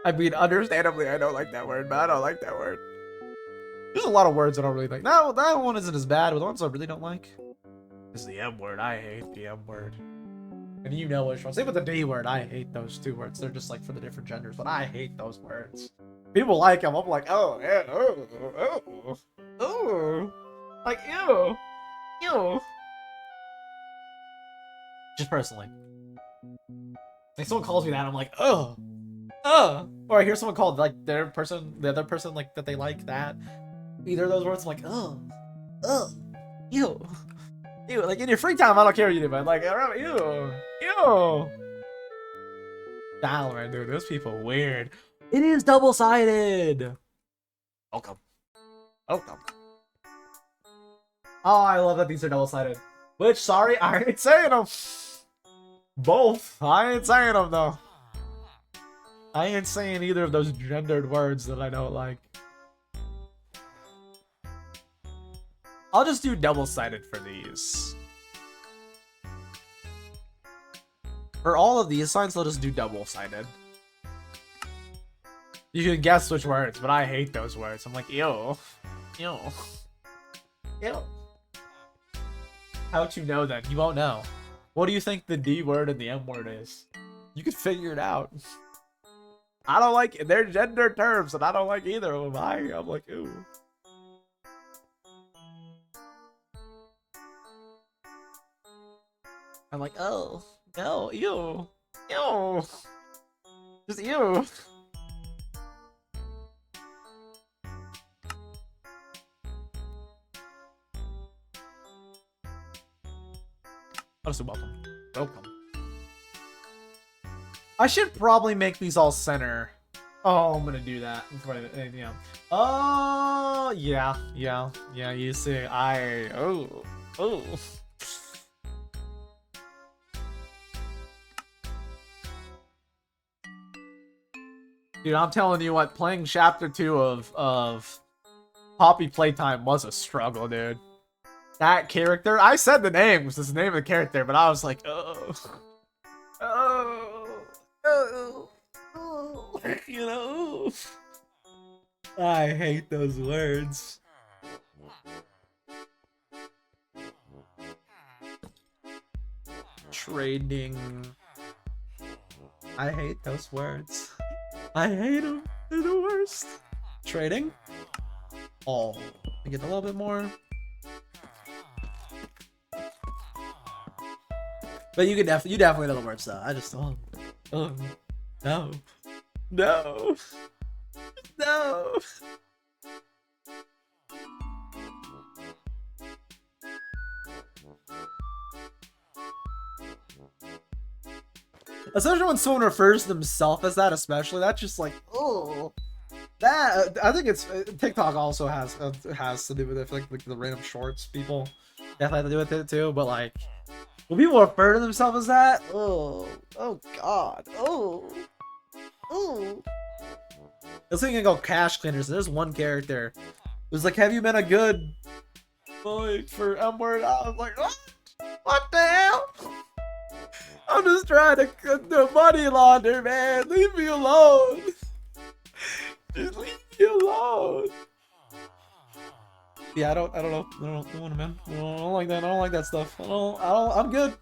I mean, understandably, I don't like that word, but I don't like that word. There's a lot of words I don't really like. No, that one isn't as bad, but the ones I really don't like is the M word. I hate the M word. And you know which one. Same with the D word. I hate those two words. They're just like for the different genders, but I hate those words. People like them. I'm like, oh, yeah, oh. Like, ew. Just personally. Like, someone calls me that, I'm like, oh. Or I hear someone call like the other person like that they like that. Either of those words, I'm like, ew. Like in your free time, I don't care what you do, but like, ew. Valorant, dude, those people weird. It is double-sided. Welcome. Oh, I love that these are double-sided. Which, sorry, I ain't saying them. Both. I ain't saying them, though. I ain't saying either of those gendered words that I don't like. I'll just do double-sided for these. For all of these signs, I'll just do double-sided. You can guess which words, but I hate those words. I'm like, ew. How'd you know then? You won't know. What do you think the D word and the M word is? You can figure it out. I don't like it. They're gender terms, and I don't like either of them. I'm like, ooh. I'm like, oh, no, ew. Just ew. Welcome. I should probably make these all center. Oh, I'm gonna do that. Yeah. Oh, yeah. You see, oh. Dude, I'm telling you what, playing Chapter 2 of Poppy Playtime was a struggle, dude. That character, I said the name was the name of the character, but I was like, you know, I hate those words. Trading. I hate those words. I hate them. They're the worst. Trading. Oh, I get a little bit more. But you definitely know the words though. I just no, no, no. Especially when someone refers to themselves as that, especially that's just like, oh, that. I think it's TikTok also has to do with it. I feel like the random shorts people definitely have to do with it too. But like, when people refer to themselves as that, oh god, oh. This thing can go cash cleaners. There's one character who's like, "Have you been a good boy for M-word?" I was like, what the hell? I'm just trying to do money launder, man. Leave me alone. Just leave me alone. Yeah, I don't know, man. I don't like that. I don't like that stuff. I'm good.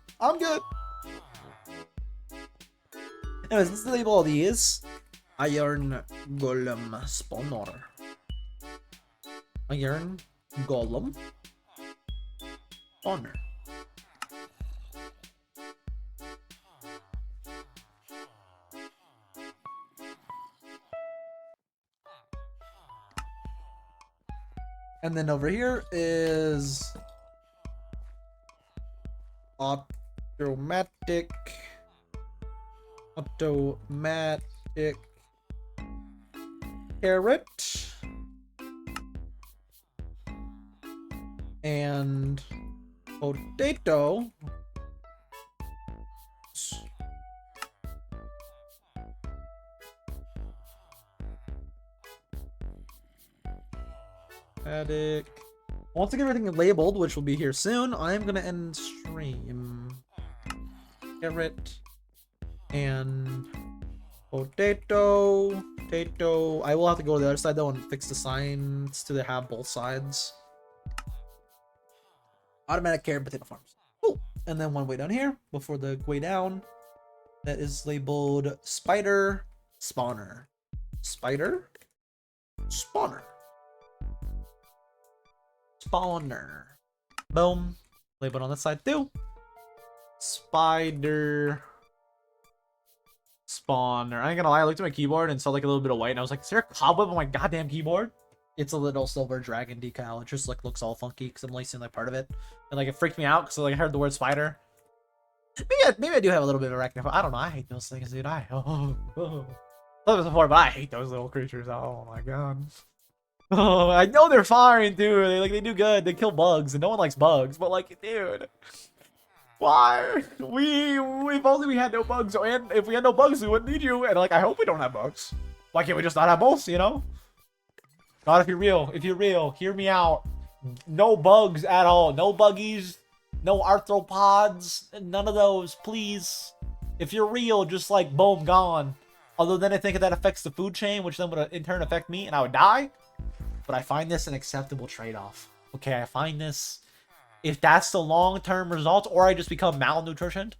Anyways, let's label all these. Iron Golem Spawner. Iron Golem Spawner. And then over here is automatic carrot and potato. Once I get everything labeled, which will be here soon, I'm gonna end stream. Carrot and potato. I will have to go to the other side though and fix the signs to have both sides. Automatic carrot potato farms. Cool. And then one way down here, before the way down, that is labeled spider spawner. Spider spawner. Spawner. Boom. Labeled on this side too. Spider spawner. I ain't gonna lie, I looked at my keyboard and saw like a little bit of white and I was like, is there a cobweb on my goddamn keyboard? It's a little silver dragon decal. It just like looks all funky because I'm lacing like part of it. And like it freaked me out because like I heard the word spider. Maybe I do have a little bit of arachnophobia. I don't know. I hate those things, dude. I've this before, but I hate those little creatures. Oh my god. Oh, I know they're fine, dude. They do good. They kill bugs, and no one likes bugs. But like, dude, why? If only we had no bugs. And if we had no bugs, we wouldn't need you. And like, I hope we don't have bugs. Why can't we just not have both? You know? God, if you're real, hear me out. No bugs at all. No buggies. No arthropods. None of those, please. If you're real, just like boom, gone. Although then I think that affects the food chain, which then would in turn affect me, and I would die. But I find this an acceptable trade-off. Okay, I find this, if that's the long-term result, or I just become malnutritioned,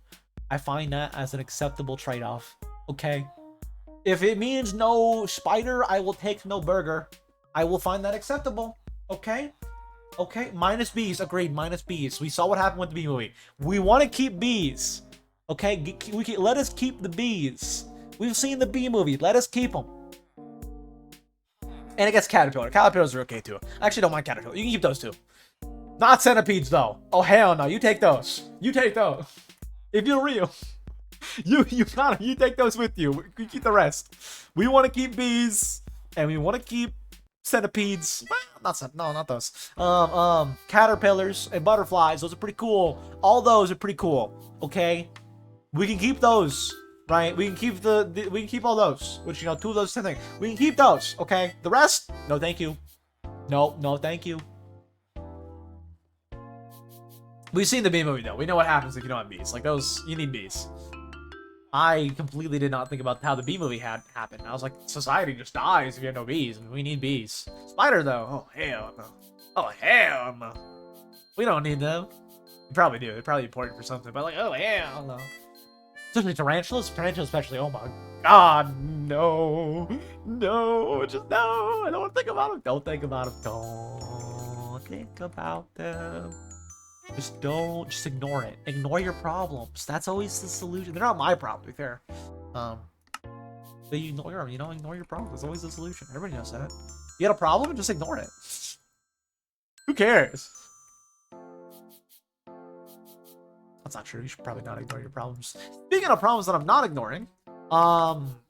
I find that as an acceptable trade-off. Okay? If it means no spider, I will take no burger. I will find that acceptable. Okay? Okay? Minus bees. Agreed. Minus bees. We saw what happened with the bee movie. We want to keep bees. Okay? Let us keep the bees. We've seen the bee movie. Let us keep them. And it gets caterpillar. Caterpillars are okay too. I actually don't mind caterpillar. You can keep those too. Not centipedes though. Oh hell no. You take those. You take those. If you're real. You take those with you. We keep the rest. We want to keep bees. And we want to keep centipedes. Well, not those. Caterpillars and butterflies. Those are pretty cool. All those are pretty cool. Okay? We can keep those. Right, we can keep all those, which, you know, 2 of those, same thing. We can keep those, okay? The rest, no thank you. No thank you. We've seen the bee movie though. We know what happens if you don't have bees. Like those, you need bees. I completely did not think about how the bee movie had happened. I was like, society just dies if you have no bees. We need bees. Spider though, oh hell no. Oh hell no. We don't need them. We probably do. They're probably important for something, but like, oh hell no. Especially tarantulas, especially. Oh my god, no, just no. I don't want to think about them. Don't think about them. Don't think about them. Just ignore it. Ignore your problems. That's always the solution. They're not my problem, to be fair. But you ignore them, ignore your problems. That's always the solution. Everybody knows that. You got a problem, just ignore it. Who cares? That's not true. You should probably not ignore your problems. Speaking of problems that I'm not ignoring,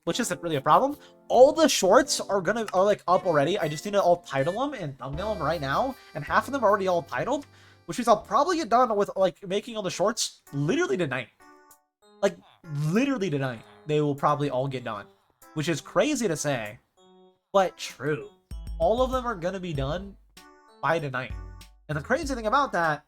which isn't really a problem, all the shorts are like up already. I just need to all title them and thumbnail them right now, and half of them are already all titled, which means I'll probably get done with like making all the shorts literally tonight. Like literally tonight, they will probably all get done, which is crazy to say, but true. All of them are gonna be done by tonight, and the crazy thing about that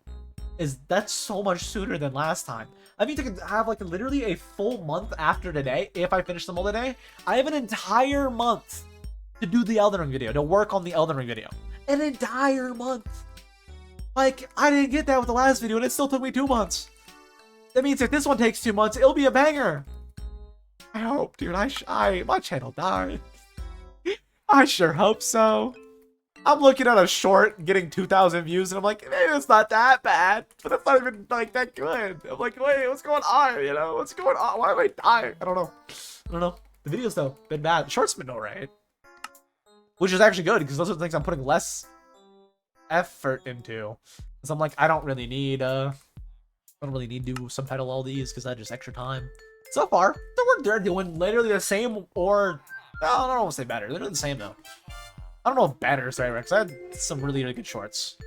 is that's so much sooner than last time. I mean, to have like literally a full month after today, if I finish them all today, I have an entire month to do the Elden Ring video, to work on the Elden Ring video. An entire month. Like, I didn't get that with the last video, and it still took me 2 months. That means if this one takes 2 months, it'll be a banger. I hope, dude. My channel died. I sure hope so. I'm looking at a short getting 2,000 views, and I'm like, maybe it's not that bad, but it's not even like that good. I'm like, wait, what's going on? What's going on? Why am I dying? I don't know. The videos though been bad. The short's been alright, which is actually good because those are the things I'm putting less effort into. Because I'm like, I don't really need to subtitle all these because that's just extra time. So far, they're doing literally the same, or I don't want to say better. They're doing the same though. I don't know if better is right, because I had some really, really good shorts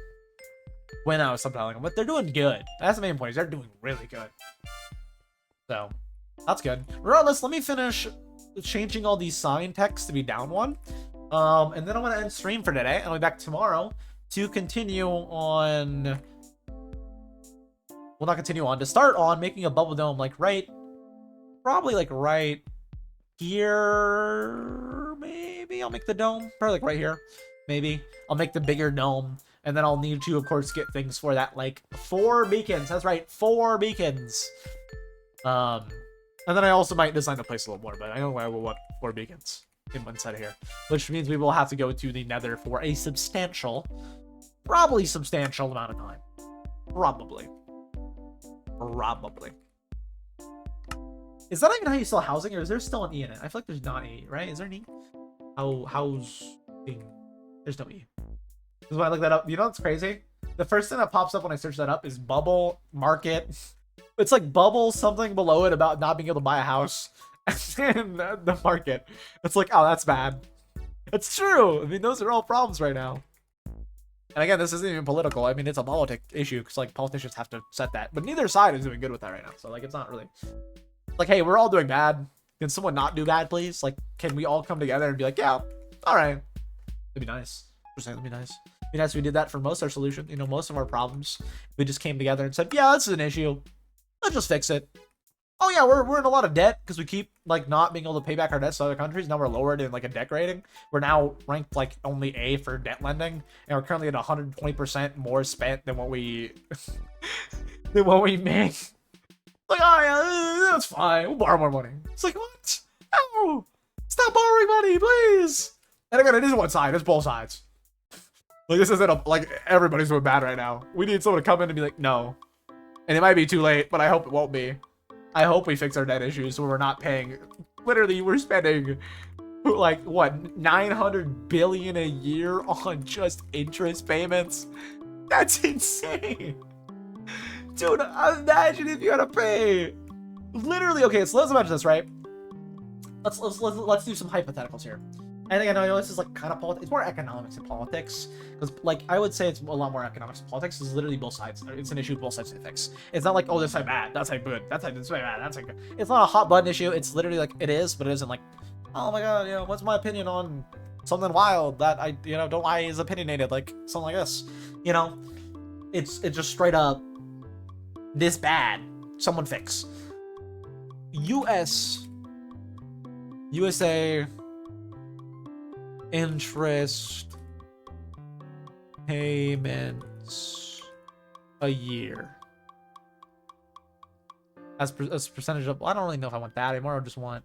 when I was subtitling them, but they're doing good. That's the main point, is they're doing really good. So, that's good. Regardless, let me finish changing all these sign texts to be down one. And then I'm going to end stream for today, and I'll be back tomorrow to continue on... Well, not continue on, to start on making a bubble dome, like probably like right here, maybe I'll make the dome, probably like right here, maybe I'll make the bigger dome, and then I'll need to of course get things for that, like 4 beacons. That's right, 4 beacons. And then I also might design the place a little more, but I know I will want 4 beacons in one side of here, which means we will have to go to the nether for a probably substantial amount of time. Probably. Is that even how you sell housing, or is there still an E in it? I feel like there's not an E, right? Is there an E? Housing. There's no E. This is why I look that up. You know what's crazy? The first thing that pops up when I search that up is bubble market. It's like bubble something below it about not being able to buy a house. And the market. It's like, oh, that's bad. It's true. I mean, those are all problems right now. And again, this isn't even political. I mean, it's a politic issue because like politicians have to set that. But neither side is doing good with that right now. So like, it's not really like, hey, we're all doing bad. Can someone not do bad, please? Like, can we all come together and be like, yeah, all right. That'd be nice. Just saying, that'd be nice. It'd be nice if we did that for most of our solution. Most of our problems. We just came together and said, yeah, this is an issue. Let's just fix it. Oh yeah, we're in a lot of debt because we keep like not being able to pay back our debts to other countries. Now we're lowered in like a debt rating. We're now ranked like only A for debt lending, and we're currently at 120% more spent than what we make. Like, oh yeah, that's fine. We'll borrow more money. It's like, what? Oh, stop borrowing money, please. And again, it isn't one side; it's both sides. Like, this isn't like everybody's doing bad right now. We need someone to come in and be like, no. And it might be too late, but I hope it won't be. I hope we fix our debt issues so we're not paying. Literally, we're spending like what, 900 billion a year on just interest payments. That's insane, dude. Imagine if you had to pay. Literally, okay. So let's imagine this, right? Let's do some hypotheticals here. I think I know this is like kind of politics. It's more economics and politics, because like I would say it's a lot more economics and politics. It's literally both sides. It's an issue both sides to fix. It's not like, oh, this side bad, that side good, that side this way bad, that side good. It's not a hot button issue. It's literally like it is, but it isn't like, oh my god, what's my opinion on something wild that I don't why is opinionated, like something like this. It's just straight up this bad. Someone fix. USA interest payments a year as percentage of, I don't really know if I want that anymore. I just want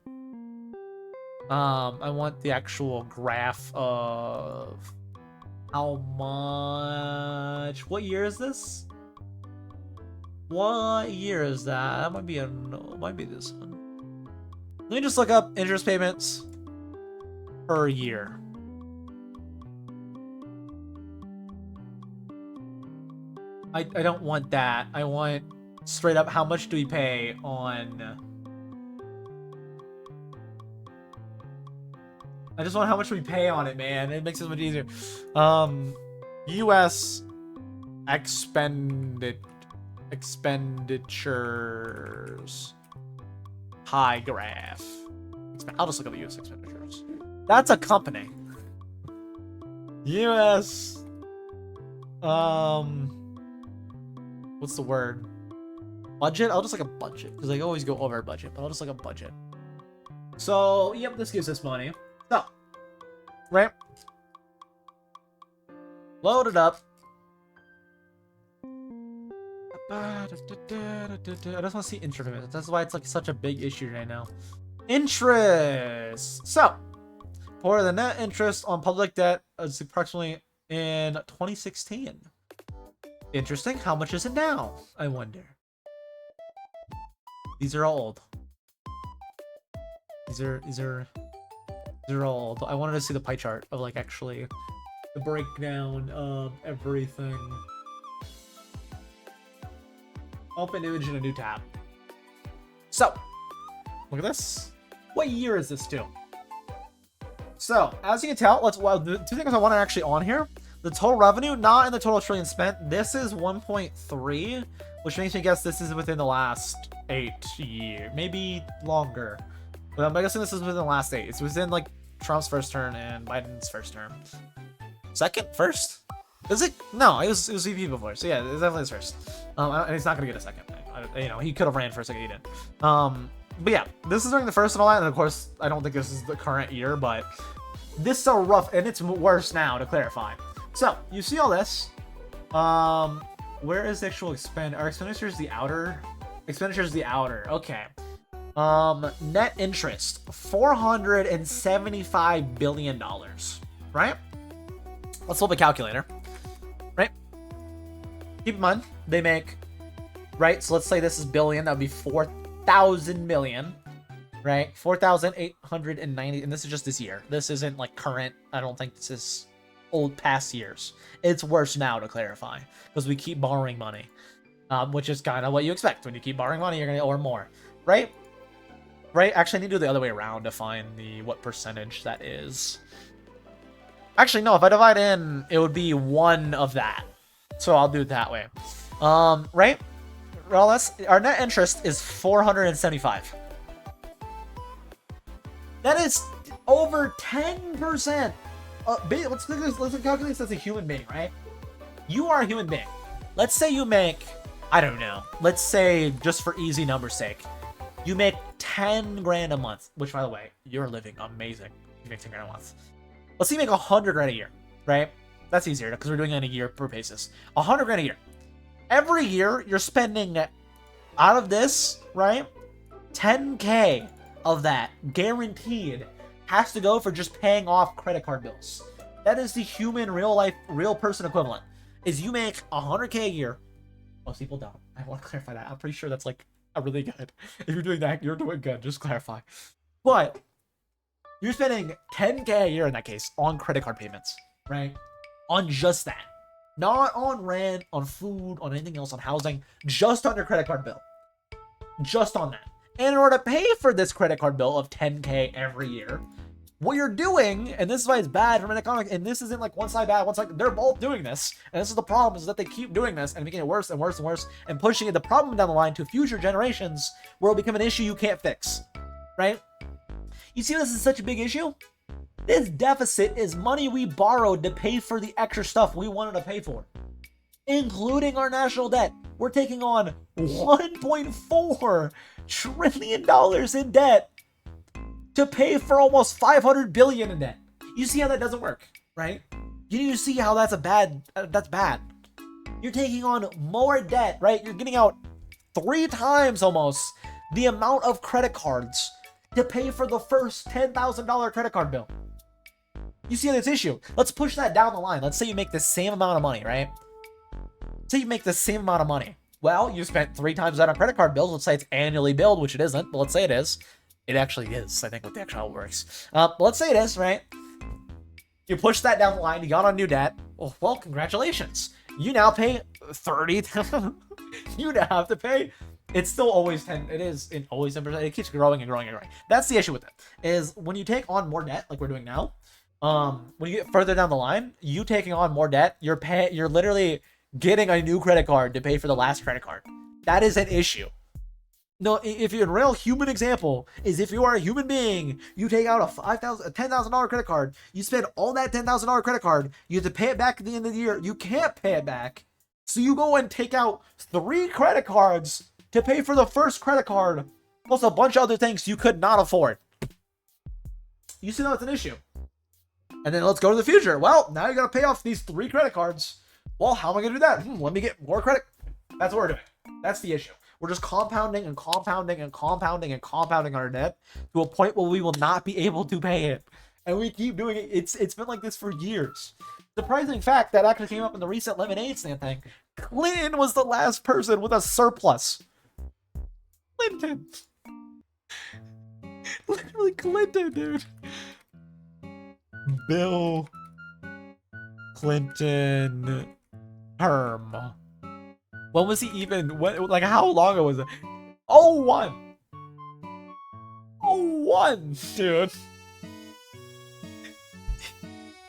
I want the actual graph of how much. What year is this? What year is that? That might be might be this one. Let me just look up interest payments per year. I don't want that. I want straight up how much do we pay on. I just want how much we pay on it, man. It makes it much easier. U.S. expenditures. Pie graph. I'll just look at the U.S. expenditures. That's a company. U.S. What's the word? Budget? I'll just like a budget because I always go over budget, but I'll just like a budget. So, yep, this gives us money. So, right? Load it up. I just want to see interest. That's why it's like such a big issue right now. Interest. So, for the net interest on public debt is approximately in 2016. Interesting. How much is it now? I wonder. These are all old. These are all old. I wanted to see the pie chart of like actually the breakdown of everything. Open image in a new tab. So, look at this. What year is this to? So, as you can tell, the two things I want to actually on here. The total revenue, not in the total trillion spent. This is 1.3, which makes me guess this is within the last 8 years, maybe longer. But I'm guessing this is within the last 8. It's within like Trump's first term and Biden's first term. Second? First? Is it? No, it was VP before. So yeah, it's definitely his first. And he's not gonna get a second. You know, he could have ran for a second. He didn't. But yeah, this is during the first and all that. And of course, I don't think this is the current year, but this is a rough, and it's worse now to clarify. So you see all this. Where is the actual Our expenditure is the outer. Expenditure is the outer. Okay. Net interest, $475 billion. Right? Let's flip a calculator. Right? Keep in mind, they make, right? So let's say this is billion, that would be 4,000 million, right? 4,890, and this is just this year. This isn't like current. I don't think this is old past years. It's worse now to clarify, because we keep borrowing money, which is kind of what you expect. When you keep borrowing money, you're going to owe more, right? Right? Actually, I need to do the other way around to find what percentage that is. Actually, no, if I divide in, it would be 1 of that. So I'll do it that way. Right? Well, our net interest is 475. That is over 10%. Let's calculate this as a human being, right? You are a human being. Let's say you make, I don't know, let's say, just for easy number's sake, you make 10 grand a month, which, by the way, you're living amazing. You make 10 grand a month. Let's say you make 100 grand a year, right? That's easier because we're doing it on a year per basis. 100 grand a year. Every year, you're spending out of this, right? 10K of that guaranteed has to go for just paying off credit card bills. That is the human, real life, real person equivalent. Is you make 100K a year. Most people don't. I want to clarify that. I'm pretty sure that's like a really good. If you're doing that, you're doing good. Just clarify. But you're spending 10K a year in that case on credit card payments, right? On just that. Not on rent, on food, on anything else, on housing. Just on your credit card bill. Just on that. And in order to pay for this credit card bill of 10K every year, what you're doing, and this is why it's bad from an economic, and this isn't like one side bad, one side, they're both doing this. And this is the problem, is that they keep doing this and making it worse and worse and worse and pushing the problem down the line to future generations where it'll become an issue you can't fix. Right? You see this is such a big issue? This deficit is money we borrowed to pay for the extra stuff we wanted to pay for, including our national debt. We're taking on $1.4 trillion in debt to pay for almost $500 billion in debt. You see how that doesn't work, right? You see how that's bad. You're taking on more debt, right? You're getting out 3 times almost the amount of credit cards to pay for the first $10,000 credit card bill. You see this issue? Let's push that down the line. Let's say you make the same amount of money, right? Say you make the same amount of money. Well, you spent 3 times that on credit card bills. Let's say it's annually billed, which it isn't, but let's say it is. It actually is, I think, with the actual how it works. But let's say it is, right? You push that down the line, you got on new debt. Well, congratulations. You now pay 30. You now have to pay. It's still always 10. It is in always 10%. It keeps growing and growing and growing. That's the issue with it. Is when you take on more debt, like we're doing now, when you get further down the line, you taking on more debt, you're literally getting a new credit card to pay for the last credit card. That is an issue. No, if you're a real human example, is if you are a human being, you take out a $10,000 credit card, you spend all that $10,000 credit card, you have to pay it back at the end of the year, you can't pay it back, so you go and take out 3 credit cards to pay for the first credit card, plus a bunch of other things you could not afford. You see that's an issue. And then let's go to the future. Well, now you gotta pay off these 3 credit cards. Well, how am I gonna do that? Let me get more credit. That's what we're doing. That's the issue. We're just compounding and compounding and compounding and compounding our debt to a point where we will not be able to pay it. And we keep doing it. It's been like this for years. Surprising fact that actually came up in the recent lemonade stand thing. Clinton was the last person with a surplus. Clinton. Literally Clinton, dude. Bill Clinton term. When was he even? Like, how long ago was it? 01. 01, dude.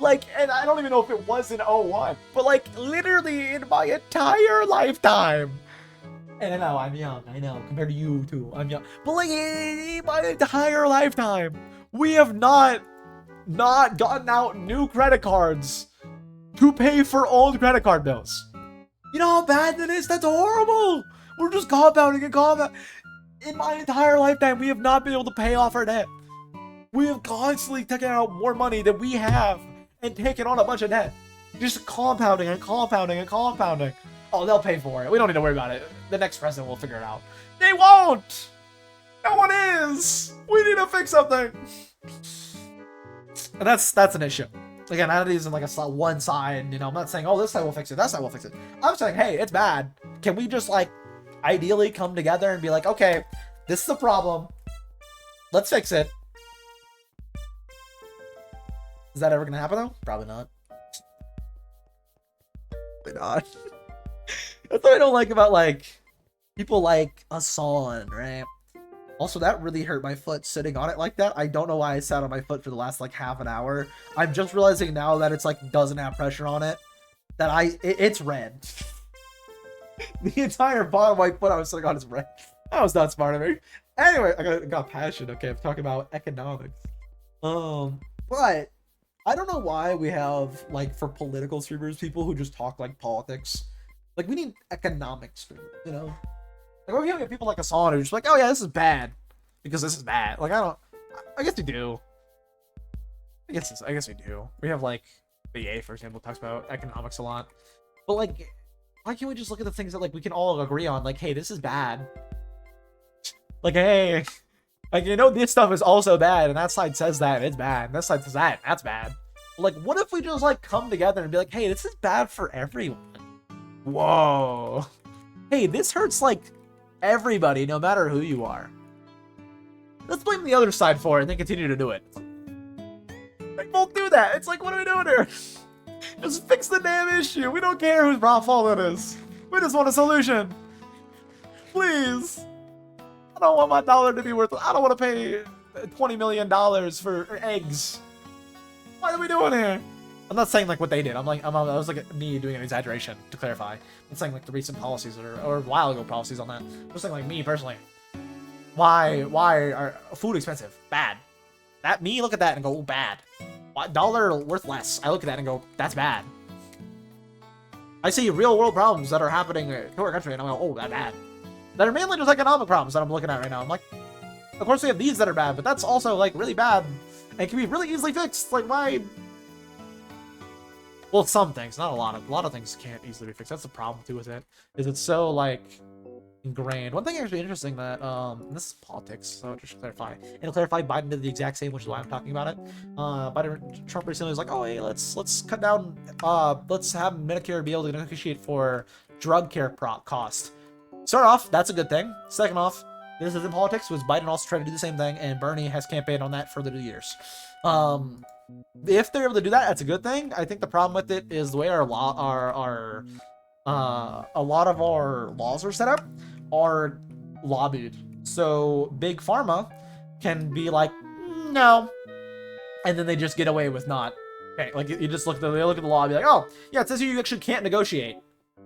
Like, and I don't even know if it was in 01, but like, literally in my entire lifetime. And I know I'm young, I know, compared to you two, I'm young. But like, in my entire lifetime, we have not gotten out new credit cards to pay for old credit card bills. You know how bad that is? That's horrible. We're just compounding and compounding. In my entire lifetime, we have not been able to pay off our debt. We have constantly taken out more money than we have and taken on a bunch of debt. Just compounding and compounding and compounding. Oh, they'll pay for it. We don't need to worry about it. The next president will figure it out. They won't. No one is. We need to fix something. And that's an issue. Again, I don't use like a one side, you know, I'm not saying, oh, this side will fix it, that side will fix it. I'm saying, hey, it's bad. Can we just like ideally come together and be like, okay, this is the problem. Let's fix it. Is that ever gonna happen though? Probably not. Probably not. That's what I don't like about like people like Hassan, right? Also, that really hurt my foot sitting on it like that. I don't know why I sat on my foot for the last like half an hour. I'm just realizing now that it's like doesn't have pressure on it. That it's red. The entire bottom of my foot I was sitting on is red. That was not smart of me. Anyway, I got passion. Okay, I'm talking about economics. But I don't know why we have like for political streamers people who just talk like politics. Like we need economic streamers, you know? Like, we have people like Hassan who's just like, oh yeah, this is bad because this is bad. Like, I guess we do. I guess we do. We have like BA, for example, talks about economics a lot. But like, why can't we just look at the things that like we can all agree on? Like, hey, this is bad. Like, hey, like, you know, this stuff is also bad, and that side says that, and it's bad. And that side says that, and that's bad. But, like, what if we just like come together and be like, hey, this is bad for everyone? Whoa. Hey, this hurts like everybody, no matter who you are. Let's blame the other side for it and then continue to do it. Like, we'll do that. It's like, what are we doing here? Just fix the damn issue. We don't care whose fault it is. We just want a solution. Please. I don't want my dollar to be worth. I don't want to pay $20 million for eggs. What are we doing here? I'm not saying like what they did. I was like me doing an exaggeration to clarify. I'm saying like the recent policies or a while ago policies on that. I'm just saying like me personally. Why are food expensive? Bad. That me look at that and go, oh, bad. Dollar worth less. I look at that and go, that's bad. I see real world problems that are happening to our country and I go, oh, that's bad. That are mainly just economic problems that I'm looking at right now. I'm like, of course we have these that are bad, but that's also like really bad and can be really easily fixed. Like why? Well, some things, not a lot of things can't easily be fixed. That's the problem too with it, is it's so like ingrained. One thing actually interesting that and this is politics, so just to clarify. It'll clarify Biden did the exact same, which is why I'm talking about it. Trump recently was like, oh hey, let's cut down let's have Medicare be able to negotiate for drug care cost. Start off, that's a good thing. Second off, this is in politics, was Biden also trying to do the same thing, and Bernie has campaigned on that for the 2 years. If they're able to do that, that's a good thing. I think the problem with it is the way a lot of our laws are set up are lobbied. So big pharma can be like, no, and then they just get away with not. Okay, like you just look at the law and be like, oh yeah, it says you actually can't negotiate.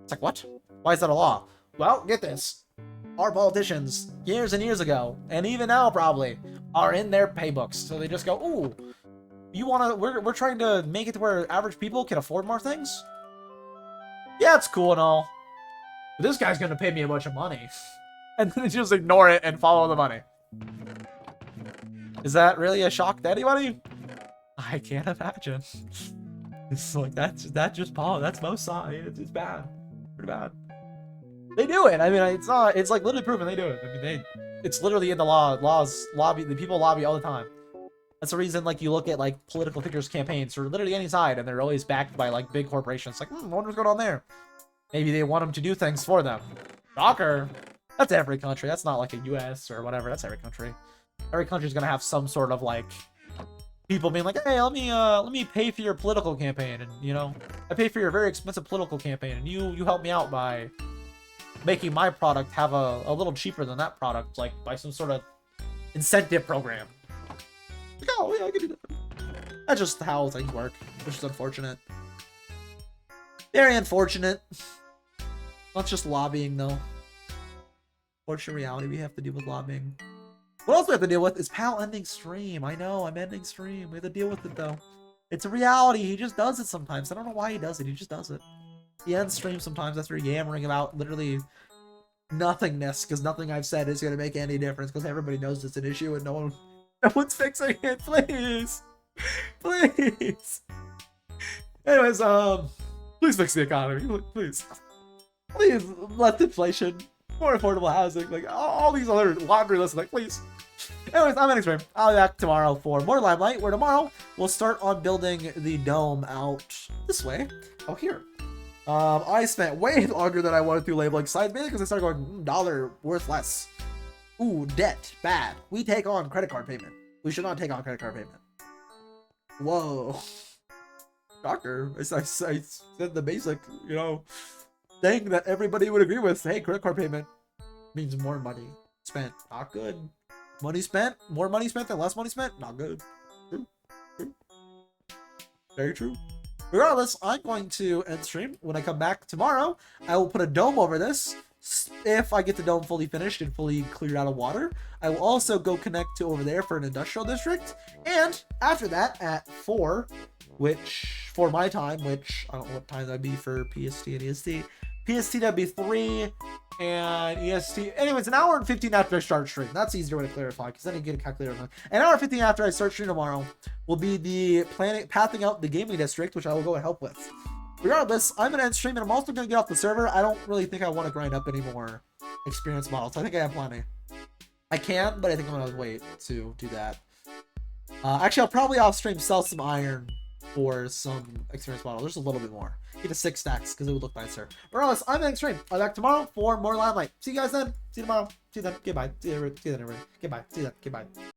It's like, what? Why is that a law? Well, get this. Our politicians, years and years ago, and even now probably, are in their paybooks. So they just go, ooh, we're trying to make it to where average people can afford more things? Yeah, it's cool and all. But this guy's gonna pay me a bunch of money. And then just ignore it and follow the money. Is that really a shock to anybody? I can't imagine. It's like, that's most sides. It's bad. Pretty bad. They do it. I mean, it's like literally proven they do it. I mean, it's literally in the lobby. The people lobby all the time. That's the reason, like, you look at like political figures' campaigns for literally any side, and they're always backed by like big corporations. Like, I wonder what's going on there. Maybe they want them to do things for them. Shocker. That's every country. That's not like a U.S. or whatever. That's every country. Every country's gonna have some sort of like people being like, hey, let me pay for your political campaign, and you know, I pay for your very expensive political campaign, and you help me out by making my product have a little cheaper than that product, like by some sort of incentive program. Like, oh yeah, I can do that. That's just how things work, which is unfortunate. Very unfortunate. Not just lobbying though. Unfortunate reality, we have to deal with lobbying. What else we have to deal with is Pal ending stream. I know, I'm ending stream. We have to deal with it though. It's a reality. He just does it sometimes. I don't know why he does it. He just does it. He ends stream sometimes after yammering about literally nothingness, because nothing I've said is going to make any difference, because everybody knows it's an issue and no one's fixing it. Please. Please. Anyways, please fix the economy. Please. Please let inflation, more affordable housing, like all these other laundry lists, like please. Anyways, I'm ending stream. I'll be back tomorrow for more Limelight, where tomorrow we'll start on building the dome out this way. Oh, here. I spent way longer than I wanted to labeling sides, mainly because I started going, dollar worth less. Ooh, debt, bad. We take on credit card payment. We should not take on credit card payment. Whoa. Doctor, I said the basic, you know, thing that everybody would agree with. Hey, credit card payment means more money spent. Not good. Money spent, more money spent than less money spent. Not good. True. True. Very true. Regardless, I'm going to end stream. When I come back tomorrow, I will put a dome over this. If I get the dome fully finished and fully cleared out of water, I will also go connect to over there for an industrial district. And after that, at 4, which for my time, which I don't know what time that'd be for PST and EST. PST that'd be 3, and EST. Anyways, an hour and 15 after I start stream. That's the easier way to clarify, because then you get a calculator. An hour and 15 after I start stream tomorrow will be the pathing out the gaming district, which I will go and help with. Regardless, I'm gonna end stream, and I'm also gonna get off the server. I don't really think I want to grind up any more experience models. I think I have plenty. I can, but I think I'm gonna wait to do that. Actually, I'll probably off stream sell some iron for some experience model. There's a little bit more. Get to 6 stacks because it would look nicer. Regardless, I'm ending stream. I'll be back tomorrow for more Limelight. See you guys then. See you tomorrow. See you then. Goodbye. See you then, everybody. Goodbye. See you then. Goodbye.